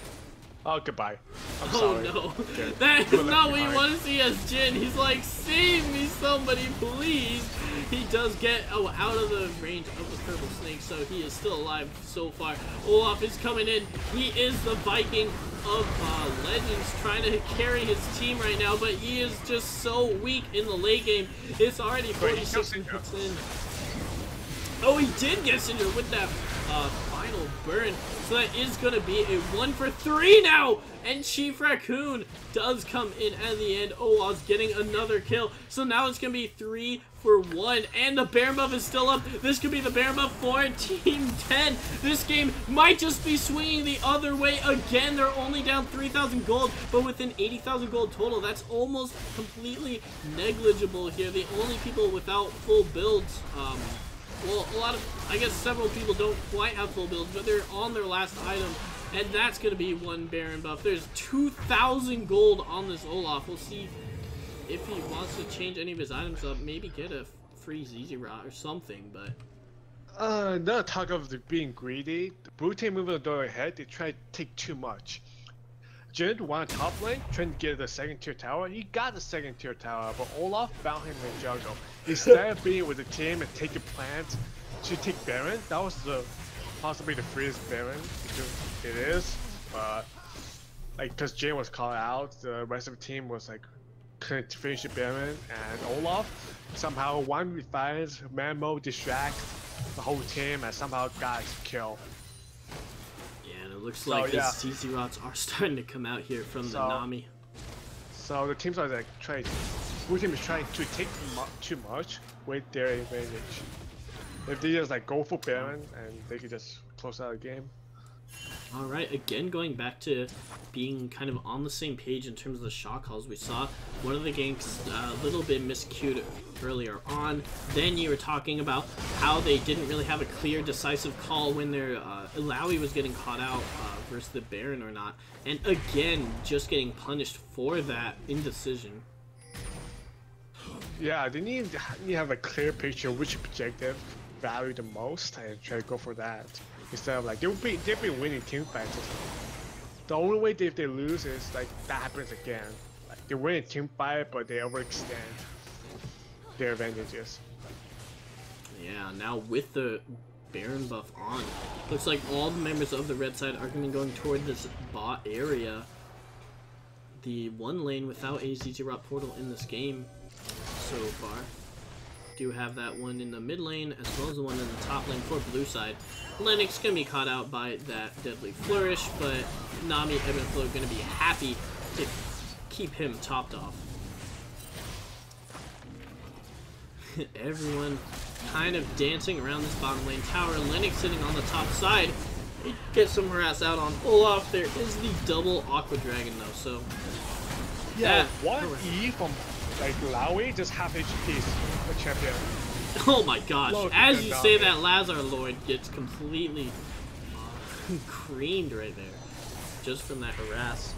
Speaker 2: Oh, goodbye. I'm
Speaker 1: Oh
Speaker 2: sorry.
Speaker 1: no,
Speaker 2: Okay.
Speaker 1: that is not what you
Speaker 2: behind.
Speaker 1: want to see as Jhin. He's like, save me somebody, please. He does get out of the range of the purple snake, so he is still alive so far. Olaf is coming in. He is the Viking of Legends, trying to carry his team right now, but he is just so weak in the late game. It's already 46 minutes in. Oh, he did get Syndra with that final burn. So that is going to be a 1 for 3 now. And Chief Raccoon does come in at the end. Olaf's getting another kill. So now it's going to be 3 for 1. And the Baron buff is still up. This could be the Baron buff for Team 10. This game might just be swinging the other way again. They're only down 3,000 gold, but within 80,000 gold total. That's almost completely negligible here. The only people without full builds, well, I guess several people don't quite have full builds, but they're on their last item, and that's going to be 1 Baron buff. There's 2,000 gold on this Olaf. We'll see if he wants to change any of his items up, maybe get a free ZZ Rot or something, but...
Speaker 2: Another talk of being greedy, the blue team moving the door ahead, they try to take too much. Jhin won top lane, trying to get the 2nd tier tower. He got the 2nd tier tower, but Olaf found him in the jungle. Instead of being with the team and taking plans to take Baron, that was possibly the freest Baron, because it is. But like, because Jhin was called out, the rest of the team was like couldn't finish the Baron, and Olaf somehow 1v5 man mode distract the whole team and somehow got his kill.
Speaker 1: Yeah, it looks
Speaker 2: So,
Speaker 1: like
Speaker 2: yeah.
Speaker 1: his CC Rots are starting to come out here from the Nami.
Speaker 2: So the teams are like trying. Blue team is trying to take too much with their advantage. If they just like go for Baron and they could just close out the game.
Speaker 1: Alright, again going back to being kind of on the same page in terms of the shot calls. We saw one of the ganks a little bit miscued earlier on. Then you were talking about how they didn't really have a clear, decisive call when their Illaoi was getting caught out versus the Baron or not. And again, just getting punished for that indecision.
Speaker 2: Yeah, they need to have a clear picture of which objective value the most and try to go for that. Instead of like they've been winning team fights. The only way if they lose is like that happens again. Like they win a team fight but they overextend their advantages.
Speaker 1: Yeah, now with the Baron buff on, looks like all the members of the red side are going to be going toward this bot area. The one lane without a ZZ Rot portal in this game so far. Do have that one in the mid lane as well as the one in the top lane for blue side. Lennox gonna be caught out by that deadly flourish, but Nami and Flow gonna be happy to keep him topped off. Everyone kind of dancing around this bottom lane tower. Lennox sitting on the top side. He gets some harass out on Olaf. There is the double Aqua Dragon though, so
Speaker 2: Yeah, one E from like Illaoi, just half HP for champion.
Speaker 1: oh my gosh,
Speaker 2: Look
Speaker 1: as
Speaker 2: at
Speaker 1: you
Speaker 2: that
Speaker 1: say
Speaker 2: Nami.
Speaker 1: that, Lazar Lord gets completely creamed right there. Just from that harass.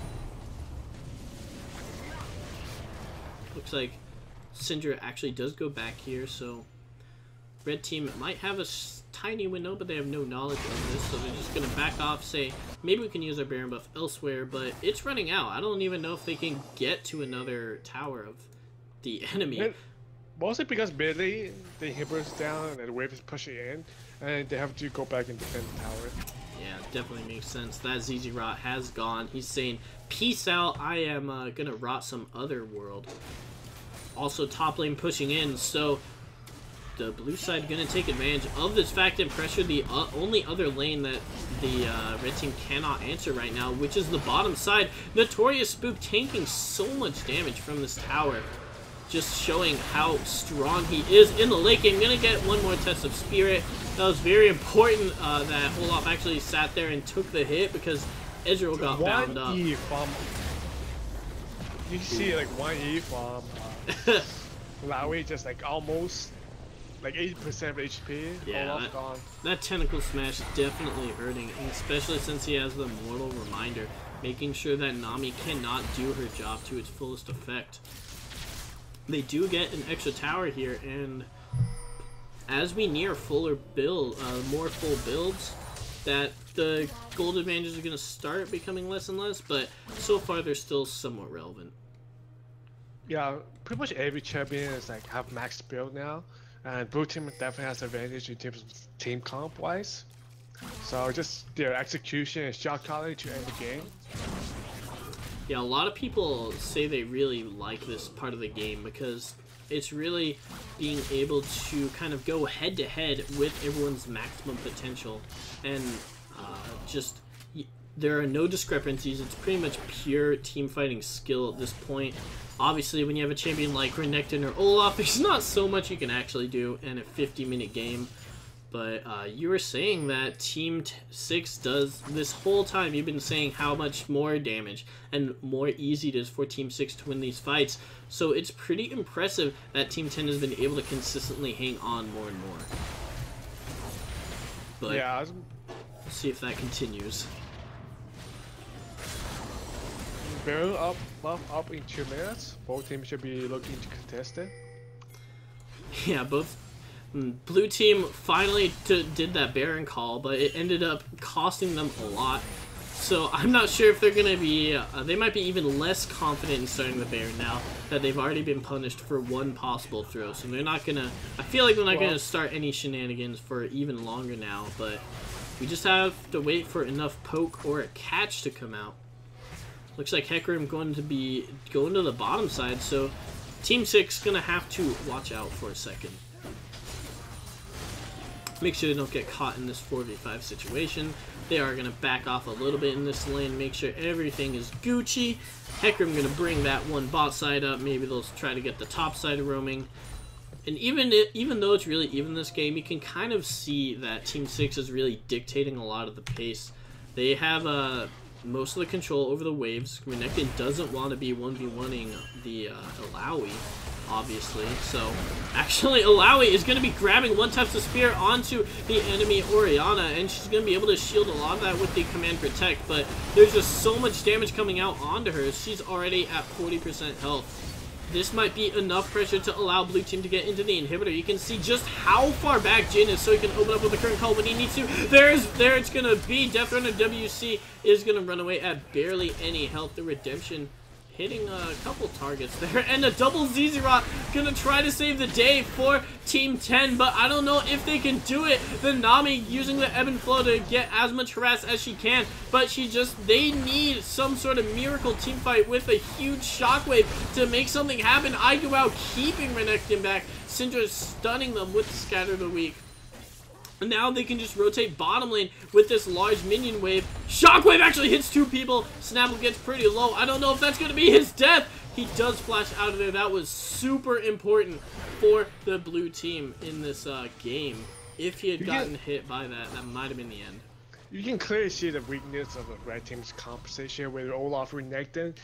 Speaker 1: Looks like Syndra actually does go back here, so red team might have a tiny window, but they have no knowledge of this, so they're just going to back off, say, maybe we can use our Baron buff elsewhere, but it's running out. I don't even know if they can get to another tower of the enemy.
Speaker 2: Mostly because Billy, the inhibitor's down and the wave is pushing in, and they have to go back and defend the tower.
Speaker 1: Yeah, definitely makes sense. That ZZ Rot has gone. He's saying, peace out, I am gonna rot some other world. Also top lane pushing in, so the blue side gonna take advantage of this fact and pressure the only other lane that the red team cannot answer right now, which is the bottom side. Notorious Spook tanking so much damage from this tower, just showing how strong he is in the late game. Gonna get one more test of spirit. That was very important that Olaf actually sat there and took the hit, because Ezreal got bound up.
Speaker 2: You see like 1E from Lowy, just like almost like 80% of HP.
Speaker 1: Yeah,
Speaker 2: Olaf gone.
Speaker 1: That tentacle smash is definitely hurting, and especially since he has the mortal reminder, making sure that Nami cannot do her job to its fullest effect. They do get an extra tower here, and as we near fuller build, more full builds, that the gold advantages are going to start becoming less and less, but so far they're still somewhat relevant.
Speaker 2: Yeah, pretty much every champion is like have max build now, and blue team definitely has advantage in terms of team comp wise. So just their execution and shot calling to end the game.
Speaker 1: Yeah, a lot of people say they really like this part of the game because it's really being able to kind of go head to head with everyone's maximum potential, and just there are no discrepancies. It's pretty much pure team fighting skill at this point. Obviously, when you have a champion like Renekton or Olaf, there's not so much you can actually do in a 50-minute game. But you were saying that Team 6 does, this whole time you've been saying how much more damage and more easy it is for Team 6 to win these fights. So it's pretty impressive that Team 10 has been able to consistently hang on more and more. But
Speaker 2: yeah,
Speaker 1: let's see if that continues.
Speaker 2: Baron up, buff up in 2 minutes. Both teams should be looking to contest it.
Speaker 1: Yeah, both. Blue team finally did that Baron call, but it ended up costing them a lot. So I'm not sure if they're going to be, they might be even less confident in starting the Baron now that they've already been punished for one possible throw. So they're not going to, I feel like they're not going to start any shenanigans for even longer now, but we just have to wait for enough poke or a catch to come out. Looks like Hecarim going to be going to the bottom side, so Team 6 going to have to watch out for a second. Make sure they don't get caught in this 4v5 situation. They are going to back off a little bit in this lane, make sure everything is Gucci. Hecarim going to bring that one bot side up. Maybe they'll try to get the top side roaming. And even though it's really even this game, you can kind of see that Team 6 is really dictating a lot of the pace. They have most of the control over the waves. Renekton doesn't want to be 1v1ing the Illaoi, obviously. So, actually, Illaoi is going to be grabbing one tap of spear onto the enemy Orianna, and she's going to be able to shield a lot of that with the command protect, but there's just so much damage coming out onto her. She's already at 40% health. This might be enough pressure to allow blue team to get into the inhibitor. You can see just how far back Jin is, so he can open up with the current call when he needs to. There it's going to be. Death Runner WC is going to run away at barely any health. The Redemption hitting a couple targets there, and a double ZZ Rot gonna try to save the day for Team 10, but I don't know if they can do it. The Nami using the ebb and flow to get as much harass as she can, but they need some sort of miracle team fight with a huge shockwave to make something happen. IGWOW keeping Renekton back, Syndra stunning them with the Scatter of the Weak. And now they can just rotate bottom lane with this large minion wave. Shockwave actually hits 2 people. Snapple gets pretty low. I don't know if that's going to be his death. He does flash out of there. That was super important for the blue team in this game. If he had gotten hit by that, that might have been the end.
Speaker 2: You can clearly see the weakness of the red team's composition with Olaf and Renekton.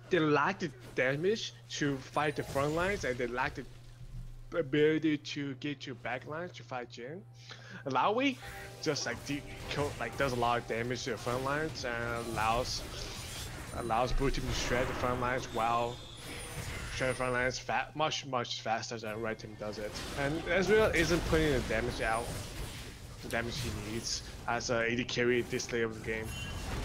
Speaker 2: They lack the damage to fight the front lines, and they lack the ability to get to back lines to fight Jin. Illaoi just does a lot of damage to the front lines and allows blue team to shred the front lines while shred the front lines much faster than red team does it. And Ezreal isn't putting the damage out the damage he needs as a AD carry this late of the game.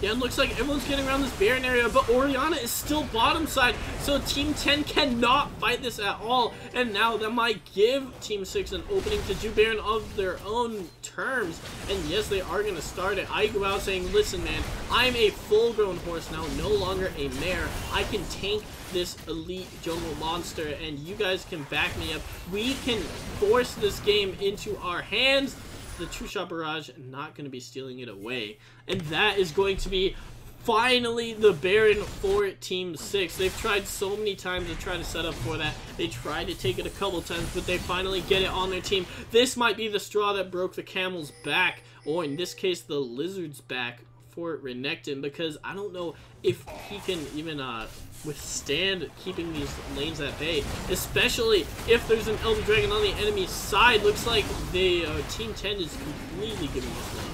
Speaker 1: Yeah, it looks like everyone's getting around this Baron area, but Orianna is still bottom side, so Team 10 cannot fight this at all. And now that might give Team 6 an opening to do Baron of their own terms. And yes, they are going to start it. I go out saying, listen man, I'm a full-grown horse now, no longer a mare. I can tank this elite jungle monster, and you guys can back me up. We can force this game into our hands. The True Shot Barrage not going to be stealing it away. And that is going to be finally the Baron for Team 6. They've tried so many times to try to set up for that. They tried to take it a couple times, but they finally get it on their team. This might be the straw that broke the camel's back, or in this case, the lizard's back for Renekton, because I don't know if he can even withstand keeping these lanes at bay, especially if there's an Elder Dragon on the enemy side. Looks like the Team 10 is completely giving this one.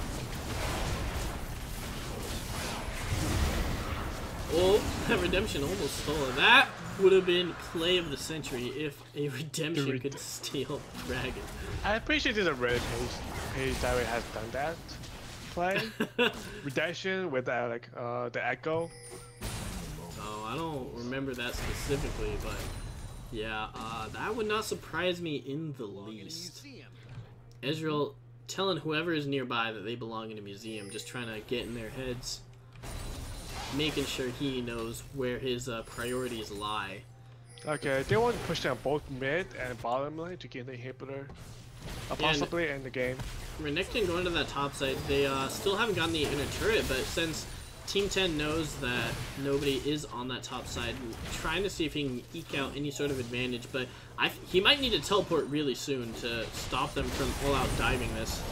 Speaker 1: Oh, that Redemption almost stole it. That would have been play of the century if a Redemption could steal Dragon.
Speaker 2: I'm pretty sure there's a Reddit page that already has done that play. Redemption with like the Echo.
Speaker 1: Oh, I don't remember that specifically, but yeah, that would not surprise me in the least. Ezreal telling whoever is nearby that they belong in a museum, just trying to get in their heads, making sure he knows where his priorities lie.
Speaker 2: Okay, they want to push down both mid and bottom lane to get the inhibitor, possibly in the game.
Speaker 1: Renekton going to that top side, they still haven't gotten the inner turret, but since Team 10 knows that nobody is on that top side, trying to see if he can eke out any sort of advantage, but he might need to teleport really soon to stop them from all-out diving this.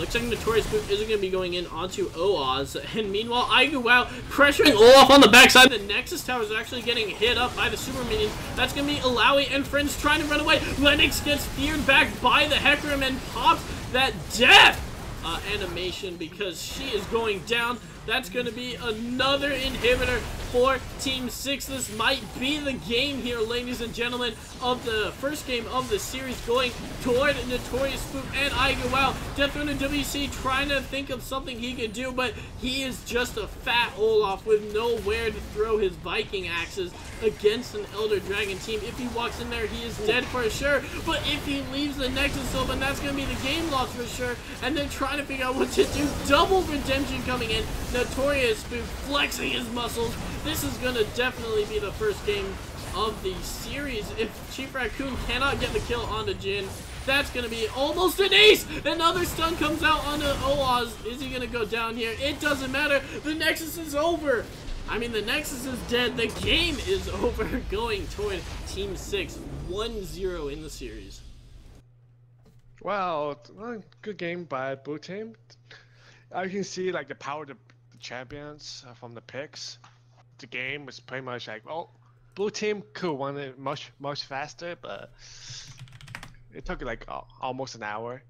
Speaker 1: Looks like Notorious Boot isn't going to be going in onto Oaz, and meanwhile, IGWOW pressuring Olaf on the backside. The Nexus Tower is actually getting hit up by the super minions. That's going to be Illaoi and friends trying to run away. Lennox gets feared back by the Hecarim and pops that death animation because she is going down. That's going to be another inhibitor for Team 6. This might be the game here, ladies and gentlemen, of the first game of the series, going toward Notorious Spook and IGWOW. Deathrunner WC trying to think of something he could do, but he is just a fat Olaf with nowhere to throw his Viking axes against an Elder Dragon team. If he walks in there, he is dead for sure, but if he leaves the Nexus open, that's going to be the game loss for sure. And then trying to figure out what to do. Double Redemption coming in. Notorious Spook flexing his muscles. This is going to definitely be the first game of the series. If Chief Raccoon cannot get the kill onto Jhin, that's going to be almost an ace. Another stun comes out onto Oaz. Is he going to go down here? It doesn't matter. The Nexus is over. I mean, the Nexus is dead. The game is over, going toward Team 6, 1-0 in the series.
Speaker 2: Well, good game by Blue Team. I can see like the power of the champions from the picks. The game was pretty much like, well, Blue Team could have won it much faster, but it took like almost an hour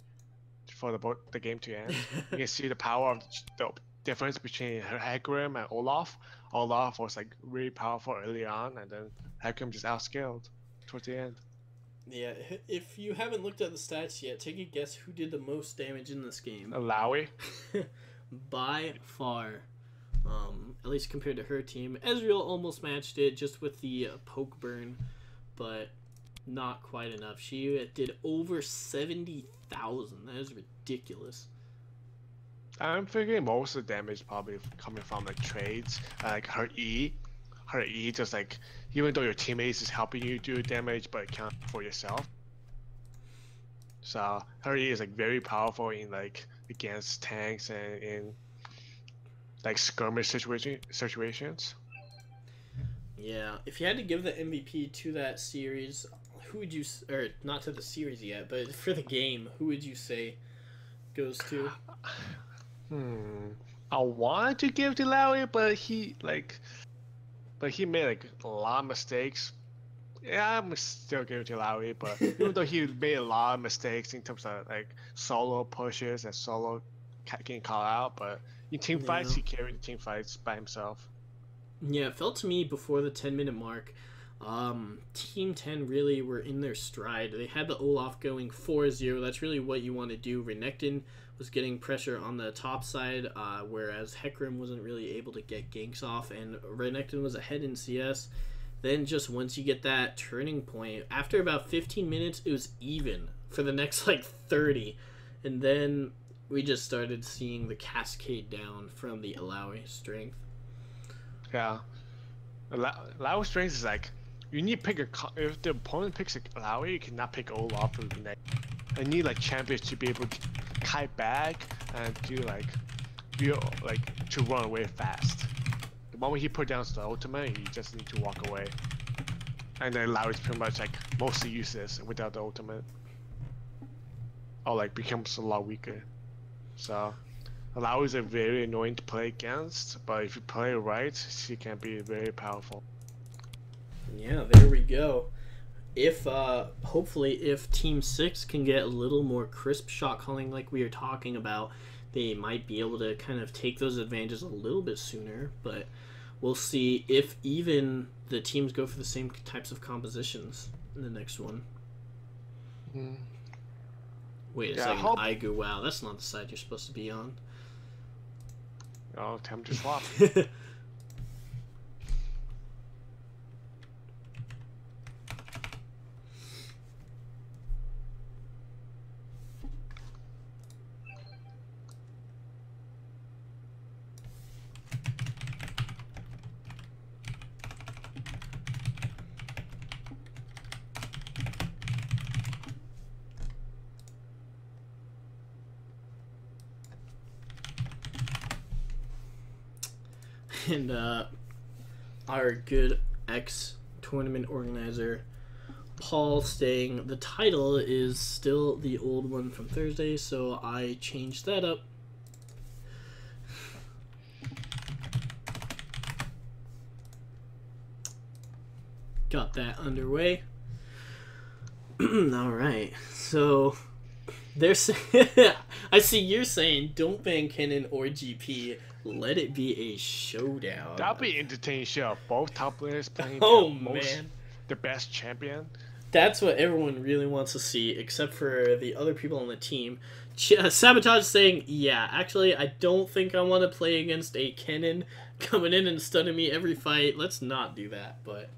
Speaker 2: for the game to end. You can see the power of the difference between Hecarim and Olaf. Olaf was like really powerful early on, and then Hecarim just outscaled towards the end.
Speaker 1: Yeah, if you haven't looked at the stats yet, take a guess who did the most damage in this game.
Speaker 2: Illaoi.
Speaker 1: By far. At least compared to her team. Ezreal almost matched it just with the poke burn, but not quite enough. She did over 70,000. That is ridiculous.
Speaker 2: I'm figuring most of the damage probably coming from like trades, like her E. Her E just like, even though your teammates is helping you do damage, but it can't for yourself. So her E is like very powerful in like against tanks and in like skirmish situations.
Speaker 1: Yeah, if you had to give the MVP to that series, who would you, or not to the series yet, but for the game, who would you say goes to?
Speaker 2: I wanted to give to Illaoi, but he made like a lot of mistakes. Yeah, I'm still giving to Illaoi, but even though he made a lot of mistakes in terms of like solo pushes and solo getting called out, but in team fights he carried the team fights by himself.
Speaker 1: Yeah, it felt to me before the 10-minute mark Team 10 really were in their stride. They had the Olaf going 4-0. That's really what you want to do. Renekton was getting pressure on the top side, whereas Hecarim wasn't really able to get ganks off, and Renekton was ahead in CS. Then just once you get that turning point, after about 15 minutes, it was even for the next like 30. And then we just started seeing the cascade down from the Alawi strength.
Speaker 2: Yeah. Lao strength is like, you need to pick if the opponent picks a Alawi, you cannot pick Olaf or Renekton. I need like champions to be able to kite back and do to run away fast. The moment he put down the ultimate, he just need to walk away. And then Lao is pretty much like mostly useless without the ultimate. Or like becomes a lot weaker. So Lao is a very annoying to play against, but if you play it right, she can be very powerful.
Speaker 1: Yeah, there we go. If hopefully if Team 6 can get a little more crisp shot calling like we were talking about, they might be able to kind of take those advantages a little bit sooner, but we'll see if even the teams go for the same types of compositions in the next one. Wait a second, Aigu, wow, that's not the side you're supposed to be on.
Speaker 2: Oh, time to swap.
Speaker 1: And our good ex-tournament organizer, Paul, saying the title is still the old one from Thursday, so I changed that up. Got that underway. Alright, so they're saying, I see you're saying don't ban Kennen or GP. Let it be a showdown.
Speaker 2: That'll be an entertaining show. Both top players playing the best champion.
Speaker 1: That's what everyone really wants to see, except for the other people on the team. Sabotage saying, yeah, actually, I don't think I want to play against a Kennen coming in and stunning me every fight. Let's not do that, but...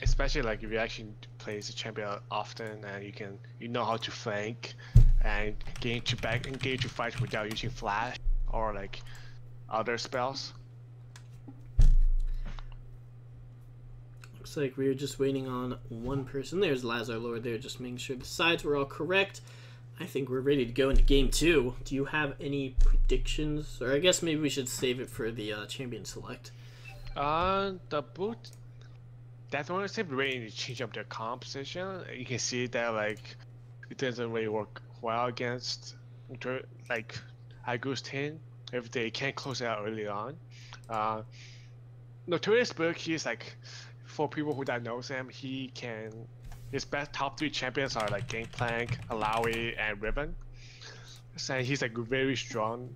Speaker 2: Especially like if you actually play as a champion often and you know how to flank and engage your fights without using flash or like other spells.
Speaker 1: Looks like we were just waiting on one person. There's Lazar Lord there, just making sure the sides were all correct. I think we're ready to go into game 2. Do you have any predictions? Or I guess maybe we should save it for the champion select.
Speaker 2: The boot definitely seems ready to change up their composition. You can see that like it doesn't really work well against like Aigu's team if they can't close it out early on. Notorious Book, he's like, for people who don't know him, his best top 3 champions are like Gangplank, Alawi, and Ribbon. So he's like very strong.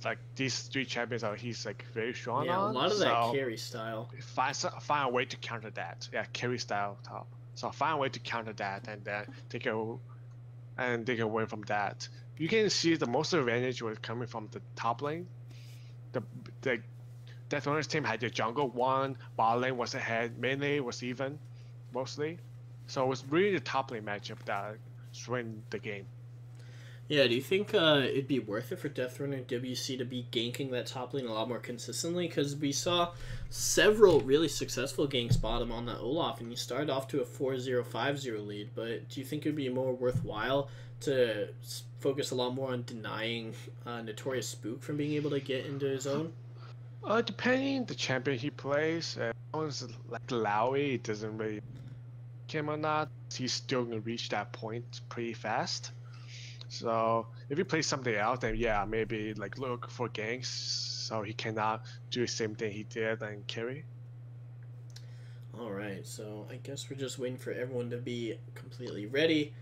Speaker 2: Like these 3 champions he's like very strong
Speaker 1: yeah,
Speaker 2: on.
Speaker 1: A lot of that carry style.
Speaker 2: Find a way to counter that. Yeah, carry style top. So find a way to counter that and then take away from that. You can see the most advantage was coming from the top lane. The Death Runner's team had the jungle 1, bot lane was ahead, main lane was even, mostly. So it was really the top lane matchup that swing the game.
Speaker 1: Yeah, do you think it'd be worth it for Deathrunner WC to be ganking that top lane a lot more consistently? Because we saw several really successful ganks bottom on that Olaf, and you started off to a 4-0, 5-0 lead, but do you think it would be more worthwhile to focus a lot more on denying Notorious Spook from being able to get into his own?
Speaker 2: Depending the champion he plays, like Lowy, it doesn't really him or not. He's still gonna reach that point pretty fast. So if he plays something else, then yeah, maybe like look for ganks so he cannot do the same thing he did and carry.
Speaker 1: Alright, so I guess we're just waiting for everyone to be completely ready.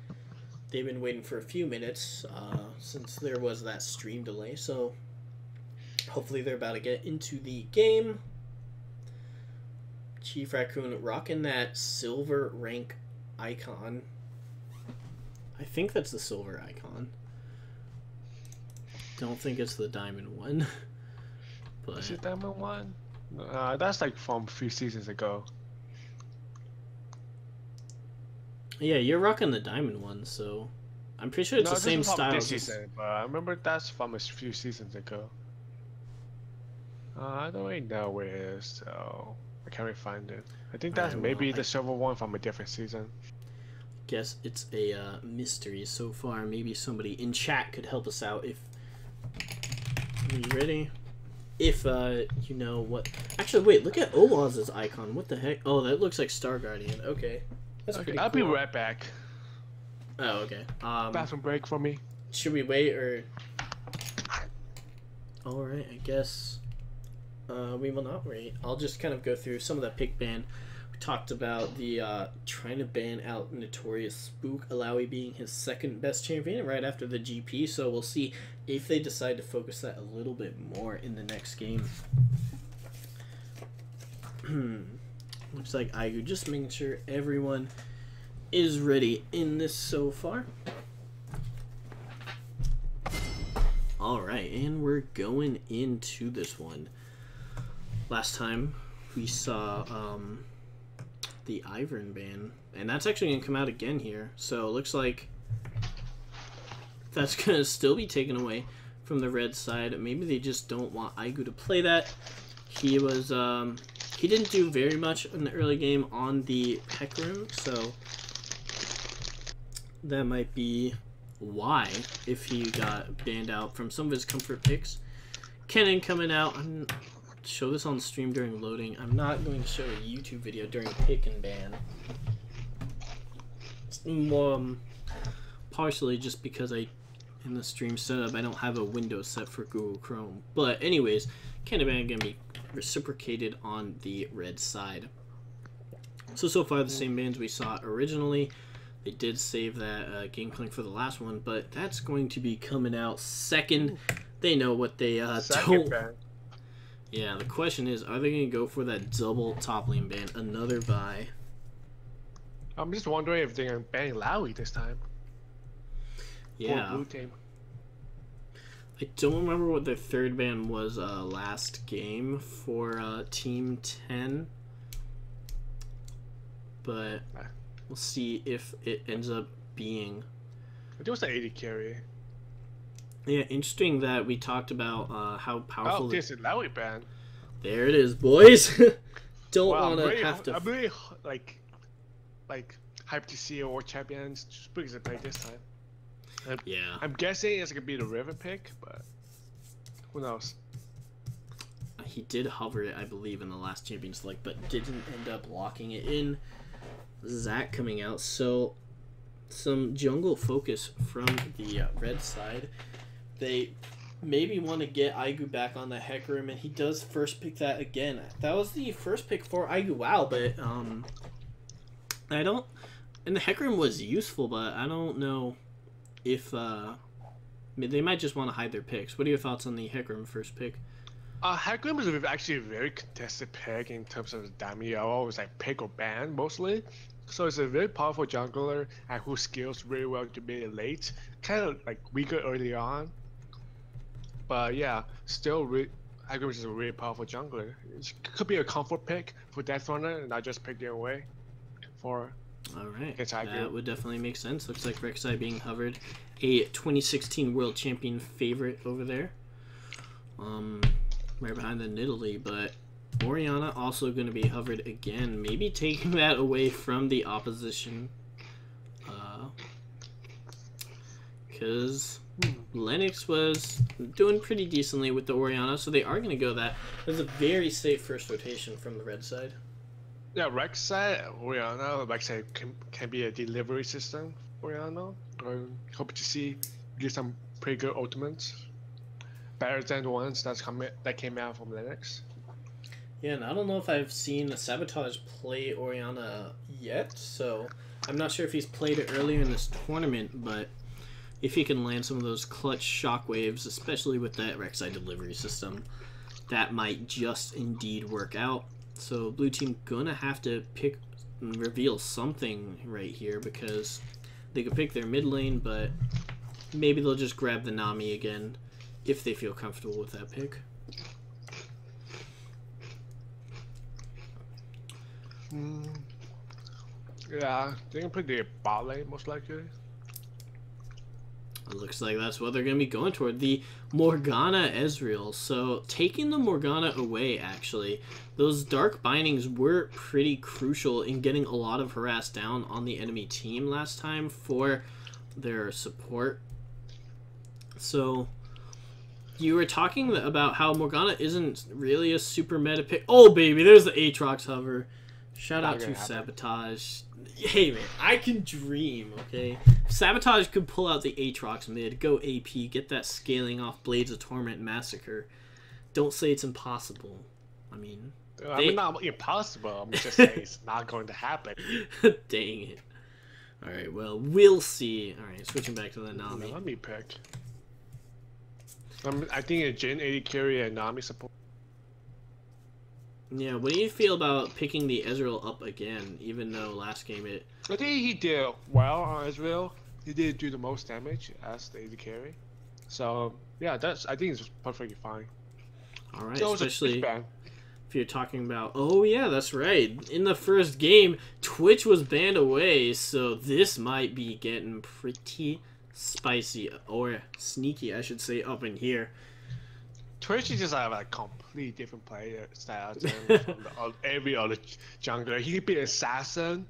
Speaker 1: They've been waiting for a few minutes since there was that stream delay, so hopefully they're about to get into the game. Chief Raccoon rocking that silver rank icon. I think that's the silver icon. Don't think it's the diamond one. But
Speaker 2: Is it diamond one? That's like from a few seasons ago.
Speaker 1: yeah, you're rocking the diamond one, so I'm pretty sure it's the
Speaker 2: this
Speaker 1: same
Speaker 2: is from
Speaker 1: style.
Speaker 2: this season, but I remember that's from a few seasons ago. I don't really know where it is, so I can't really find it. I think that's
Speaker 1: Alright,
Speaker 2: maybe
Speaker 1: well,
Speaker 2: the silver one from a different season.
Speaker 1: Guess it's a mystery so far. Maybe somebody in chat could help us out. If are you ready? If you know what. Actually, wait. Look at Olaz's icon. What the heck? Oh, that looks like Star Guardian. Okay, that's
Speaker 2: Okay,
Speaker 1: pretty
Speaker 2: I'll
Speaker 1: cool.
Speaker 2: be right back.
Speaker 1: Oh, okay.
Speaker 2: Bathroom break for me.
Speaker 1: Should we wait or? All right. I guess we will not wait. I'll just kind of go through some of the pick ban. We talked about the trying to ban out Notorious Spook, Alawi being his second best champion right after the GP. So we'll see if they decide to focus that a little bit more in the next game. Looks like Aigu just making sure everyone is ready in this so far. Alright, and we're going into this one. Last time we saw the Ivern ban, and that's actually going to come out again here. So it looks like that's going to still be taken away from the red side. Maybe they just don't want Aigu to play that. He was he didn't do very much in the early game on the Hecarim, so that might be why, if he got banned out from some of his comfort picks. Kennen coming out. I'm show this on stream during loading. I'm not going to show a YouTube video during pick and ban. Partially just because in the stream setup I don't have a window set for Google Chrome. But anyways, Kennen ban gonna be reciprocated on the red side. So far the same bans we saw originally. They did save that game plan for the last one, but that's going to be coming out second. They know what they don't.
Speaker 2: Ban.
Speaker 1: Yeah, the question is, are they going to go for that double top lane ban? Another buy.
Speaker 2: I'm just wondering if they're gonna ban Lowy this time.
Speaker 1: Yeah.
Speaker 2: For blue team.
Speaker 1: I don't remember what their third ban was last game for Team 10. But we'll see if it ends up being.
Speaker 2: I think it was the 80 carry.
Speaker 1: Yeah, interesting that we talked about how powerful.
Speaker 2: Oh, this is Lowy ban.
Speaker 1: There it is, boys. Don't
Speaker 2: Wow,
Speaker 1: want to have to.
Speaker 2: I'm really like hyped to see our champions Spook is play this time.
Speaker 1: Yeah.
Speaker 2: I'm guessing it's gonna be the River pick, but who knows?
Speaker 1: He did hover it, I believe, in the last Champions League, but didn't end up locking it in. Zac coming out, so some jungle focus from the red side. They maybe want to get Aigu back on the Hecarim, and he does first pick that again. That was the first pick for Aigu WoW, but I don't. And the Hecarim was useful, but I don't know if they might just want to hide their picks. What are your thoughts on the Hecarim first pick?
Speaker 2: Hecarim is actually a very contested pick in terms of the damage. I always like pick or ban mostly. So it's a very powerful jungler and who scales really well to be late. Kind of like weaker early on. But yeah, still Hecarim is a really powerful jungler. It could be a comfort pick for Deathrunner and I just picked it away for.
Speaker 1: Alright,
Speaker 2: It's
Speaker 1: that
Speaker 2: Aigu.
Speaker 1: would definitely make sense. Looks like Rek'Sai being hovered. A 2016 World Champion favorite over there. Right behind the Nidalee, but Orianna also going to be hovered again. Maybe taking that away from the opposition. Because Lennox was doing pretty decently with the Orianna, so they are going to go that. That's a very safe first rotation from the red side.
Speaker 2: Yeah, Rek'Sai, Orianna, Rek'Sai can be a delivery system for Orianna. I hope to see get some pretty good ultimates. Better than the ones that came out from Lennox.
Speaker 1: Yeah, and I don't know if I've seen Sabotage play Orianna yet, so I'm not sure if he's played it earlier in this tournament, but if he can land some of those clutch shockwaves, especially with that Rek'Sai delivery system, that might just indeed work out. So blue team gonna have to pick and reveal something right here because they could pick their mid lane, but maybe they'll just grab the Nami again if they feel comfortable with that pick.
Speaker 2: Yeah, they can put the bot lane most likely.
Speaker 1: It looks like that's what they're going to be going toward. The Morgana Ezreal. So taking the Morgana away, actually, those Dark Bindings were pretty crucial in getting a lot of harass down on the enemy team last time for their support. So you were talking about how Morgana isn't really a super meta pick. Oh, baby, there's the Aatrox hover. Shout out to Sabotage. Hey, man, I can dream, okay? Sabotage could pull out the Aatrox mid, go AP, get that scaling off Blades of Torment Massacre. Don't say it's impossible. I mean...
Speaker 2: I mean, not impossible. I'm just saying it's not going to happen.
Speaker 1: Dang it. Alright, well, we'll see. Alright, switching back to the Nami.
Speaker 2: Let me pick. I think a Jhin, AD carry, and Nami support.
Speaker 1: Yeah, what do you feel about picking the Ezreal up again, even though last game it...
Speaker 2: I think he did well on Ezreal. He did do the most damage as the AD carry. So, yeah, I think it's perfectly fine.
Speaker 1: Alright,
Speaker 2: so
Speaker 1: especially if you're talking about... Oh, yeah, that's right. In the first game, Twitch was banned away, so this might be getting pretty spicy, or sneaky, I should say, up in here.
Speaker 2: Twitch is just have a completely different player style from every other jungler. He could be an assassin,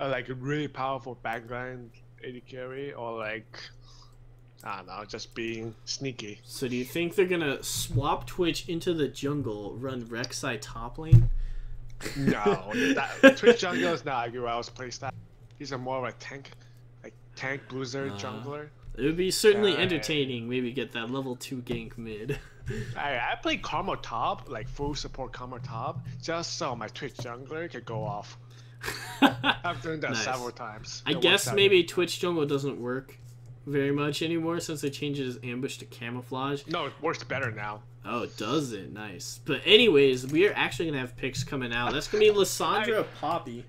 Speaker 2: or like a really powerful backline AD carry, or like, I don't know, just being sneaky.
Speaker 1: So do you think they're gonna swap Twitch into the jungle, run Rek'Sai top lane?
Speaker 2: No, Twitch jungler is not Agurao's playstyle. He's a more of a tank bruiser jungler.
Speaker 1: It would be certainly entertaining. Maybe get that level 2 gank mid.
Speaker 2: I play Karma top, like full support Karma top, just so my Twitch jungler can go off. I've done that several times.
Speaker 1: I guess maybe Twitch jungle doesn't work very much anymore since they changed his ambush to camouflage.
Speaker 2: No, it works better now.
Speaker 1: Oh, does it? Nice. But anyways, we are actually going to have picks coming out. That's going to be Lissandra Poppy.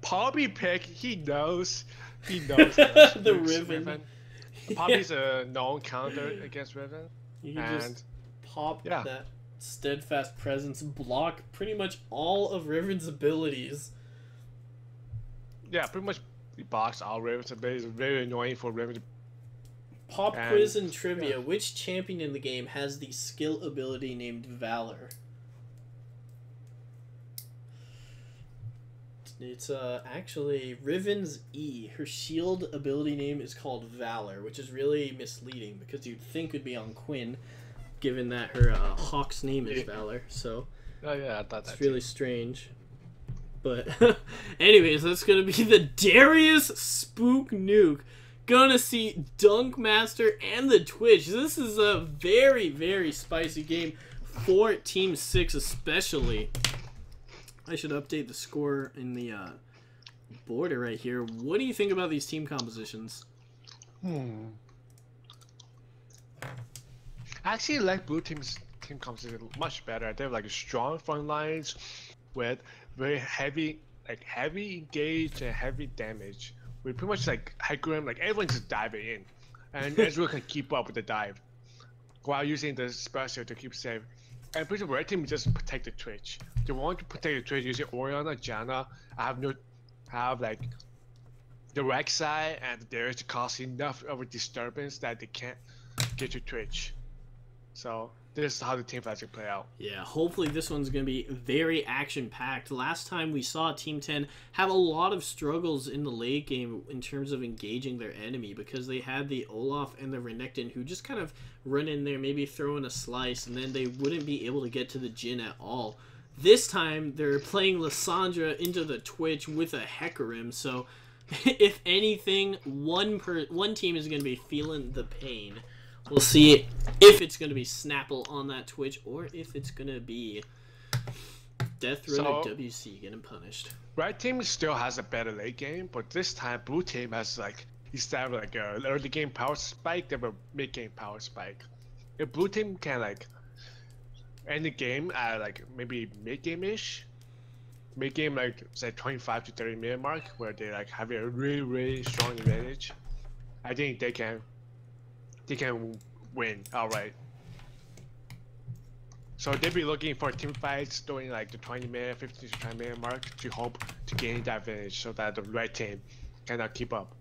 Speaker 2: Poppy pick, he knows. He
Speaker 1: the
Speaker 2: knows.
Speaker 1: Riven.
Speaker 2: Poppy's a known counter against Riven.
Speaker 1: You can just pop that steadfast presence, block pretty much all of Riven's abilities.
Speaker 2: Yeah, pretty much blocks all Riven's abilities. It's very annoying for Riven.
Speaker 1: Pop quiz and trivia. Yeah. Which champion in the game has the skill ability named Valor? It's actually Riven's E. Her shield ability name is called Valor, which is really misleading because you'd think it'd be on Quinn, given that her Hawk's name is Valor. So
Speaker 2: oh yeah, I thought that's
Speaker 1: really strange. But anyways, that's gonna be the Darius Spook Nuke. Gonna see Dunkmaster and the Twitch. This is a very, very spicy game for Team 6 especially. I should update the score in the border right here. What do you think about these team compositions?
Speaker 2: I actually like blue team's team composition much better. They have like strong front lines with very heavy engage and heavy damage. With pretty much like Hecarim, like everyone's just diving in, and Ezreal can keep up with the dive while using the special to keep safe. And pretty much red team just protect the Twitch. They want to protect the Twitch using Orianna, Janna. Have like the Rek'Sai and there is cause enough of a disturbance that they can't get to Twitch. So this is how the team fights can play out.
Speaker 1: Yeah, hopefully this one's going to be very action-packed. Last time we saw Team 10 have a lot of struggles in the late game in terms of engaging their enemy because they had the Olaf and the Renekton who just kind of run in there, maybe throw in a slice, and then they wouldn't be able to get to the Jhin at all. This time, they're playing Lissandra into the Twitch with a Hecarim, so if anything, one team is going to be feeling the pain. We'll see if it's going to be Snapple on that Twitch or if it's going to be Death Row WC getting punished.
Speaker 2: Red team still has a better late game, but this time blue team has like, instead of like a early game power spike, they have a mid game power spike. If blue team can like end the game at like maybe mid game ish. Mid game like say 25 to 30 minute mark where they like have a really strong advantage. I think they can win outright. So they'd be looking for team fights during like the 20-minute, 15 to 20-minute mark to hope to gain that advantage so that the red team cannot keep up.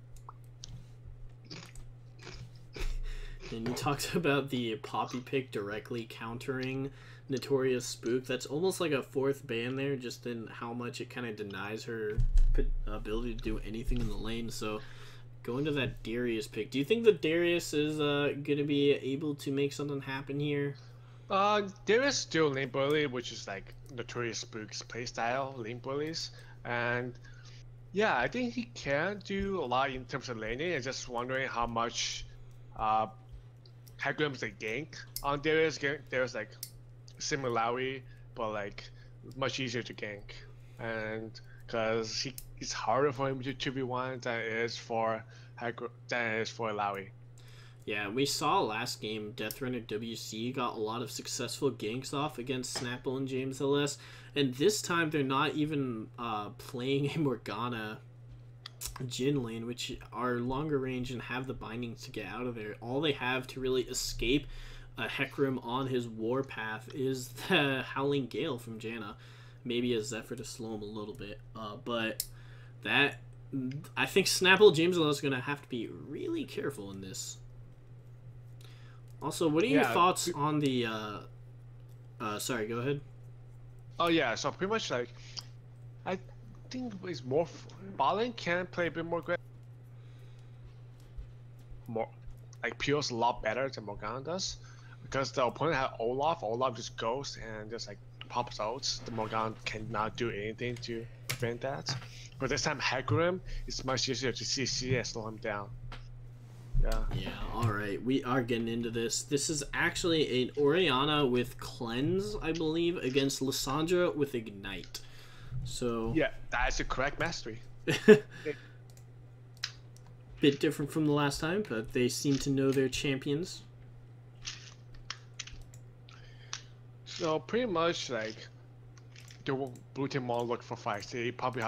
Speaker 1: And you talked about the Poppy pick directly countering Notorious Spook. That's almost like a fourth ban there, just in how much it kind of denies her ability to do anything in the lane. So going to that Darius pick, do you think that Darius is going to be able to make something happen here?
Speaker 2: There is still Lane Bully, which is like Notorious Spook's playstyle, Lane Bullies, and yeah, I think he can do a lot in terms of laning. I'm just wondering how much Hecarim's a gank on Darius. There's like similarity, but like much easier to gank, and because it's harder for him to 2v1 than it is for Lowy.
Speaker 1: Yeah, we saw last game, Deathrunner WC got a lot of successful ganks off against Snapple and James LS, and this time they're not even playing a Morgana Jhin lane, which are longer range and have the bindings to get out of there. All they have to really escape a Hecarim on his warpath is the Howling Gale from Janna. Maybe a Zephyr to slow him a little bit, but that, I think Snapple James LS is going to have to be really careful in this. Also, what are your thoughts on the, sorry, go ahead.
Speaker 2: Oh yeah, so pretty much like, I think it's more, Balin can play a bit more aggressive. Like Pure's a lot better than Morgana does, because the opponent had Olaf just goes and just like pops out. The Morgana cannot do anything to prevent that. But this time Hecarim, it's much easier to CC and slow him down. Yeah,
Speaker 1: alright, we are getting into this. This is actually an Orianna with Cleanse, I believe, against Lissandra with Ignite. So
Speaker 2: yeah, that's the correct mastery.
Speaker 1: Bit different from the last time, but they seem to know their champions.
Speaker 2: So pretty much like the blue team won't look for fights. They probably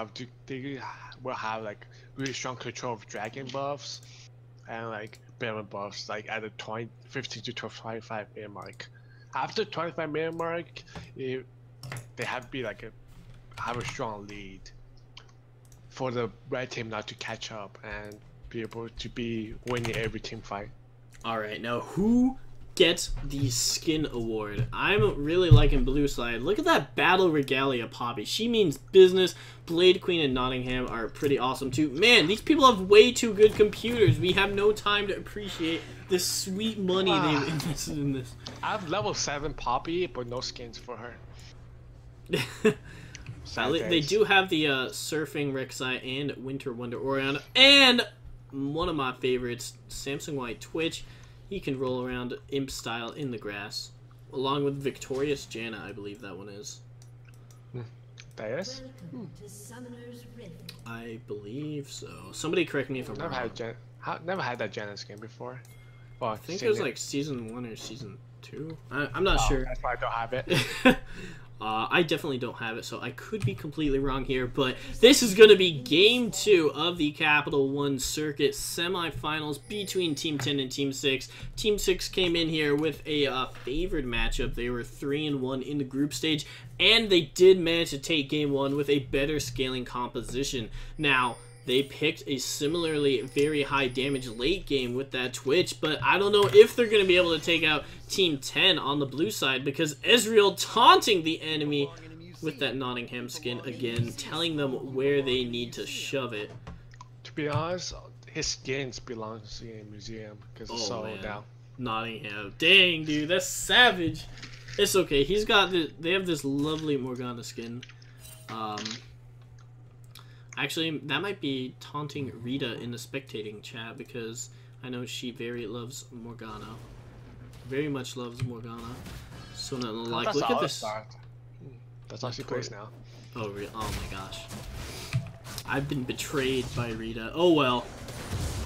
Speaker 2: will have like really strong control of dragon buffs and like Baron buffs like at the 15 to 25 minute mark. After 25 minute mark, they have to be like have a strong lead for the red team not to catch up and be able to be winning every team fight.
Speaker 1: Alright, now who gets the skin award? I'm really liking blue side. Look at that Battle Regalia Poppy. She means business. Blade Queen and Nottingham are pretty awesome too. Man, these people have way too good computers. We have no time to appreciate the sweet money they've invested in this.
Speaker 2: I have level 7 Poppy, but no skins for her.
Speaker 1: They do have the Surfing Rek'Sai and Winter Wonder Orianna, and one of my favorites, Samsung White Twitch. He can roll around imp style in the grass, along with Victorious Janna, I believe that one is.
Speaker 2: That is?
Speaker 3: To Summoner's Rift.
Speaker 1: I believe so. Somebody correct me if I'm wrong.
Speaker 2: Never had that Janna skin before. Well,
Speaker 1: I think it was like season 1 or season 2. I'm not sure.
Speaker 2: That's why I don't have it.
Speaker 1: I definitely don't have it, so I could be completely wrong here, but this is going to be Game 2 of the Capital One Circuit semifinals between Team 10 and Team 6. Team 6 came in here with a favored matchup. They were 3-1 in the group stage, and they did manage to take Game 1 with a better scaling composition. Now, they picked a similarly very high damage late game with that Twitch, but I don't know if they're going to be able to take out Team 10 on the blue side, because Ezreal taunting the enemy with that Nottingham skin again, telling them where they need to shove it.
Speaker 2: To be honest, his skins belongs in a museum because it's sold now.
Speaker 1: Nottingham. Dang, dude, that's savage. It's okay. He's got they have this lovely Morgana skin. Actually, that might be taunting Rita in the spectating chat, because I know she very loves Morgana. Very much loves Morgana. So like, look at this.
Speaker 2: That's how she plays now.
Speaker 1: Oh, oh my gosh. I've been betrayed by Rita. Oh well.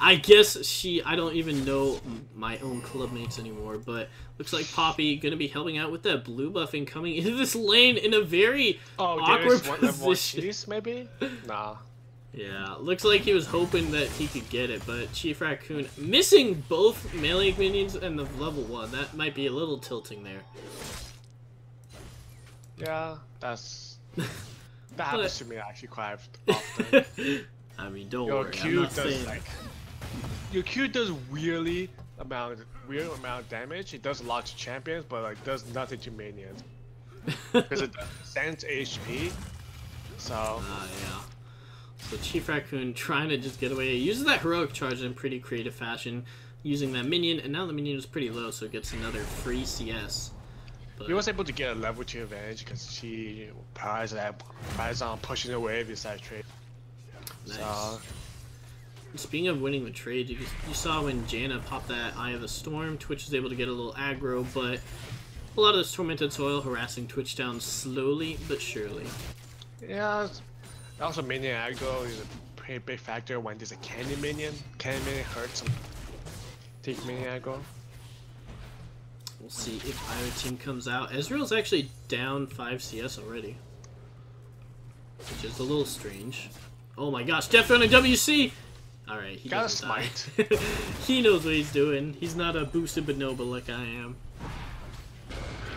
Speaker 1: I guess I don't even know my own clubmates anymore, but looks like Poppy gonna be helping out with that blue buff and coming into this lane in a very awkward position.
Speaker 2: Cheese, maybe? Nah.
Speaker 1: Yeah, looks like he was hoping that he could get it, but Chief Raccoon missing both melee minions and the level 1. That might be a little tilting there.
Speaker 2: Yeah, that happens to me actually quite often.
Speaker 1: I mean, don't
Speaker 2: Your
Speaker 1: worry.
Speaker 2: Q does your Q does weird amount of damage. It does a lot to champions, but like does nothing to minions because it sends HP. So.
Speaker 1: Yeah. So Chief Raccoon trying to just get away. He uses that heroic charge in pretty creative fashion, using that minion, and now the minion is pretty low, so it gets another free CS. But
Speaker 2: he was able to get a level 2 advantage because she prized on pushing the wave inside trade.
Speaker 1: Nice.
Speaker 2: So,
Speaker 1: speaking of winning the trade, you saw when Janna popped that Eye of the Storm, Twitch was able to get a little aggro, but a lot of this Tormented Soil harassing Twitch down slowly but surely.
Speaker 2: yeah. Also, minion aggro is a pretty big factor when there's a candy minion. Candy minion hurts some. Take minion aggro.
Speaker 1: We'll see if either team comes out. Ezreal's actually down 5 CS already, which is a little strange. Oh my gosh, Death Run and WC! Alright, he
Speaker 2: got a
Speaker 1: doesn't die.
Speaker 2: smite.
Speaker 1: He knows what he's doing. He's not a boosted Bonobo like I am.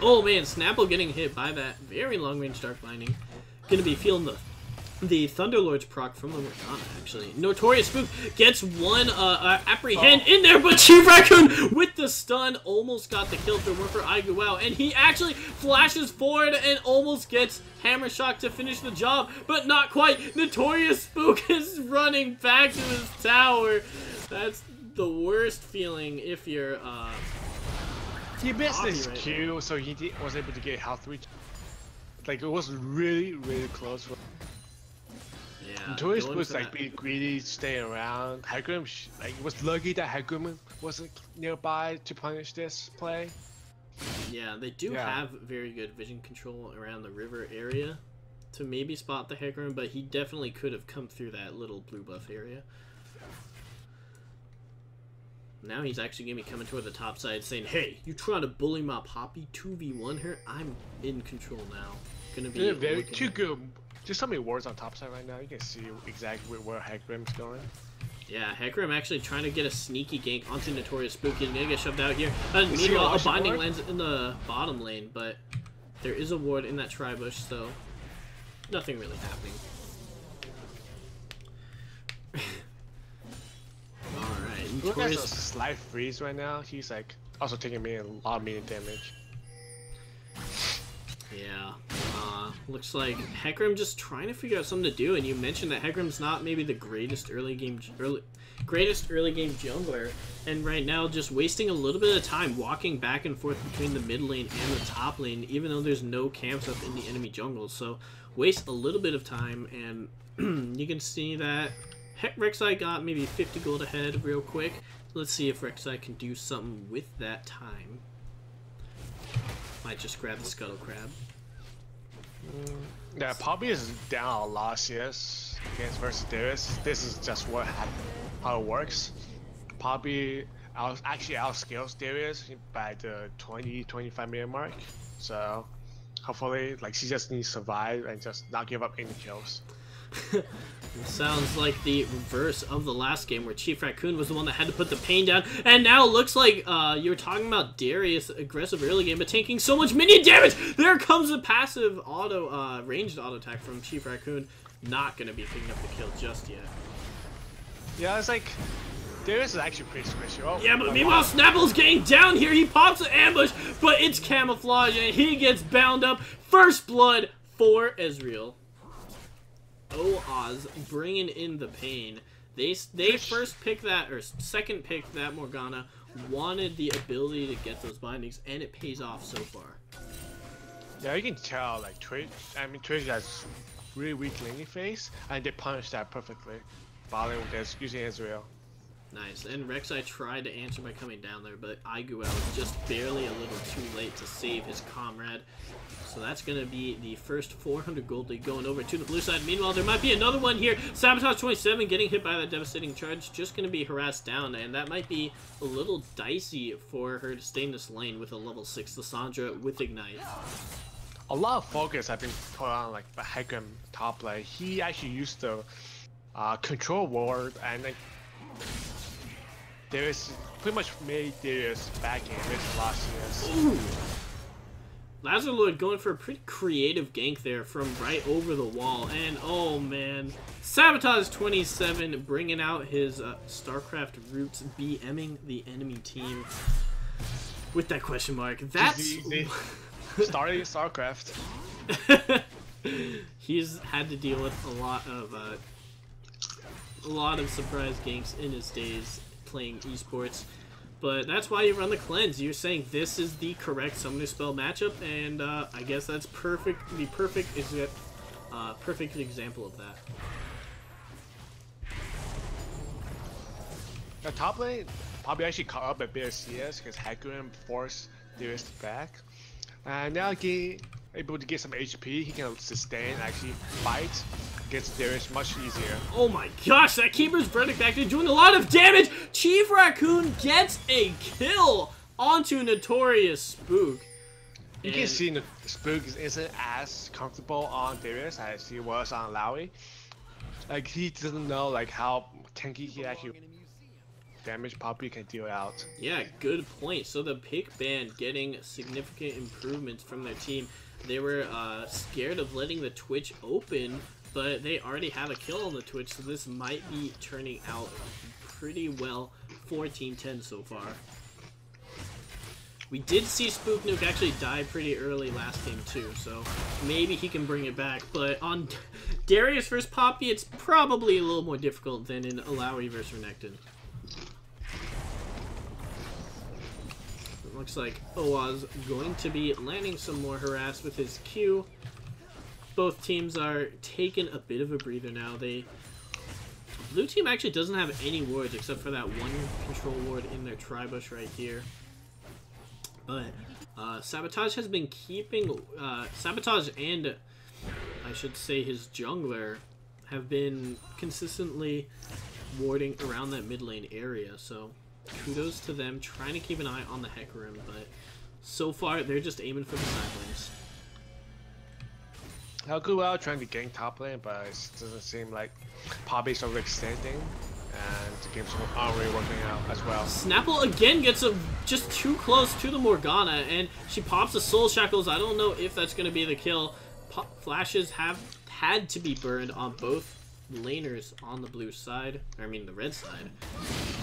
Speaker 1: Oh man, Snapple getting hit by that very long range Dark Binding. Gonna be feeling the Thunderlord's proc from the Morgana, actually. Notorious Spook gets one apprehend in there, but Chief Raccoon with the stun almost got the kill for Worker Aiguao, and he actually flashes forward and almost gets Hammer Shock to finish the job, but not quite. Notorious Spook is running back to his tower. That's the worst feeling if you're,
Speaker 2: He missed his
Speaker 1: right
Speaker 2: Q, so he was able to get health reach. Like, it was really, really close.
Speaker 1: Yeah,
Speaker 2: Notorious was like being greedy, staying around. Hecarim, like, was lucky that Hecarim wasn't nearby to punish this play.
Speaker 1: Yeah, they do have very good vision control around the river area to maybe spot the Hecarim, but he definitely could have come through that little blue buff area. Now he's actually going to be coming toward the top side saying, hey, you trying to bully my Poppy 2v1 her? I'm in control now. Gonna be
Speaker 2: very too good. Just so many wards on top side right now. You can see exactly where Hecarim's going.
Speaker 1: Yeah, Hecarim actually trying to get a sneaky gank onto Notorious Spook. He's gonna get shoved out here. And meanwhile, a binding lands in the bottom lane, but there is a ward in that Tribush, so nothing really happening. Alright,
Speaker 2: Look at the slight freeze right now. He's like also taking a lot of minion damage.
Speaker 1: Yeah, looks like Hecarim just trying to figure out something to do, and you mentioned that Hecarim's not maybe the greatest early game jungler, and right now just wasting a little bit of time walking back and forth between the mid lane and the top lane, even though there's no camps up in the enemy jungle, so waste a little bit of time, and you can see that Rek'Sai got maybe 50 gold ahead real quick. Let's see if Rek'Sai can do something with that time. Might just grab the Scuttle Crab.
Speaker 2: Yeah, Poppy is down a lot CS against versus Darius. This is just how it works. Poppy actually outscales Darius by the 20-25 minute mark. So hopefully, like, she just needs to survive and just not give up any kills.
Speaker 1: Sounds like the reverse of the last game where Chief Raccoon was the one that had to put the pain down, and now it looks like you were talking about Darius aggressive early game but taking so much minion damage. There comes a passive auto ranged auto attack from Chief Raccoon. Not gonna be picking up the kill just yet.
Speaker 2: Yeah, it's like Darius is actually pretty squishy. Oh,
Speaker 1: yeah, but meanwhile Snapple's getting down here. He pops an ambush, but it's camouflage and he gets bound up. First blood for Ezreal. Oh, Oz bringing in the pain. They first picked that, or second picked that Morgana, wanted the ability to get those bindings, and it pays off so far.
Speaker 2: Yeah, you can tell, like, Twitch has really weak laning phase, and they punished that perfectly. Following with this, using Ezreal.
Speaker 1: Nice. And Rek'Sai tried to answer by coming down there, but Aiguao was just barely a little too late to save his comrade. So that's going to be the first 400 gold lead going over to the blue side. Meanwhile, there might be another one here. Sabotage 27 getting hit by that devastating charge. Just going to be harassed down, and that might be a little dicey for her to stay in this lane with a level 6 Lissandra with Ignite.
Speaker 2: A lot of focus have been put on like the Hecarim top lane. He actually used the control ward, and like Darius pretty much made Darius back in with last year's.
Speaker 1: Ooh. Lazarlord going for a pretty creative gank there from right over the wall, and oh man, Sabotage 27 bringing out his StarCraft roots, BMing the enemy team with that question mark. That's
Speaker 2: starting StarCraft.
Speaker 1: He's had to deal with a lot of surprise ganks in his days playing esports. But that's why you run the cleanse. You're saying this is the correct summoner spell matchup, and I guess that's perfect. The perfect example of that.
Speaker 2: The top lane probably actually caught up a bit of CS because Hecarim forced Darius back, and now he able to get some HP. He can sustain and actually fight against Darius much easier.
Speaker 1: Oh my gosh, that Keeper's Verdict actually doing a lot of damage! Chief Raccoon gets a kill onto Notorious Spook.
Speaker 2: You can see the Spook isn't as comfortable on Darius as he was on Lowy. Like, he doesn't know like how tanky he actually damage Poppy can deal out.
Speaker 1: Yeah, good point. So the Pick Band getting significant improvements from their team. They were scared of letting the Twitch open, but they already have a kill on the Twitch, so this might be turning out pretty well for Team 10 so far. We did see Spook Nuke actually die pretty early last game too, so maybe he can bring it back. But on Darius vs Poppy, it's probably a little more difficult than in Alawi vs Renekton. Looks like Oaz going to be landing some more harass with his Q. Both teams are taking a bit of a breather now. Blue team actually doesn't have any wards except for that one control ward in their Tribush right here. But Sabotage has been keeping Sabotage, and I should say his jungler have been consistently warding around that mid lane area, so kudos to them, trying to keep an eye on the Hecarim, but so far they're just aiming for the side lanes.
Speaker 2: Aiguao trying to gank top lane, but it doesn't seem like Poppy's overextending, and the game's aren't really working out as well.
Speaker 1: Snapple again gets just too close to the Morgana, and she pops the Soul Shackles. I don't know if that's going to be the kill. Flashes have had to be burned on both laners on the blue side, I mean the red side.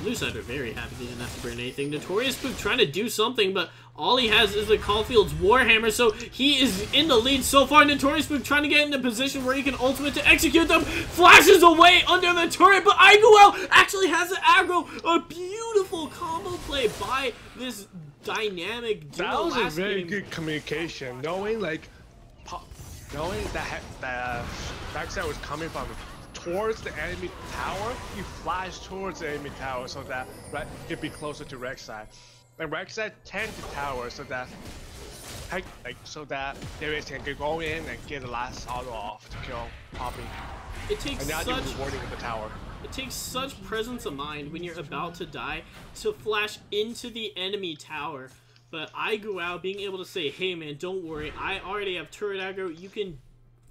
Speaker 1: Blue side are very happy they didn't have to burn anything. Notorious Spook trying to do something, but all he has is the Caulfield's Warhammer, so he is in the lead so far. Notorious Spook trying to get in a position where he can ultimate to execute them. Flashes away under the turret, but Aiguao actually has the aggro. A beautiful combo play by this dynamic duo.
Speaker 2: That was a very good communication, knowing like knowing that the backside was coming from towards the enemy tower. You flash towards the enemy tower so that you can be closer to Rek'Sai. And Rek'Sai tend to tower so that Darius can go in and get the last auto off to kill Poppy.
Speaker 1: It takes
Speaker 2: and now you're rewarding with the tower.
Speaker 1: It takes such presence of mind when you're about to die to flash into the enemy tower. But Aiguao being able to say, hey man, don't worry, I already have turret aggro, you can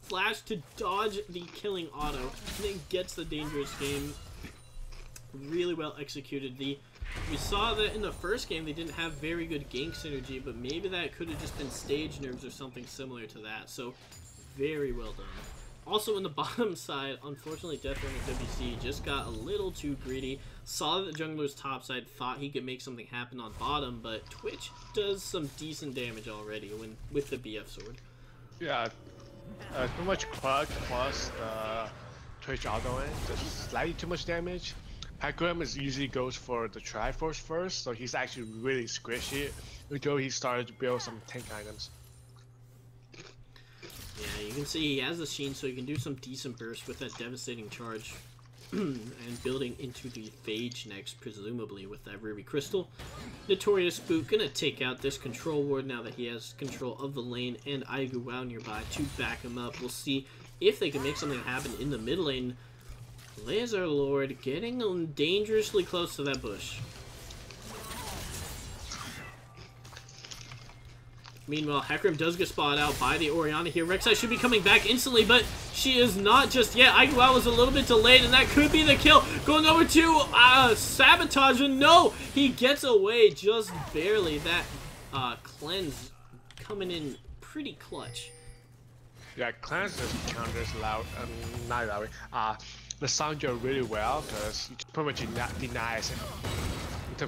Speaker 1: flash to dodge the killing auto, and then gets the dangerous game. Really well executed. We saw that in the first game they didn't have very good gank synergy, but maybe that could have just been stage nerves or something similar to that, so very well done. Also in the bottom side, unfortunately Deathrunner WC just got a little too greedy, saw that the jungler's top side, thought he could make something happen on bottom, but Twitch does some decent damage already with the BF sword.
Speaker 2: Yeah. Too much Clutch plus Twitch autoing, just slightly too much damage. Hecarim usually goes for the Triforce first, so he's actually really squishy until he started to build some tank items.
Speaker 1: Yeah, you can see he has the Sheen, so he can do some decent burst with that devastating charge. and building into the Phage next, presumably with that Ruby Crystal. Notorious Spook gonna take out this control ward now that he has control of the lane, and Aiguao nearby to back him up. We'll see if they can make something happen in the mid lane. Laser Lord getting dangerously close to that bush. Meanwhile, Hecarim does get spotted out by the Orianna here. Rek'Sai should be coming back instantly, but she is not just yet. Aiguao was a little bit delayed, and that could be the kill. Going over to Sabotage, and no! He gets away just barely. That cleanse coming in pretty clutch.
Speaker 2: Yeah, cleanse just counters loud, not loud. Lissandra really well because he pretty much denies it.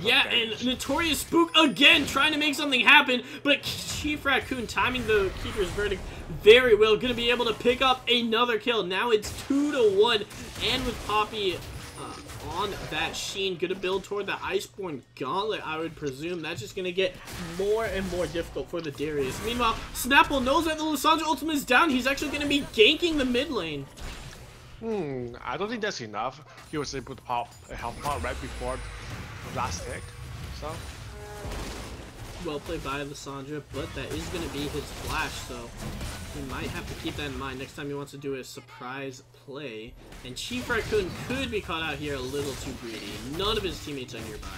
Speaker 1: Yeah, and Notorious Spook again trying to make something happen, but Chief Raccoon timing the Keeper's Verdict very well, gonna be able to pick up another kill. Now it's 2-1, and with Poppy on that Sheen, gonna build toward the Iceborne Gauntlet, I would presume. That's just gonna get more and more difficult for the Darius. Meanwhile, Snapple knows that the Lissandra ultimate is down. He's actually gonna be ganking the mid lane.
Speaker 2: I don't think that's enough. He was able to pop a health pot right before last tick, so
Speaker 1: well played by Lissandra, but that is going to be his flash, so he might have to keep that in mind next time he wants to do a surprise play. And Chief Raccoon could be caught out here a little too greedy. None of his teammates are nearby.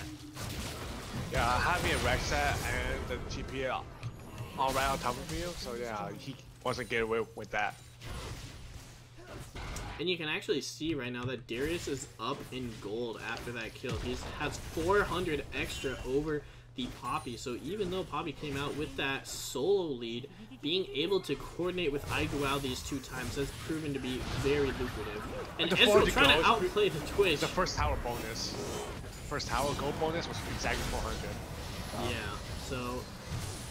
Speaker 2: Yeah, having a Rek'Sai and the TP all right on top of you, so yeah, he wasn't get away with that.
Speaker 1: And you can actually see right now that Darius is up in gold after that kill. He has 400 extra over the Poppy. So even though Poppy came out with that solo lead, being able to coordinate with Aiguao these 2 times has proven to be very lucrative. And Ezreal trying to outplay the Twitch.
Speaker 2: The first tower bonus. First tower gold bonus was exactly 400.
Speaker 1: Yeah, so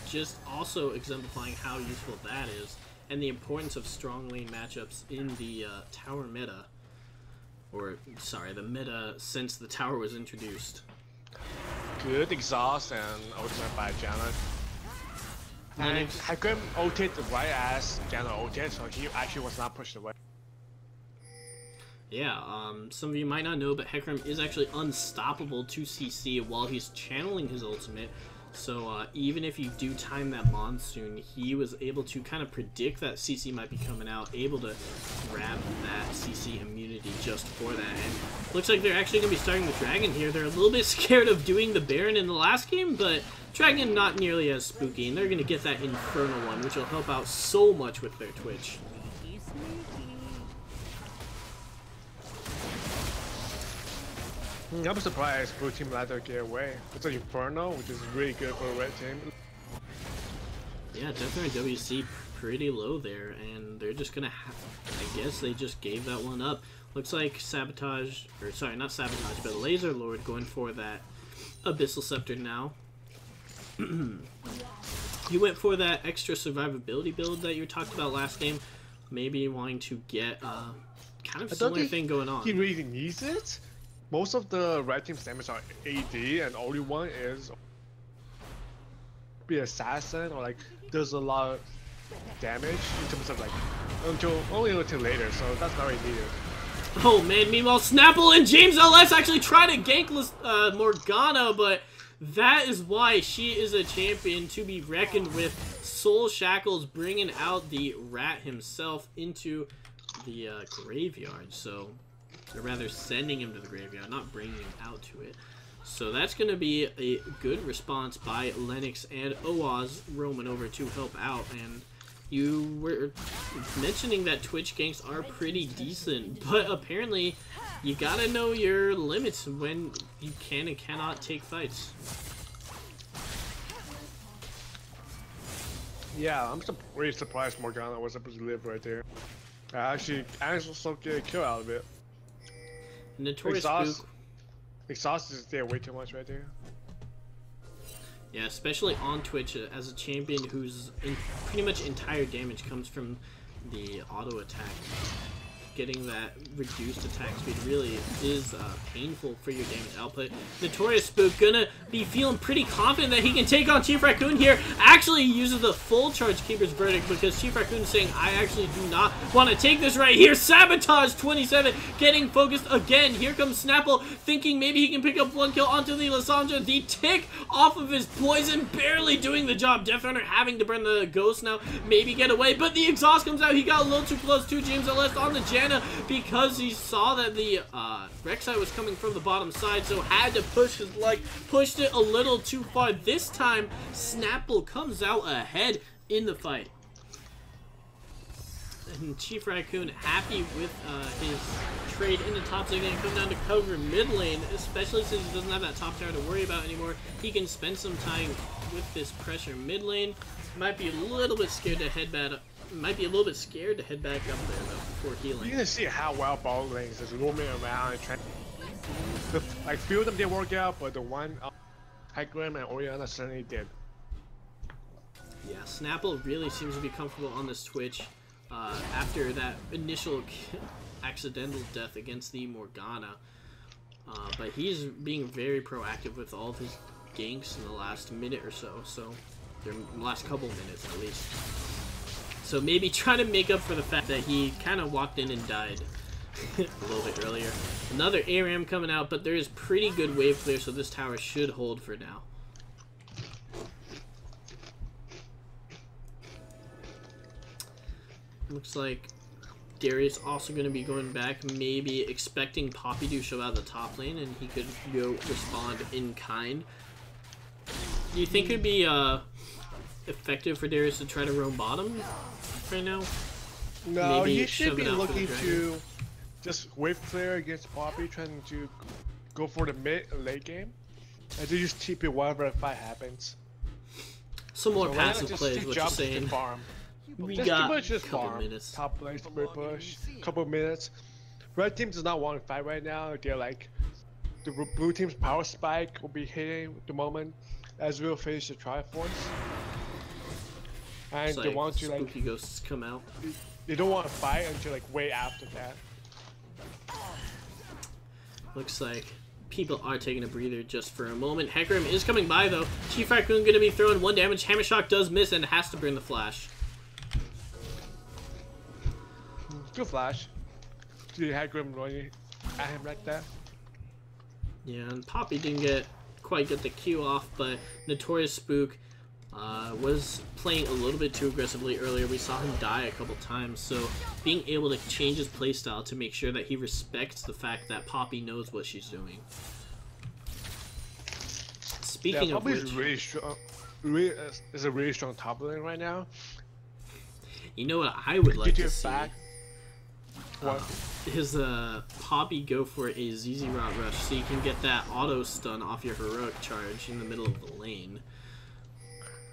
Speaker 1: just also exemplifying how useful that is. And the importance of strong lane matchups in the tower meta. Or, sorry, the meta since the tower was introduced.
Speaker 2: Good exhaust and ultimate by Janna. And Hecarim ulted right as Janna ulted, so he actually was not pushed away.
Speaker 1: Yeah, some of you might not know, but Hecarim is actually unstoppable to CC while he's channeling his ultimate. So even if you do time that monsoon, he was able to kind of predict that CC might be coming out, able to grab that CC immunity just for that. And looks like they're actually going to be starting the Dragon here. They're a little bit scared of doing the Baron in the last game, but Dragon not nearly as spooky, and they're going to get that Infernal one, which will help out so much with their Twitch.
Speaker 2: I'm surprised blue team let her get away. It's an Inferno, which is really good for a red team.
Speaker 1: Yeah, definitely WC pretty low there, and they're just gonna have, I guess they just gave that one up. Looks like Sabotage, or sorry, not Sabotage, but Laser Lord going for that Abyssal Scepter now. He went for that extra survivability build that you talked about last game, maybe wanting to get kind of similar thing going on.
Speaker 2: He really needs it. Most of the red team's damage are AD, and only one is be assassin, or like there's a lot of damage in terms of like only until later, so that's not really needed.
Speaker 1: Oh man, meanwhile Snapple and James LS actually try to gank Morgana, but that is why she is a champion to be reckoned with. Soul Shackles bringing out the rat himself into the graveyard, so or rather sending him to the graveyard, not bringing him out to it. So that's going to be a good response by Lennox and Oaz roaming over to help out. And you were mentioning that Twitch ganks are pretty decent, but apparently you got to know your limits when you can and cannot take fights.
Speaker 2: Yeah, I'm really surprised Morgana was able to live right there. I also get a kill out of it.
Speaker 1: Notorious Spook.
Speaker 2: Exhaust is there way too much right there.
Speaker 1: Yeah, especially on Twitch as a champion whose pretty much entire damage comes from the auto attack. getting that reduced attack speed really is painful for your damage output. Notorious Spook gonna be feeling pretty confident that he can take on Chief Raccoon here. Actually, he uses the full charge Keeper's Verdict because Chief Raccoon is saying, I actually do not want to take this right here. Sabotage 27, getting focused again. Here comes Snapple, thinking maybe he can pick up one kill onto the Lissandra. The tick off of his poison, barely doing the job. Death Runner having to burn the ghost now, maybe get away, but the exhaust comes out. He got a little too close. 2 James LS on the Janna because he saw that the Rek'Sai was coming from the bottom side, so had to push his leg, pushed it a little too far. This time, Snapple comes out ahead in the fight. And Chief Raccoon happy with his trade in the top lane and come down to cover mid lane, especially since he doesn't have that top tower to worry about anymore. He can spend some time with this pressure mid lane. Might be a little bit scared to head back up. Might be a little bit scared to head back up there though before healing.
Speaker 2: You can see how well ball lanes is roaming around and trying. Like few of them didn't work out, but the one Hecarim and Orianna certainly did.
Speaker 1: Yeah, Snapple really seems to be comfortable on this Twitch after that initial accidental death against the Morgana. But he's being very proactive with all of his ganks in the last minute or so. The last couple minutes at least. So maybe try to make up for the fact that he kind of walked in and died a little bit earlier. Another ARAM coming out, but there is pretty good wave clear, so this tower should hold for now. Looks like Darius also going to be going back, maybe expecting Poppy to show out the top lane, and he could go respond in kind. Do you think it would be effective for Darius to try to roam bottom right now?
Speaker 2: No,
Speaker 1: Maybe
Speaker 2: he should
Speaker 1: shove it
Speaker 2: be
Speaker 1: out for the
Speaker 2: looking
Speaker 1: dragon.
Speaker 2: to just wave clear against Poppy, trying to go for the mid late game, and to just TP whatever fight happens.
Speaker 1: Some more
Speaker 2: So why not
Speaker 1: passive
Speaker 2: just
Speaker 1: plays, what you're
Speaker 2: jump to
Speaker 1: saying.
Speaker 2: farm?
Speaker 1: We
Speaker 2: Just
Speaker 1: got
Speaker 2: pretty much
Speaker 1: a
Speaker 2: just
Speaker 1: couple
Speaker 2: farm.
Speaker 1: minutes.
Speaker 2: Top lane, split push, couple minutes. Red team does not want to fight right now. They're like, the blue team's power spike will be hitting the moment as we'll finish the Triforce. And
Speaker 1: It's
Speaker 2: they want to
Speaker 1: spooky
Speaker 2: like,
Speaker 1: ghosts come out.
Speaker 2: they don't want to fight until like way after that.
Speaker 1: Looks like people are taking a breather just for a moment. Hecarim is coming by though. Chief Raccoon going to be throwing 1 damage. Hammer Shock does miss and has to burn the flash.
Speaker 2: Good flash. See Hecarim running at him like that.
Speaker 1: Yeah, and Poppy didn't quite get the Q off, but Notorious Spook was playing a little bit too aggressively earlier. We saw him die a couple times, so being able to change his playstyle to make sure that he respects the fact that Poppy knows what she's doing. Speaking of
Speaker 2: Poppy's
Speaker 1: which,
Speaker 2: really strong. Is a really strong top lane right now.
Speaker 1: you know what I would like
Speaker 2: Get
Speaker 1: to
Speaker 2: your
Speaker 1: see?
Speaker 2: back. What?
Speaker 1: Is Poppy go for a ZZ Rot Rush so you can get that auto stun off your heroic charge in the middle of the lane.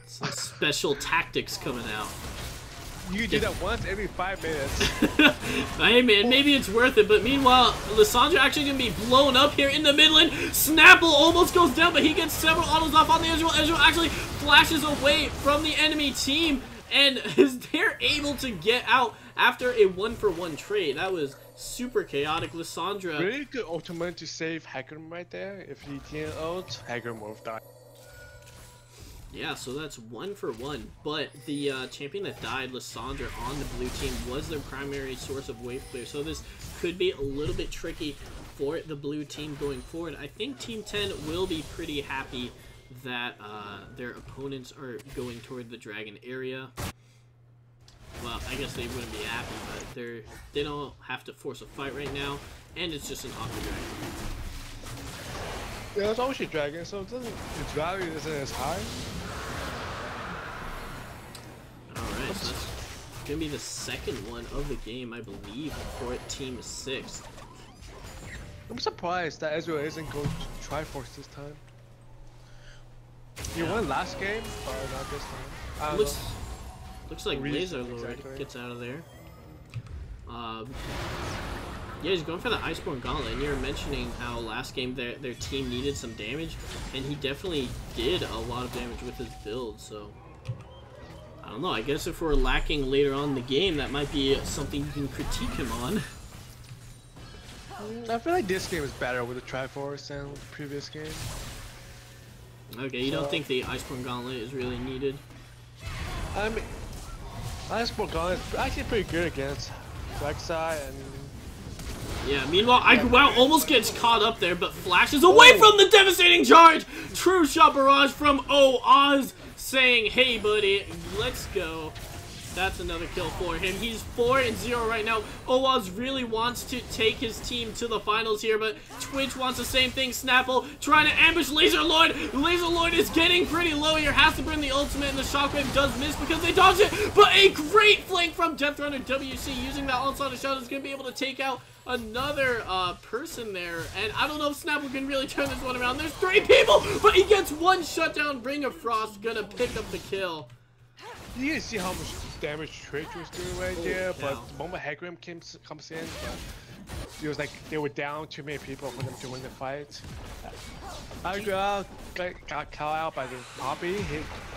Speaker 1: Some special tactics coming out.
Speaker 2: You can do that once every 5 minutes.
Speaker 1: Hey man, maybe it's worth it, but meanwhile, Lissandra actually gonna be blown up here in the mid lane. Snapple almost goes down, but he gets several autos off on the Ezreal. Ezreal actually flashes away from the enemy team, and they're able to get out after a 1-for-1 trade. That was super chaotic. Lissandra.
Speaker 2: Really good ultimate to save Hecarim right there. If he didn't ult, Hecarim would have died.
Speaker 1: Yeah, so that's 1-for-1, but the champion that died, Lissandra, on the blue team was their primary source of wave clear, so this could be a little bit tricky for the blue team going forward. I think Team 10 will be pretty happy that their opponents are going toward the dragon area. Well, I guess they wouldn't be happy, but they don't have to force a fight right now, and it's just an Aqua Dragon.
Speaker 2: Yeah, it's always a dragon, so its value isn't as high.
Speaker 1: Alright, so that's gonna be the second one of the game, I believe, for Team 6.
Speaker 2: I'm surprised that Ezreal isn't going to Triforce this time. He won last game, but not this time. I don't know.
Speaker 1: Looks like Laser Lord
Speaker 2: Exactly.
Speaker 1: gets out of there. Yeah, he's going for the Iceborne Gauntlet, and you were mentioning how last game their team needed some damage, and he definitely did a lot of damage with his build, so... I don't know, I guess if we're lacking later on in the game, that might be something you can critique him on.
Speaker 2: I feel like this game is better with the Triforce than the previous game.
Speaker 1: Okay, you don't think the Iceborne Gauntlet is really needed?
Speaker 2: I mean, Iceborne Gauntlet is actually pretty good against Rek'Sai and...
Speaker 1: Yeah, meanwhile, Igual almost gets caught up there, but flashes away from the devastating charge! True shot barrage from Oz saying, hey buddy, let's go. That's another kill for him. He's 4-0 right now. Oz really wants to take his team to the finals here, but Twitch wants the same thing. Snapple trying to ambush Laser Lord. Laser Lord is getting pretty low here. Has to burn the ultimate, and the Shockwave does miss because they dodge it. But a great flank from Deathrunner WC using that Onslaught of Shadows is going to be able to take out another person there. And I don't know if Snapple can really turn this one around. There's 3 people, but he gets one shutdown. Ring of Frost going to pick up the kill.
Speaker 2: You can see how much damage Twitch was doing right there, but the moment Hecarim comes in, it was like they were down too many people for them to win the fight. Igual got caught out by the Poppy.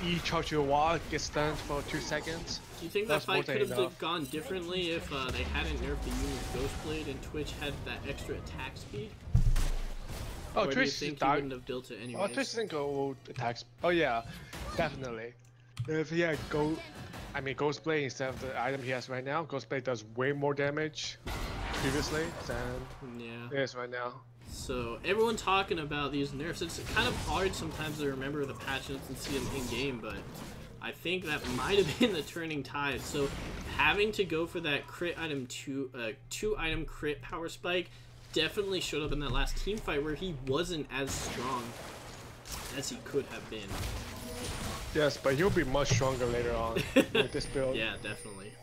Speaker 2: He charged the wall, gets stunned for 2 seconds.
Speaker 1: Do you think that fight could have gone differently if they hadn't nerfed the Yuumi's Ghostblade and Twitch had that extra attack speed?
Speaker 2: Oh,
Speaker 1: or
Speaker 2: Twitch
Speaker 1: do you think he wouldn't have built it anyways?
Speaker 2: Oh, Twitch didn't go attacks. Oh yeah, definitely. If he had Ghostblade instead of the item he has right now, Ghostblade does way more damage previously than it is right now.
Speaker 1: So everyone talking about these nerfs, it's kind of hard sometimes to remember the patch notes and see them in game, but I think that might have been the turning tide. So having to go for that crit item two item crit power spike definitely showed up in that last team fight where he wasn't as strong as he could have been.
Speaker 2: Yes, but he'll be much stronger later on with this build.
Speaker 1: Yeah, definitely.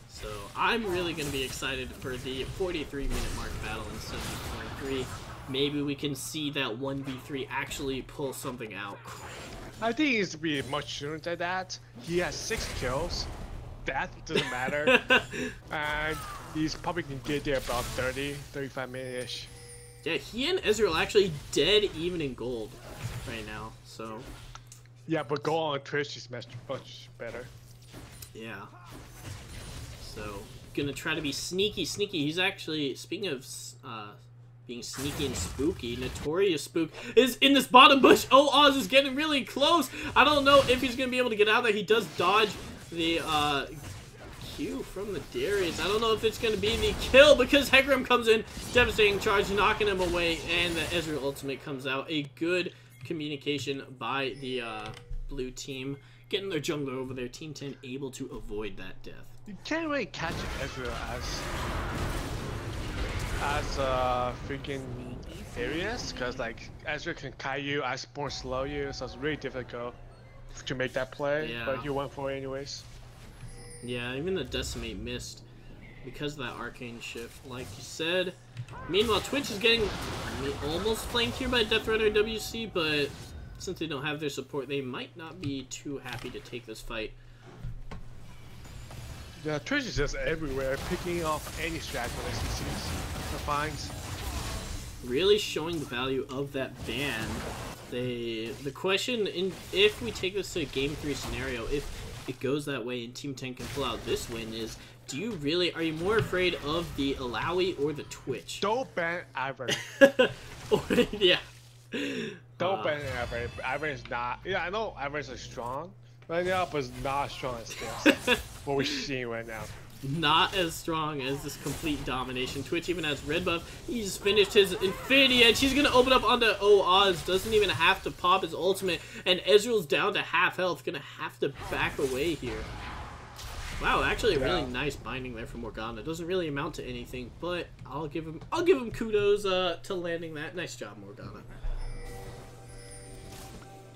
Speaker 1: So I'm really going to be excited for the 43-minute mark battle in 7.3. Maybe we can see that 1v3 actually pull something out.
Speaker 2: I think he needs to be much sooner than that. He has 6 kills. That doesn't matter. And he's probably can get there about 35 minutes-ish.
Speaker 1: Yeah, he and Ezreal actually dead even in gold right now, so...
Speaker 2: Yeah, but go on Twitch is much better.
Speaker 1: Yeah. So, gonna try to be sneaky. He's actually, speaking of being sneaky and spooky, Notorious Spook is in this bottom bush. Oz is getting really close. I don't know if he's gonna be able to get out there. He does dodge the Q from the Darius. I don't know if it's gonna be the kill because Hecarim comes in, devastating charge, knocking him away, and the Ezreal ultimate comes out. A good communication by the blue team, getting their jungler over there. Team 10 able to avoid that death.
Speaker 2: You can't really catch Ezreal as freaking Darius, because like Ezreal can kite you, Iceborne slow you, so it's really difficult to make that play.
Speaker 1: Yeah.
Speaker 2: But he went for it anyways.
Speaker 1: Yeah, even the Decimate missed because of that arcane shift, like you said. Meanwhile, Twitch is getting almost flanked here by Deathrunner WC, but since they don't have their support, they might not be too happy to take this fight.
Speaker 2: Yeah, Twitch is just everywhere, picking off any strat when he sees or finds.
Speaker 1: Really showing the value of that ban. The question, if we take this to a Game 3 scenario, if it goes that way and Team 10 can pull out this win, is are you more afraid of the Illaoi or the Twitch?
Speaker 2: Don't ban Ivern.
Speaker 1: Yeah.
Speaker 2: Don't ban Ivern. Ivern is not. Yeah, I know Ivern is strong right now, but it's not as strong as this. What we're seeing right now.
Speaker 1: Not as strong as this complete domination. Twitch even has red buff. He's finished his Infinity Edge. He's going to open up onto Oz. Doesn't even have to pop his ultimate. And Ezreal's down to half health. Going to have to back away here. Wow, actually a really nice binding there from Morgana. Doesn't really amount to anything, but I'll give him kudos to landing that. Nice job, Morgana.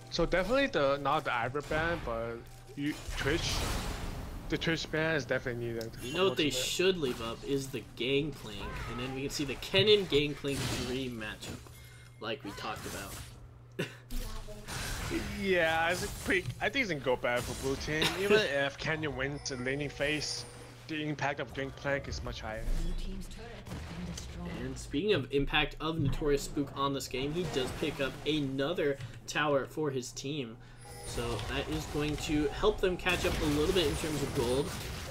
Speaker 2: So definitely not the Ivern ban, but Twitch. The Twitch ban is definitely needed.
Speaker 1: You know what they should leave up is the Gangplank, and then we can see the Kennen Gangplank dream matchup, like we talked about.
Speaker 2: Yeah, I think it's gonna go bad for blue team. Even if Canyon wins the laning phase, the impact of Gangplank is much higher.
Speaker 1: And speaking of impact of Notorious Spook on this game, he does pick up another tower for his team. So that is going to help them catch up a little bit in terms of gold.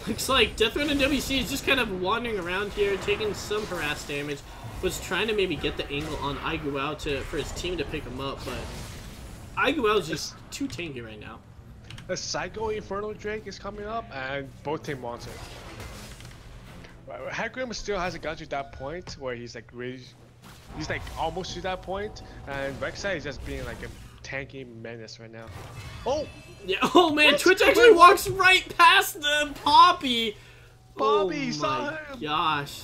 Speaker 1: Looks like Deathrun and WC is just kind of wandering around here, taking some harass damage. Was trying to maybe get the angle on Aiguao for his team to pick him up, but Aiguao is just too tanky right now.
Speaker 2: The Psycho Inferno Drake is coming up, and both team wants it. Hecarim still hasn't got to that point where he's like really, he's like almost to that point, and Rek'Sai is just being like a tanky menace right now. Oh!
Speaker 1: Yeah, oh man, Twitch actually walks right past the Poppy!
Speaker 2: Poppy,
Speaker 1: oh
Speaker 2: saw
Speaker 1: my
Speaker 2: him!
Speaker 1: gosh.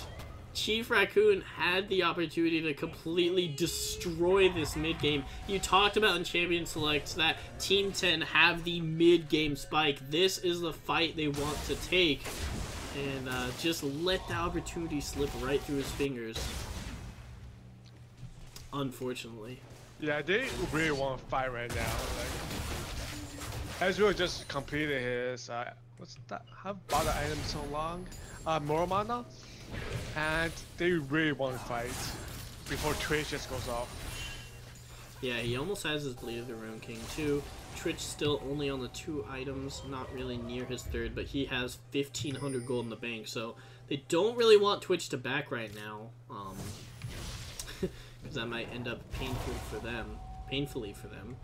Speaker 1: Chief Raccoon had the opportunity to completely destroy this mid-game. You talked about in Champion Select that Team 10 have the mid-game spike. This is the fight they want to take. And just let the opportunity slip right through his fingers. Unfortunately.
Speaker 2: Yeah, they really want to fight right now. Like, Ezreal just completed his, what's that? How bought the item so long? Moromana? And they really want to fight before Twitch just goes off.
Speaker 1: Yeah, he almost has his Blade of the Ruin King too. Twitch still only on the 2 items, not really near his 3rd, but he has 1,500 gold in the bank, so they don't really want Twitch to back right now, because that might end up painfully for them.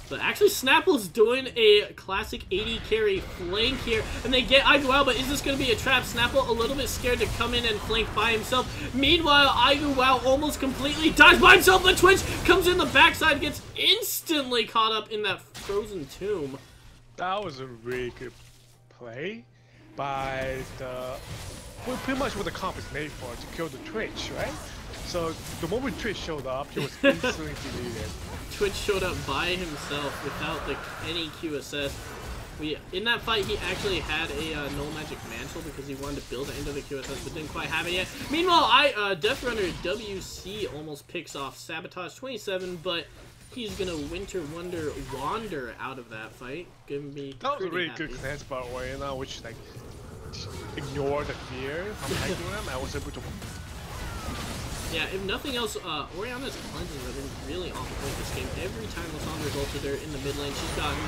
Speaker 1: But actually, Snapple's doing a classic 80 carry flank here, and they get Aiguao, but is this going to be a trap? Snapple a little bit scared to come in and flank by himself. Meanwhile, Aiguao almost completely dies by himself, but Twitch comes in the backside, gets instantly caught up in that frozen tomb.
Speaker 2: That was a really good play by the... Well, pretty much what the comp is made for, to kill the Twitch, right? So the moment Twitch showed up, he was instantly deleted.
Speaker 1: Twitch showed up by himself without any QSS. In that fight, he actually had a no magic mantle because he wanted to build it into the QSS, but didn't quite have it yet. Meanwhile, Deathrunner WC almost picks off Sabotage 27, but he's gonna Winter Wonder wander out of that fight. Gonna be
Speaker 2: that was a really
Speaker 1: happy.
Speaker 2: good cleanse by Orianna, which like ignored the fear from Hecarim and was able to.
Speaker 1: Yeah, if nothing else, Orianna's cleanses have been really on point this game. Every time Lysandre's ulted her in the mid lane, she's gotten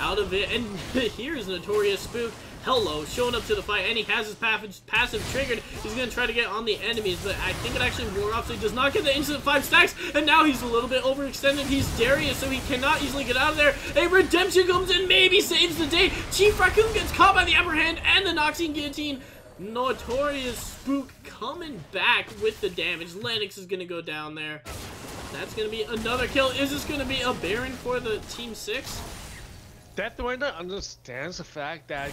Speaker 1: out of it. And here's Notorious Spook, Hello, showing up to the fight, and he has his passive triggered. He's going to try to get on the enemies, but I think it actually wore off, so he does not get the instant 5 stacks, and now he's a little bit overextended. He's Darius, so he cannot easily get out of there. A Redemption comes in, maybe saves the day. Chief Raccoon gets caught by the upper hand, and the Noxian Guillotine. Notorious Spook coming back with the damage. Lennox is going to go down there. That's going to be another kill. Is this going to be a Baron for the Team 6?
Speaker 2: Deathrunner understands the fact that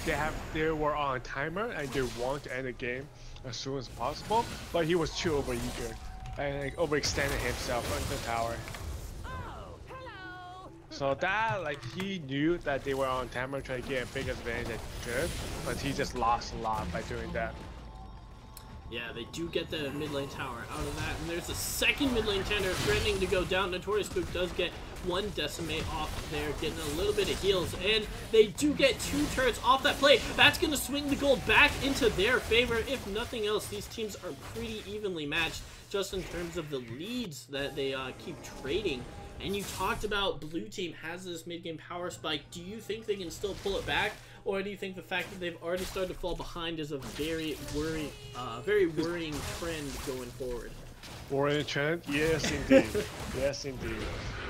Speaker 2: they were on a timer and they want to end the game as soon as possible, but he was too overeager and like, overextended himself on the tower. So that, like, he knew that they were on timer trying to get a big advantage that he could, but he just lost a lot by doing that.
Speaker 1: Yeah, they do get the mid lane tower out of that, and there's a second mid lane tender threatening to go down. Notorious Spook does get one decimate off there, getting a little bit of heals, and they do get 2 turrets off that play. That's going to swing the gold back into their favor. If nothing else, these teams are pretty evenly matched, just in terms of the leads that they keep trading. And you talked about blue team has this mid-game power spike. Do you think they can still pull it back, or do you think the fact that they've already started to fall behind is a very worrying trend going forward?
Speaker 2: Worrying trend? Yes, indeed. Yes, indeed.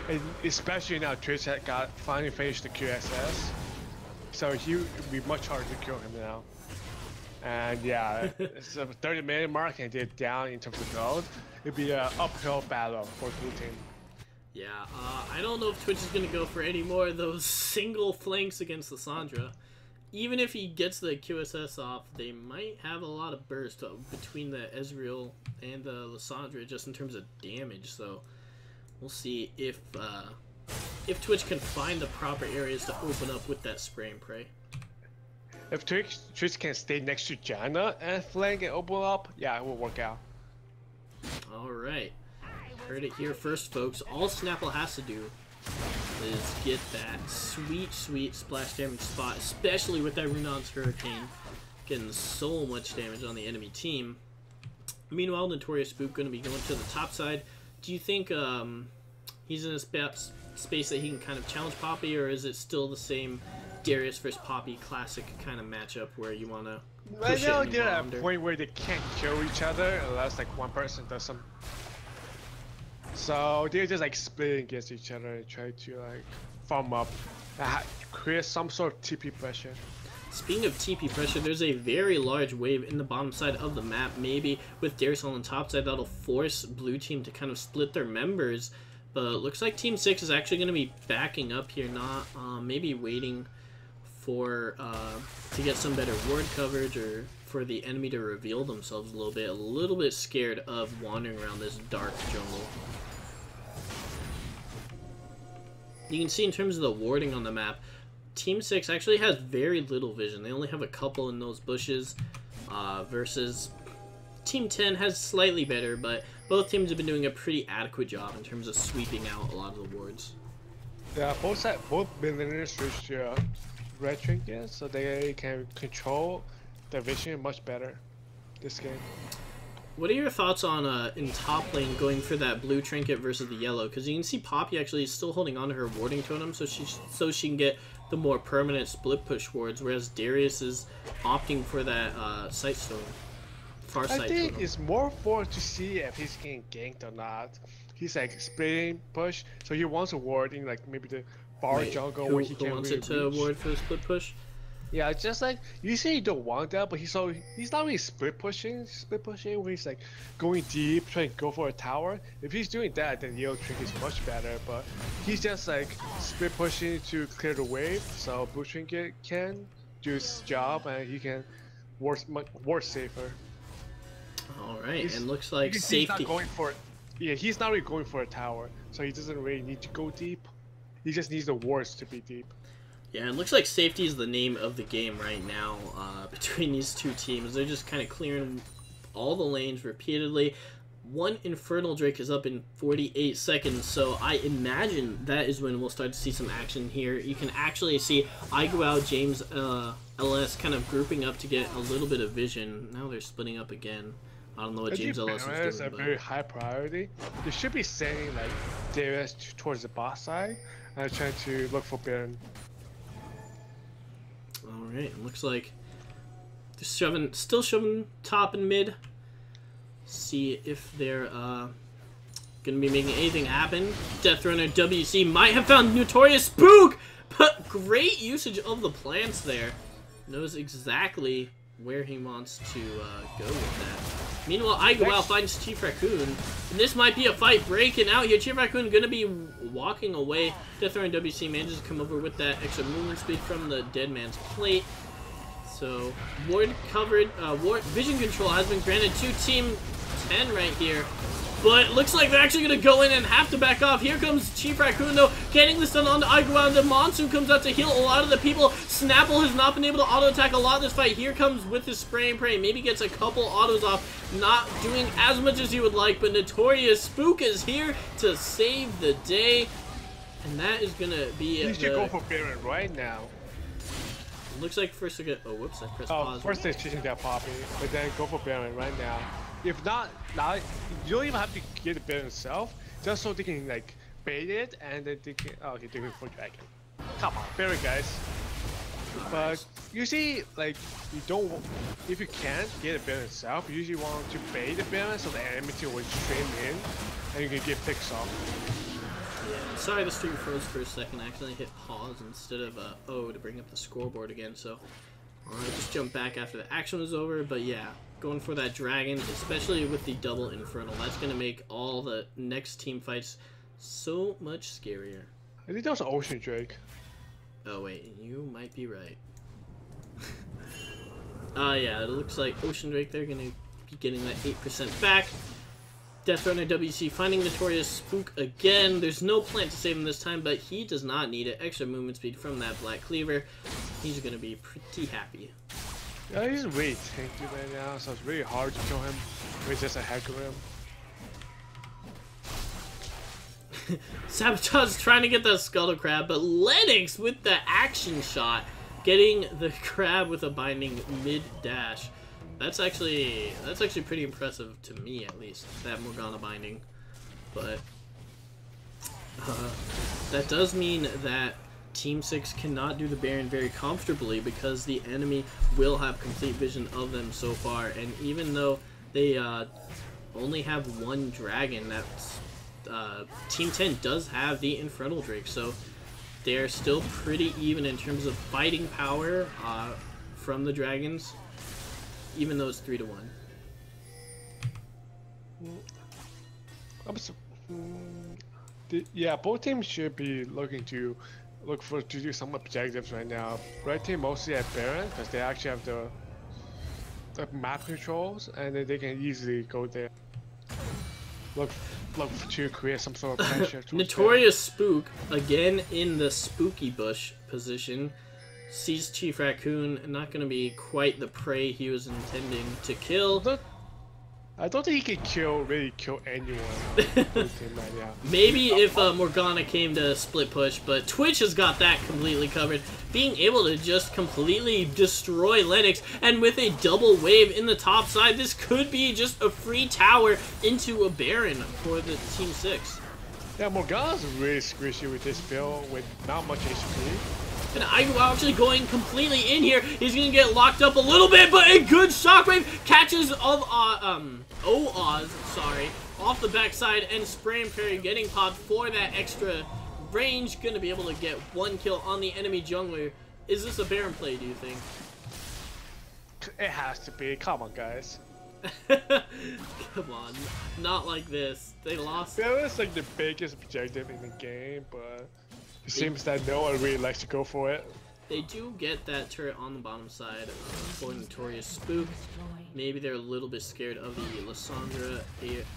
Speaker 2: And especially now, Twitch had finally finished the QSS, so he would be much harder to kill him now. And yeah, it's a 30-minute mark, and they're down in terms of gold. It'd be an uphill battle for blue team.
Speaker 1: Yeah, I don't know if Twitch is going to go for any more of those single flanks against Lysandra. Even if he gets the QSS off, they might have a lot of burst between the Ezreal and the Lysandra just in terms of damage. So we'll see if Twitch can find the proper areas to open up with that spray and pray.
Speaker 2: If Twitch can stay next to Janna and flank and open up, yeah, it will work out.
Speaker 1: All right. Heard it here first, folks. All Snapple has to do is get that sweet, sweet splash damage spot, especially with that Runon's Hurricane, getting so much damage on the enemy team. Meanwhile, Notorious Spook going to be going to the top side. Do you think he's in a space that he can kind of challenge Poppy, or is it still the same Darius versus Poppy classic kind of matchup where you want to
Speaker 2: Right
Speaker 1: push it
Speaker 2: now
Speaker 1: and
Speaker 2: they're
Speaker 1: go
Speaker 2: at a
Speaker 1: under.
Speaker 2: point where they can't kill each other unless like one person does some. So they're just like splitting against each other and try to like farm up, create some sort of TP pressure.
Speaker 1: Speaking of TP pressure, there's a very large wave in the bottom side of the map. Maybe with Darius on the top side, that'll force blue team to kind of split their members. But it looks like Team 6 is actually going to be backing up here, not maybe waiting for to get some better ward coverage or for the enemy to reveal themselves a little bit scared of wandering around this dark jungle. You can see in terms of the warding on the map, Team 6 actually has very little vision. They only have a couple in those bushes, versus Team 10 has slightly better, but both teams have been doing a pretty adequate job in terms of sweeping out a lot of the wards.
Speaker 2: Yeah, both millionaires switched to red trinket, so they can control their vision much better this game.
Speaker 1: What are your thoughts on in top lane going for that blue trinket versus the yellow? Because you can see Poppy actually is still holding on to her warding totem, so she can get the more permanent split push wards, whereas Darius is opting for that sight stone. Far sight
Speaker 2: I think
Speaker 1: totem.
Speaker 2: it's more for to see if he's getting ganked or not. He's like splitting push, so he wants a ward in like maybe the far
Speaker 1: Wait,
Speaker 2: jungle
Speaker 1: who,
Speaker 2: where he
Speaker 1: who
Speaker 2: can
Speaker 1: wants
Speaker 2: really
Speaker 1: it to
Speaker 2: reach.
Speaker 1: ward for the split push?
Speaker 2: Yeah, it's just like usually you don't want that, but he's not really split pushing where he's like going deep, trying to go for a tower. If he's doing that, then yellow trinket is much better. But he's just like split pushing to clear the wave, so blue trinket can do his job and he can ward safer.
Speaker 1: All right,
Speaker 2: He's-
Speaker 1: and looks
Speaker 2: You
Speaker 1: like
Speaker 2: can see he's
Speaker 1: safety.
Speaker 2: not going for, yeah, he's not really going for a tower, so he doesn't really need to go deep. He just needs the wards to be deep.
Speaker 1: Yeah, it looks like safety is the name of the game right now between these two teams. They're just kind of clearing all the lanes repeatedly. One Infernal Drake is up in 48 seconds, so I imagine that is when we'll start to see some action here. You can actually see Iguao, James, LS kind of grouping up to get a little bit of vision. Now they're splitting up again. I don't know what James LS is
Speaker 2: a
Speaker 1: doing,
Speaker 2: very
Speaker 1: but...
Speaker 2: high priority. They should be sending like Darius towards the boss side and trying to look for Baron.
Speaker 1: Alright, it looks like they're still shoving top and mid. See if they're gonna be making anything happen. Deathrunner WC might have found Notorious Spook, but great usage of the plants there. Knows exactly where he wants to go with that. Meanwhile, Iguao finds Chief Raccoon, and this might be a fight breaking out here. Chief Raccoon gonna be walking away. Deathrunner WC manages to come over with that extra movement speed from the dead man's plate. So, ward covered, ward vision control has been granted to Team 10 right here. But looks like they're actually going to go in and have to back off. Here comes Chief Raccoon, though, getting the stun onto Iguao. The Monsoon comes out to heal a lot of the people. Snapple has not been able to auto-attack a lot of this fight. Here comes with his spray and pray. Maybe gets a couple autos off. Not doing as much as he would like, but Notorious Spook is here to save the day. And that is going to be
Speaker 2: He should go for Baron right now.
Speaker 1: Looks like first to get... Oh, whoops, I pressed
Speaker 2: Oh,
Speaker 1: pause.
Speaker 2: first they're chasing that Poppy, but then go for Baron right now. If not, now you don't even have to get the Baron itself, just so they can like bait it and then they can. Oh, okay, they're going for Dragon. Come on, Baron, guys. But usually, like you don't, if you can't get a Baron itself, you usually want to bait the Baron so the enemy team will stream in, and you can get picks off.
Speaker 1: Yeah, sorry the stream froze for a second. I accidentally hit pause instead of O to bring up the scoreboard again, so I just jumped back after the action was over. But yeah, going for that dragon, especially with the double infernal, that's going to make all the next team fights so much scarier.
Speaker 2: I think that was Ocean Drake.
Speaker 1: Oh wait, you might be right. Yeah, it looks like Ocean Drake, they're going to be getting that 8% back. Deathrunner WC finding Notorious Spook again. There's no plant to save him this time, but he does not need it. Extra movement speed from that Black Cleaver. He's going to be pretty happy.
Speaker 2: Yeah, he's really tanky right now, so it's really hard to kill him with just a heck of him.
Speaker 1: Sabotage trying to get that Scuttle Crab, but Lennox with the action shot, getting the crab with a binding mid-dash. That's actually pretty impressive to me, at least, that Morgana binding. But that does mean that Team 6 cannot do the Baron very comfortably because the enemy will have complete vision of them so far. And even though they only have one dragon, that's Team 10 does have the Infernal Drake, so they're still pretty even in terms of fighting power from the dragons, even though it's 3-1.
Speaker 2: Yeah, both teams should be looking to do some objectives right now. Red team mostly at Baron because they actually have the map controls, and then they can easily go there. Look to create some sort of pressure.
Speaker 1: Notorious Spook, again in the spooky bush position, sees Chief Raccoon, not going to be quite the prey he was intending to kill.
Speaker 2: I don't think he can really kill anyone on the team right now.
Speaker 1: Maybe if Morgana came to split push, but Twitch has got that completely covered. Being able to just completely destroy Lennox, and with a double wave in the top side, this could be just a free tower into a Baron for the Team 6.
Speaker 2: Yeah, Morgana's really squishy with this build with not much HP.
Speaker 1: And Aiguao actually going completely in here. He's going to get locked up a little bit, but a good shockwave catches of Oz, sorry, off the backside, and Spray and Parry getting popped for that extra range. Going to be able to get one kill on the enemy jungler. Is this a Baron play, do you think?
Speaker 2: It has to be. Come on, guys.
Speaker 1: Come on, not like this. They lost.
Speaker 2: That was like the biggest objective in the game, but it seems that no one really likes to go for it.
Speaker 1: They do get that turret on the bottom side for Notorious Spook. Maybe they're a little bit scared of the Lissandra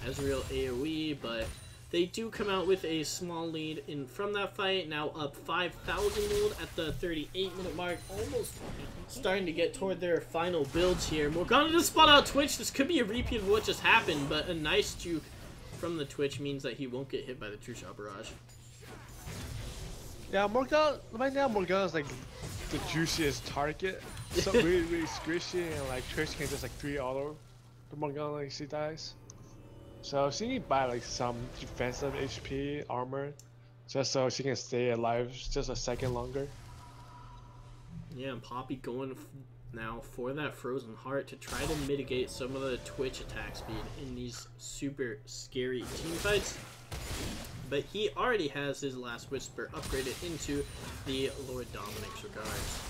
Speaker 1: Ezreal AoE, but they do come out with a small lead from that fight. Now up 5,000 gold at the 38-minute mark. Almost starting to get toward their final builds here. Morgana just spot out Twitch. This could be a repeat of what just happened, but a nice juke from the Twitch means that he won't get hit by the True Shot Barrage.
Speaker 2: Yeah, Morgana, right now Morgana's like the juiciest target. So really, really squishy, and like Twitch can just like 3-auto the Morgana if she dies. So she need to buy like some defensive HP armor, just so she can stay alive just a second longer.
Speaker 1: Yeah, and Poppy going now for that Frozen Heart to try to mitigate some of the Twitch attack speed in these super scary team fights. But he already has his Last Whisper upgraded into the Lord Dominic's regards.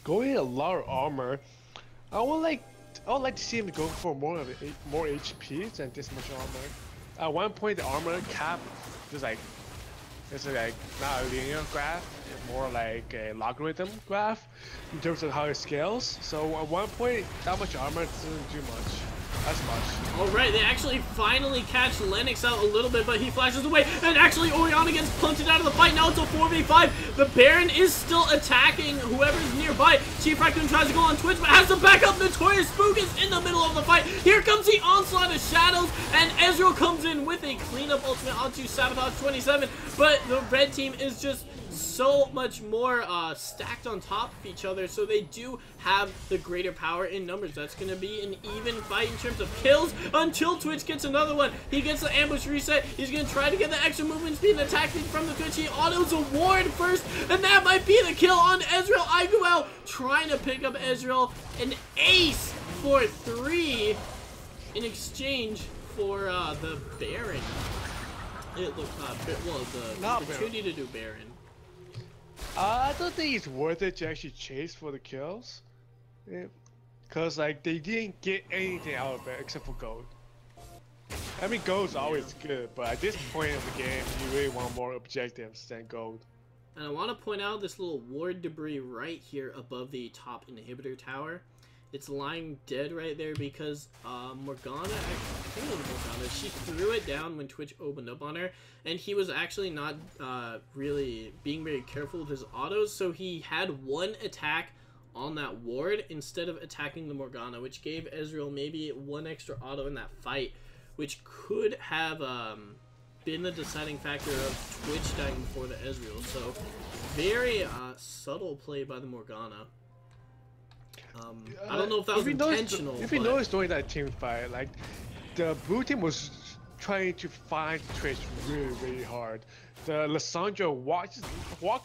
Speaker 2: Going a lot of armor, I would like to see him go for more HP than this much armor. At one point, the armor cap is like not a linear graph, it's more like a logarithm graph in terms of how it scales. So at one point, that much armor doesn't do much. That's much.
Speaker 1: Alright, they actually finally catch Lennox out a little bit, but he flashes away, and actually Orianna gets punted out of the fight. Now it's a 4v5. The Baron is still attacking whoever's nearby. Chief Raccoon tries to go on Twitch, but has to back up. Notorious Spook is in the middle of the fight. Here comes the onslaught of shadows, and Ezreal comes in with a cleanup ultimate onto Sabotage 27, but the red team is just so much more stacked on top of each other, so they do have the greater power in numbers. That's going to be an even fight in terms of kills until Twitch gets another one. He gets the ambush reset. He's going to try to get the extra movement speed and attack speed from the Twitch. He autos a ward first, and that might be the kill on Ezreal. Aiguao trying to pick up Ezreal. An ace for 3 in exchange for the Baron. It looked the opportunity to do Baron.
Speaker 2: I don't think it's worth it to actually chase for the kills, cause like they didn't get anything out of it except for gold. I mean, gold's always good, but at this point of the game, you really want more objectives than gold.
Speaker 1: And I want to point out this little ward debris right here above the top inhibitor tower. It's lying dead right there because Morgana, I think it was Morgana, she threw it down when Twitch opened up on her, and he was actually not really being very careful with his autos, so he had one attack on that ward instead of attacking the Morgana, which gave Ezreal maybe one extra auto in that fight, which could have been the deciding factor of Twitch dying before the Ezreal. So very subtle play by the Morgana. I don't know if that was intentional.
Speaker 2: If you noticed during that team fight, like the blue team was trying to find Twitch really hard. The Lissandra walked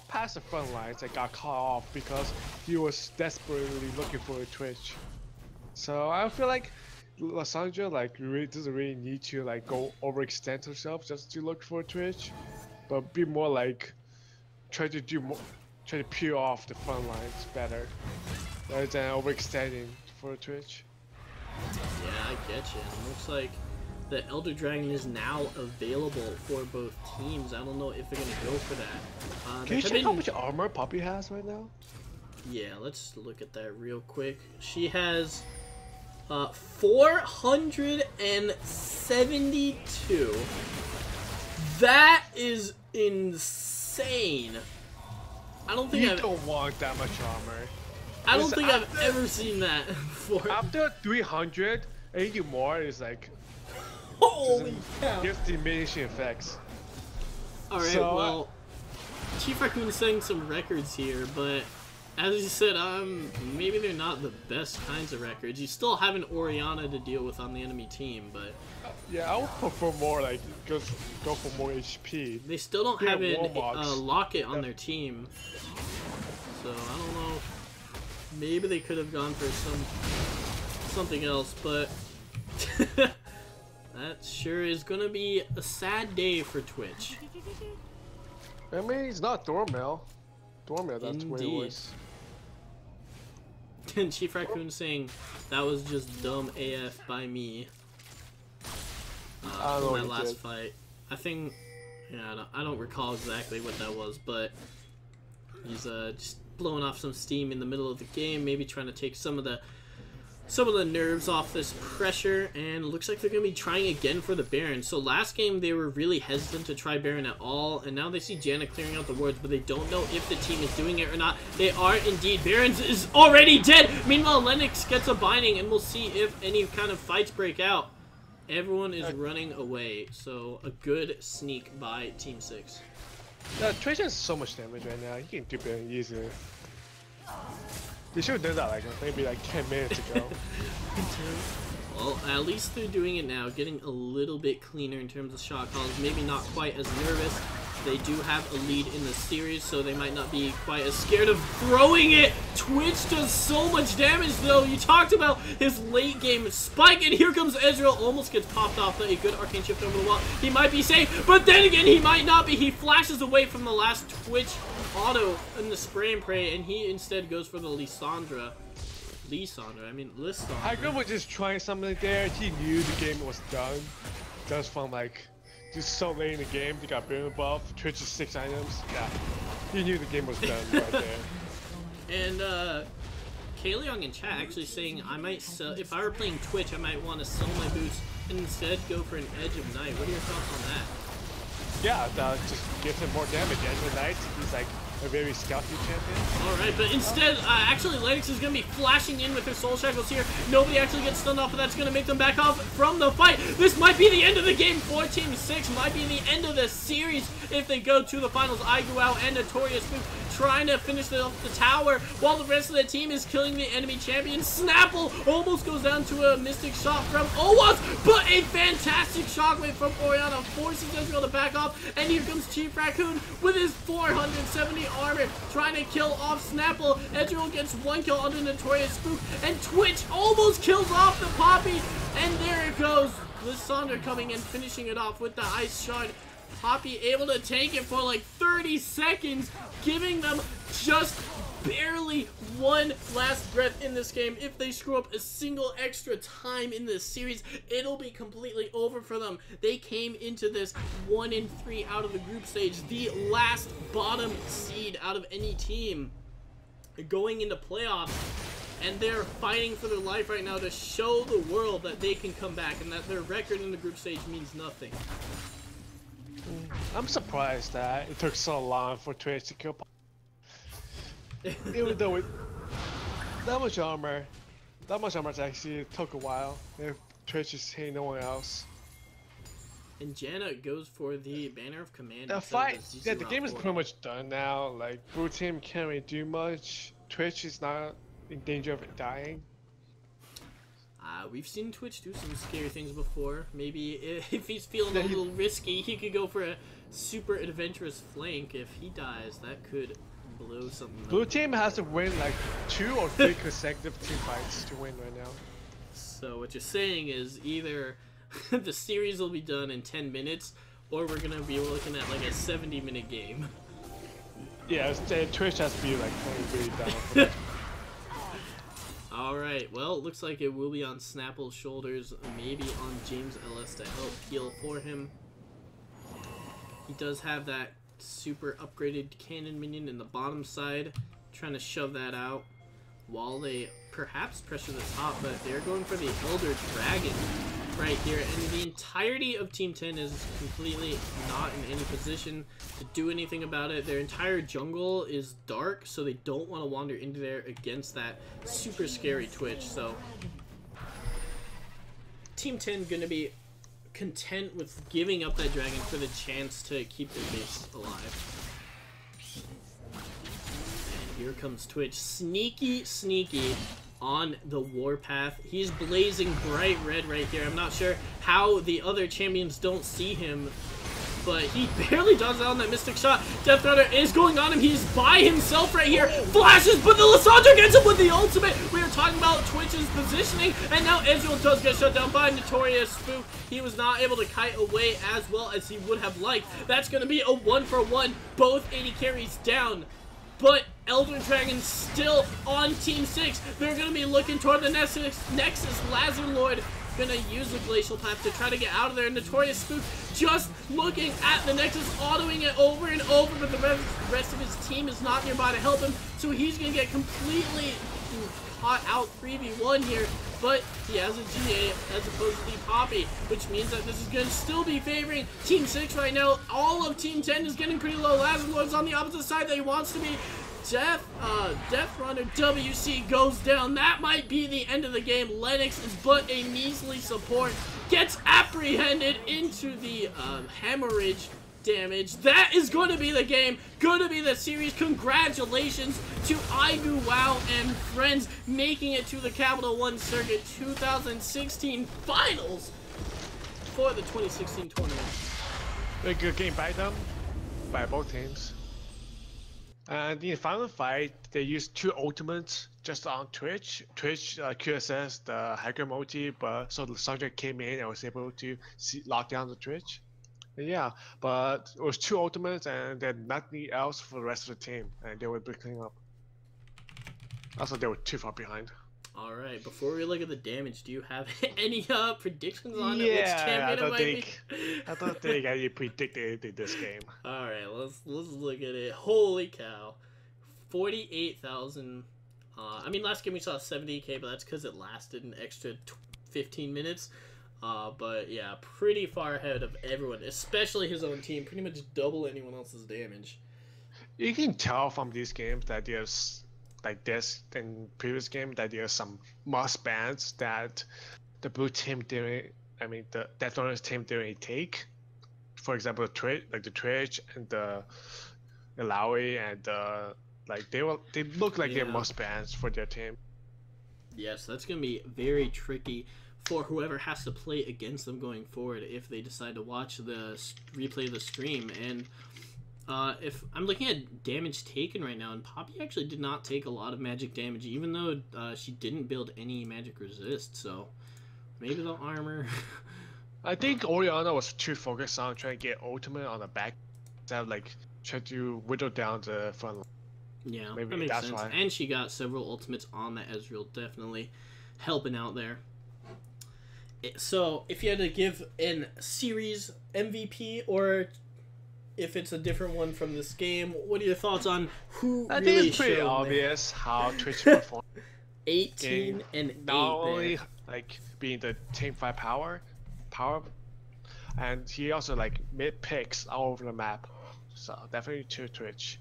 Speaker 2: past the front lines and got caught off because he was desperately looking for a Twitch. So I feel like Lissandra really doesn't really need to like go overextend herself just to look for a Twitch, but be more like try to peel off the front lines better rather than overextending for a Twitch.
Speaker 1: Yeah, I get you. And it looks like the Elder Dragon is now available for both teams. I don't know if they're gonna go for that.
Speaker 2: Can you check how much armor Poppy has right now?
Speaker 1: Yeah, let's look at that real quick. She has 472. That is insane. I don't think
Speaker 2: You don't want that much armor.
Speaker 1: I don't think I've ever seen that before.
Speaker 2: After 300, anything more is like
Speaker 1: Holy cow!
Speaker 2: gives diminishing effects.
Speaker 1: All right,
Speaker 2: So,
Speaker 1: well, Chief Raccoon's setting some records here, but as you said, maybe they're not the best kinds of records. You still have an Orianna to deal with on the enemy team, but
Speaker 2: yeah, I would prefer more like go for more HP.
Speaker 1: they still don't
Speaker 2: Yeah,
Speaker 1: have a
Speaker 2: Warmogs.
Speaker 1: Locket on their team. So I don't know. Maybe they could have gone for something else, but that sure is gonna be a sad day for Twitch.
Speaker 2: I mean, it's not Dormail. Dormail, that's way
Speaker 1: Indeed.
Speaker 2: worse.
Speaker 1: And Chief Raccoon saying that was just dumb AF by me.
Speaker 2: I don't know
Speaker 1: For
Speaker 2: what
Speaker 1: my
Speaker 2: he
Speaker 1: last
Speaker 2: did.
Speaker 1: fight. I think, yeah, I don't recall exactly what that was, but he's just blowing off some steam in the middle of the game, maybe trying to take some of the nerves off this pressure, and looks like they're going to be trying again for the Baron. So last game they were really hesitant to try Baron at all, and now they see Janna clearing out the wards, but they don't know if the team is doing it or not. They are indeed. Baron's is already dead! Meanwhile, Lennox gets a binding, and we'll see if any kind of fights break out. Everyone is running away, so a good sneak by Team 6.
Speaker 2: Twitch has so much damage right now. He can do better easily. They should have done that like maybe like 10 minutes ago.
Speaker 1: Well, at least they're doing it now, getting a little bit cleaner in terms of shot calls, maybe not quite as nervous. They do have a lead in the series, so they might not be quite as scared of throwing it. Twitch does so much damage, though. You talked about his late game spike, and here comes Ezreal. Almost gets popped off, but a good arcane shift over the wall. He might be safe, but then again, he might not be. He flashes away from the last Twitch auto in the spray and pray, and he instead goes for the Lissandra. I mean, Lissandra.
Speaker 2: Hagrid was just trying something there. He knew the game was done. Just from like, just so late in the game, they got Baron buff, Twitch's 6 items. Yeah, he knew the game was done right there.
Speaker 1: And Kaleong in chat actually saying I might sell, if I were playing Twitch, I might want to sell my boots and instead go for an Edge of Night. What are your thoughts on that?
Speaker 2: Yeah, that just gives him more damage. Edge of Night, he's like a very stealthy champion.
Speaker 1: Alright, but instead, actually Lennox is going to be flashing in with her Soul Shackles here. Nobody actually gets stunned off, but that's going to make them back off from the fight. This might be the end of the game for Team 6. Might be the end of the series if they go to the finals. Iguao and Notorious Spook trying to finish off the tower while the rest of the team is killing the enemy champion. Snapple almost goes down to a Mystic Shot from Owaz, but a fantastic shockwave from Orianna forces Ezreal to back off, and here comes Chief Raccoon with his 470 armor trying to kill off Snapple. Ezreal gets 1 kill under Notorious Spook, and Twitch almost kills off the Poppy, and there it goes. Lissandra coming and finishing it off with the Ice Shard. Poppy able to take it for like 30 seconds, giving them just barely one last breath in this game. If they screw up a single extra time in this series, it'll be completely over for them. They came into this 1-3 out of the group stage, the last bottom seed out of any team going into playoffs, and they're fighting for their life right now to show the world that they can come back and that their record in the group stage means nothing.
Speaker 2: I'm surprised that it took so long for Twitch to kill Poppy. Even though it that much armor actually took a while. If Twitch is hitting no one else.
Speaker 1: And Janna goes for the Banner of Command.
Speaker 2: The fight, yeah, the game is pretty much done now. Like, blue team can't really do much. Twitch is not in danger of dying.
Speaker 1: We've seen Twitch do some scary things before. Maybe if he's feeling a little risky, he could go for a super adventurous flank. If he dies, that could blow something
Speaker 2: Blue
Speaker 1: up.
Speaker 2: team has to win like 2 or 3 consecutive team fights to win right now.
Speaker 1: So what you're saying is either the series will be done in 10 minutes, or we're gonna be looking at like a 70-minute game.
Speaker 2: Yeah, Twitch has to be like really down for that.
Speaker 1: Alright, well, it looks like it will be on Snapple's shoulders, maybe on James LS to help heal for him. He does have that super upgraded cannon minion in the bottom side, trying to shove that out while they perhaps pressure the top, but they're going for the Elder Dragon right here, and the entirety of Team 10 is completely not in any position to do anything about it. Their entire jungle is dark, so they don't want to wander into there against that super scary Twitch. So Team 10 going to be content with giving up that dragon for the chance to keep their base alive. And here comes Twitch, sneaky on the warpath. He's blazing bright red right here. I'm not sure how the other champions don't see him, but he barely dodges out on that Mystic Shot. Death Runner is going on him. He's by himself right here. Flashes, but the Lissandra gets him with the ultimate. We are talking about Twitch's positioning, and now Ezreal does get shut down by Notorious Spook. He was not able to kite away as well as he would have liked. That's going to be a 1-for-1. Both 80 carries down. But Elder Dragon still on Team 6. They're going to be looking toward the Nexus. Lazar Lord going to use the Glacial Path to try to get out of there. Notorious Spook just looking at the Nexus, autoing it over and over, but the rest of his team is not nearby to help him. So he's going to get completely caught out 3v1 here. But he has a GA as opposed to the Poppy, which means that this is going to still be favoring Team 6 right now. All of Team 10 is getting pretty low. Lazar Lord's on the opposite side that he wants to be. Death Runner WC goes down. That might be the end of the game. Lennox is but a measly support. Gets apprehended into the hemorrhage damage. That is going to be the game, going to be the series. Congratulations to Aigu WoW and friends making it to the Capital One Circuit 2016 finals for the 2016 tournament.
Speaker 2: A good game by them, by both teams. And in the final fight, they used 2 ultimates just on Twitch. Twitch QSS the hacker multi, but so the subject came in and was able to lock down the Twitch. Yeah, but it was 2 ultimates and then nothing else for the rest of the team, and they were breaking up. Also, they were too far behind.
Speaker 1: All right, before we look at the damage, do you have any predictions on
Speaker 2: Yeah,
Speaker 1: which champion it might be?
Speaker 2: I don't think I predicted this game.
Speaker 1: All right, let's look at it. Holy cow, 48,000. I mean, last game we saw 70k, but that's because it lasted an extra 15 minutes. But yeah, pretty far ahead of everyone, especially his own team. Pretty much double anyone else's damage.
Speaker 2: You can tell from these games that there's like this in previous game that there's some must bans that the blue team didn't. I mean, the Death Runner's team didn't take. For example, the Twitch and the Ilaoi and like they look like they're must bans for their team. Yes,
Speaker 1: that's gonna be very tricky for whoever has to play against them going forward if they decide to watch the replay of the stream. And if I'm looking at damage taken right now, and Poppy actually did not take a lot of magic damage, even though she didn't build any magic resist. So maybe the armor.
Speaker 2: I think Orianna was too focused on trying to get ultimate on the back, instead of like trying to whittle down the front line.
Speaker 1: Yeah,
Speaker 2: maybe
Speaker 1: that makes
Speaker 2: that's
Speaker 1: sense.
Speaker 2: why.
Speaker 1: And she got several ultimates on the Ezreal, definitely helping out there. So, if you had to give a series MVP, or if it's a different one from this game, what are your thoughts on who
Speaker 2: I
Speaker 1: really
Speaker 2: think it's pretty
Speaker 1: showed
Speaker 2: obvious how Twitch performed.
Speaker 1: 18 and 8
Speaker 2: Not only
Speaker 1: there.
Speaker 2: like being the team 5 power, and he also like mid picks all over the map. So definitely to Twitch.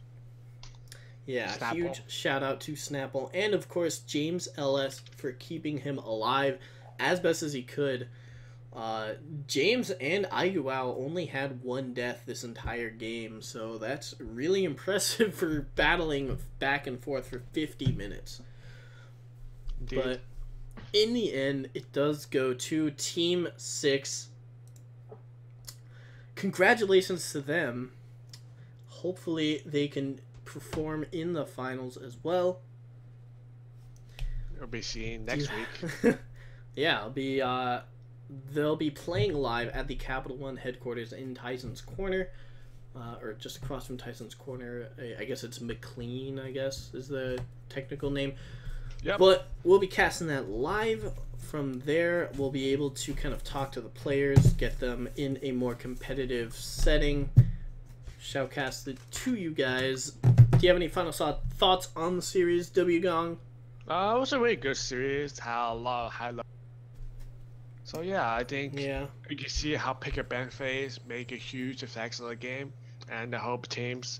Speaker 1: Yeah,
Speaker 2: Snapple.
Speaker 1: huge shout out to Snapple, and of course James LS for keeping him alive as best as he could. James and Ayuao only had 1 death this entire game, so that's really impressive for battling back and forth for 50 minutes.
Speaker 2: Indeed.
Speaker 1: But in the end, it does go to Team 6. Congratulations to them. Hopefully they can perform in the finals as well.
Speaker 2: We'll be seeing next week.
Speaker 1: Yeah, they'll be playing live at the Capital One headquarters in Tyson's Corner, or just across from Tyson's Corner. I guess it's McLean, I guess, is the technical name.
Speaker 2: Yep.
Speaker 1: But we'll be casting that live. From there, we'll be able to kind of talk to the players, get them in a more competitive setting. Shoutcast it to you guys. Do you have any final thoughts on the series, W Gong?
Speaker 2: It was a really good series. Had a lot of high level. So yeah, I think you can see how pick up ban phase make a huge effects on the game, and I hope teams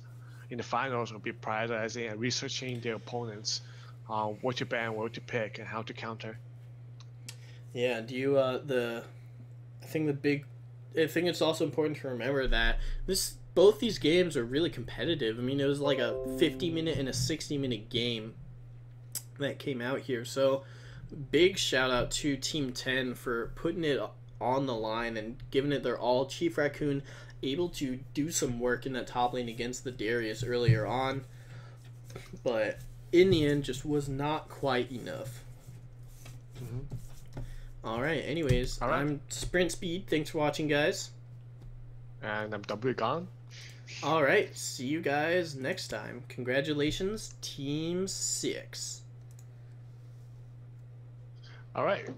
Speaker 2: in the finals will be prioritizing and researching their opponents on what to ban, what to pick, and how to counter.
Speaker 1: Yeah, do you I think it's also important to remember that both these games are really competitive. I mean, it was like a 50-minute and a 60-minute game that came out here. So, big shout out to Team 10 for putting it on the line and giving it their all. Chief Raccoon able to do some work in that top lane against the Darius earlier on, but in the end just was not quite enough. Alright, anyways, I'm Sprint Speed. Thanks for watching, guys.
Speaker 2: And I'm W Gone.
Speaker 1: Alright, see you guys next time. Congratulations, Team 6.
Speaker 2: Alright.